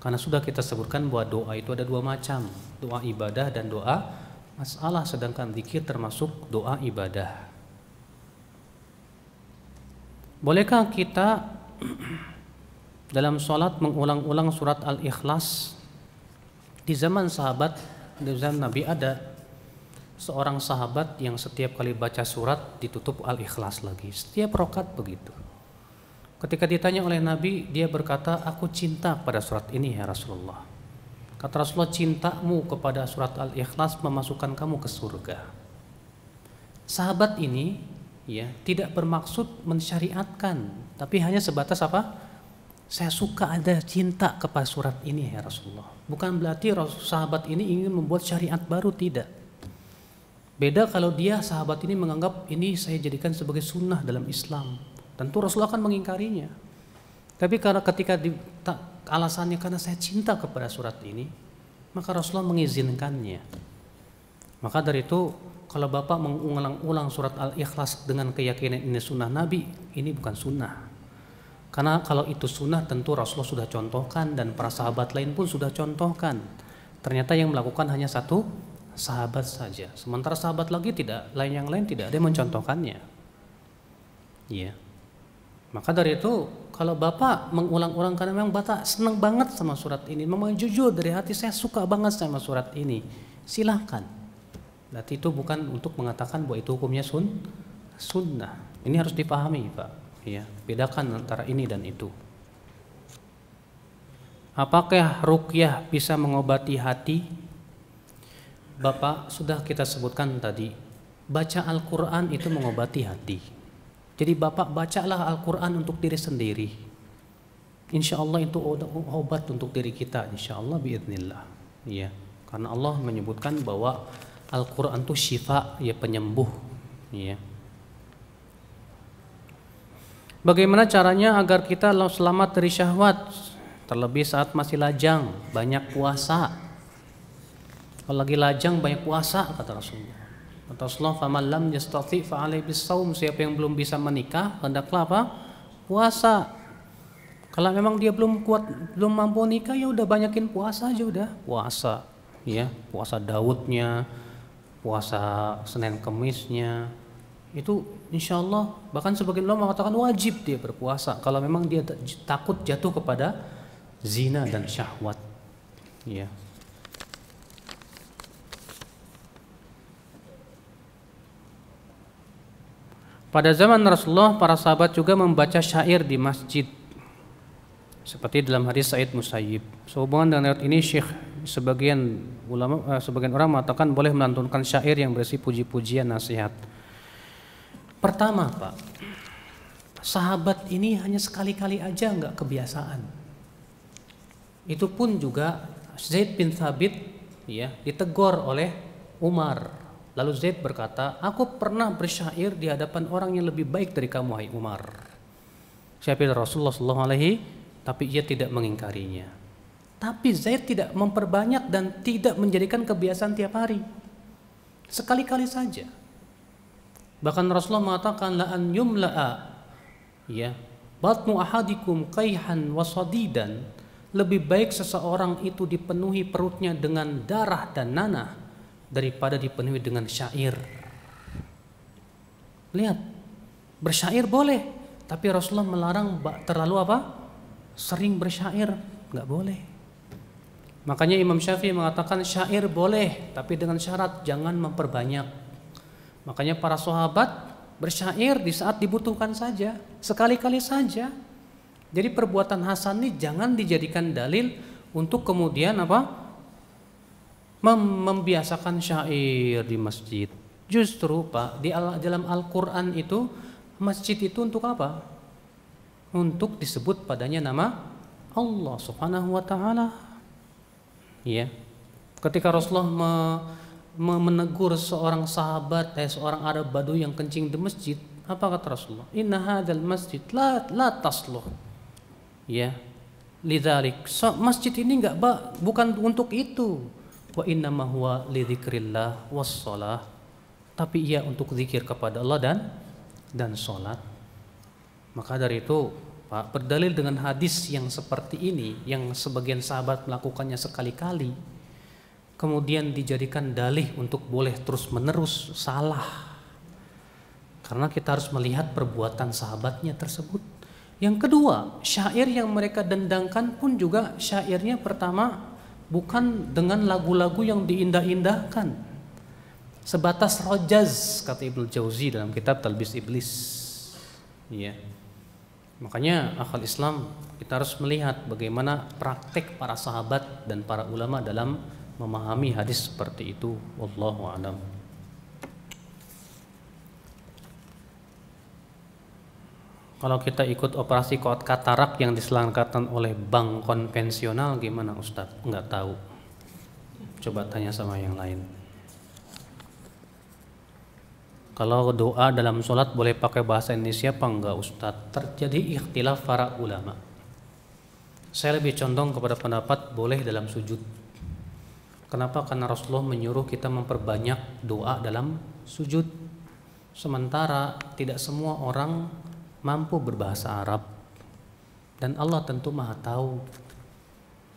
Karena sudah kita sebutkan bahwa doa itu ada 2 macam, doa ibadah dan doa masalah, sedangkan zikir termasuk doa ibadah. Bolehkah kita dalam sholat mengulang-ulang surat Al-Ikhlas? Di zaman sahabat, di zaman Nabi ada seorang sahabat yang setiap kali baca surat ditutup Al-Ikhlas lagi. Setiap rakaat begitu. Ketika ditanya oleh Nabi, dia berkata, aku cinta pada surat ini ya Rasulullah. Kata Rasulullah, cintamu kepada surat Al-Ikhlas memasukkan kamu ke surga. Sahabat ini ya tidak bermaksud mensyariatkan, tapi hanya sebatas apa? Saya suka, ada cinta kepada surat ini ya Rasulullah. Bukan berarti sahabat ini ingin membuat syariat baru, tidak. Beda kalau dia, sahabat ini menganggap ini saya jadikan sebagai sunnah dalam Islam. Tentu Rasulullah akan mengingkarinya. Tapi karena ketika alasannya karena saya cinta kepada surat ini, maka Rasulullah mengizinkannya. Maka dari itu, kalau Bapak mengulang-ulang surat Al-Ikhlas dengan keyakinan ini sunnah Nabi, ini bukan sunnah. Karena kalau itu sunnah tentu Rasulullah sudah contohkan dan para sahabat lain pun sudah contohkan. Ternyata yang melakukan hanya satu sahabat saja. Sementara sahabat lagi tidak, yang lain tidak ada yang mencontohkannya. Iya. Maka dari itu, kalau Bapak mengulang-ulang karena memang Bapak senang banget sama surat ini, memang jujur dari hati saya suka banget sama surat ini, silahkan. Berarti itu bukan untuk mengatakan bahwa itu hukumnya sunnah. Ini harus dipahami, Pak. Ya, bedakan antara ini dan itu. Apakah ruqyah bisa mengobati hati? Bapak sudah kita sebutkan tadi, baca Al-Quran itu mengobati hati. Jadi Bapak bacalah Al-Quran untuk diri sendiri. Insya Allah itu obat untuk diri kita, insya Allah biidznillah. Ya, karena Allah menyebutkan bahwa Al-Quran itu syifa, ya penyembuh. Ya. Bagaimana caranya agar kita selamat dari syahwat? Terlebih saat masih lajang, banyak puasa. Kalau lagi lajang banyak puasa, kata Rasulullah. Kata Rasulullah, "Faman lam yastati' fa 'alaihi bis-shaum." Siapa yang belum bisa menikah, hendaklah apa? Puasa. Kalau memang dia belum kuat, belum mampu nikah, ya udah banyakin puasa aja udah. Puasa. ya, puasa Daudnya, puasa Senin Kemisnya, itu insya Allah bahkan sebagian ulama mengatakan wajib dia berpuasa kalau memang dia takut jatuh kepada zina dan syahwat, ya. Pada zaman Rasulullah, para sahabat juga membaca syair di masjid, seperti dalam hadis Sa'id Musayyib. Sehubungan dengan ayat ini, sebagian orang mengatakan boleh melantunkan syair yang berisi puji-pujian, nasihat. Pertama, Pak, sahabat ini hanya sekali-kali aja nggak kebiasaan. Itu pun juga Zaid bin Thabit, ya, ditegur oleh Umar. Lalu Zaid berkata, aku pernah bersyair di hadapan orang yang lebih baik dari kamu, hai Umar. Syair Rasulullah SAW, tapi ia tidak mengingkarinya. Tapi Zaid tidak memperbanyak dan tidak menjadikan kebiasaan tiap hari. Sekali-kali saja. Bahkan Rasulullah mengatakan, la an yumla'a, ya, batnu ahadikum qayhan wa sadidan. Lebih baik seseorang itu dipenuhi perutnya dengan darah dan nanah daripada dipenuhi dengan syair. Lihat, bersyair boleh, tapi Rasulullah melarang terlalu sering bersyair, nggak boleh. Makanya Imam Syafi'i mengatakan syair boleh, tapi dengan syarat jangan memperbanyak. Makanya para sahabat bersyair di saat dibutuhkan saja, sekali-kali saja. Jadi perbuatan hasan ini jangan dijadikan dalil untuk kemudian membiasakan syair di masjid. Justru Pak, di dalam Al-Quran itu masjid itu untuk apa? Untuk disebut padanya nama Allah Subhanahu wa ta'ala. Ya. Ketika Rasulullah menegur seorang sahabat, seorang Arab Badu yang kencing di masjid, apa kata Rasulullah? Inna hadzal masjid la tasluh. Ya. Lidzalik, masjid ini bukan untuk itu. Wa innama huwa lidzikrillah wassalah, tapi ia untuk zikir kepada Allah dan salat. Maka dari itu, Pak, berdalil dengan hadis yang seperti ini, yang sebagian sahabat melakukannya sekali-kali, kemudian dijadikan dalih untuk boleh terus-menerus, salah. Karena kita harus melihat perbuatan sahabatnya tersebut. Yang kedua, syair yang mereka dendangkan pun juga syairnya pertama bukan dengan lagu-lagu yang diindah-indahkan, sebatas rojaz, kata Ibnu Jauzi dalam kitab Talbis Iblis. Ya. Makanya akal Islam kita harus melihat bagaimana praktek para sahabat dan para ulama dalam memahami hadis seperti itu. Wallahu a'lam. Kalau kita ikut operasi katarak yang diselenggarakan oleh bank konvensional gimana Ustadz? Enggak tahu. Coba tanya sama yang lain. Kalau doa dalam sholat boleh pakai bahasa Indonesia apa enggak Ustadz? Terjadi ikhtilaf para ulama. Saya lebih condong kepada pendapat boleh dalam sujud. Kenapa? Karena Rasulullah menyuruh kita memperbanyak doa dalam sujud. Sementara tidak semua orang mampu berbahasa Arab, dan Allah tentu Maha tahu.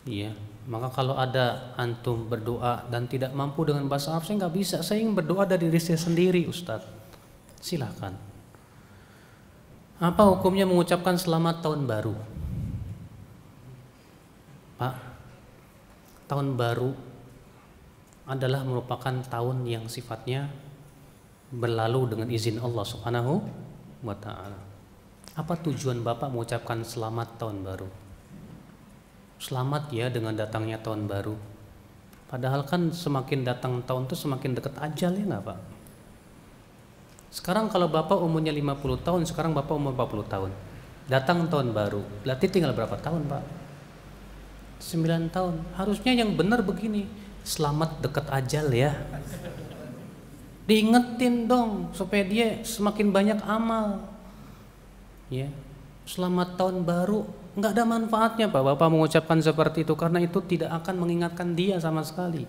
Iya, maka kalau ada antum berdoa dan tidak mampu dengan bahasa Arab, saya nggak bisa. Saya ingin berdoa dari diri saya sendiri, Ustadz. Silakan. Apa hukumnya mengucapkan selamat tahun baru? Pak, tahun baru adalah merupakan tahun yang sifatnya berlalu dengan izin Allah Subhanahu wa ta'ala. Apa tujuan Bapak mengucapkan selamat tahun baru? Selamat ya dengan datangnya tahun baru. Padahal kan semakin datang tahun itu semakin dekat ajal, ya nggak Pak? Sekarang kalau Bapak umurnya 50 tahun, sekarang Bapak umur 40 tahun. Datang tahun baru, berarti tinggal berapa tahun Pak? 9 tahun. Harusnya yang benar begini, selamat dekat ajal ya. Diingetin dong supaya dia semakin banyak amal. Ya, selamat tahun baru nggak ada manfaatnya Pak Bapak mengucapkan seperti itu, karena itu tidak akan mengingatkan dia sama sekali.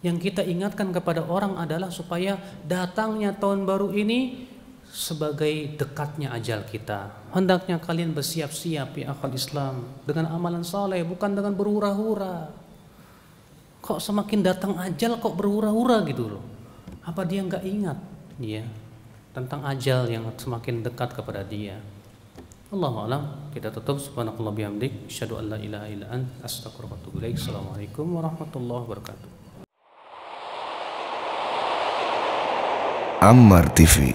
Yang kita ingatkan kepada orang adalah supaya datangnya tahun baru ini sebagai dekatnya ajal kita. Hendaknya kalian bersiap-siap ya akal Islam dengan amalan saleh, bukan dengan berhura-hura. kok semakin datang ajal kok berhura-hura gitu loh. Apa dia nggak ingat ya tentang ajal yang semakin dekat kepada dia? Allahu a'lam. Kita tutup. Subhanakallah bihamdik, asyhadu an la ilaha illa anta, astaghfiruka wa atubu ilaik. Assalamualaikum warahmatullahi wabarakatuh. Ammar TV.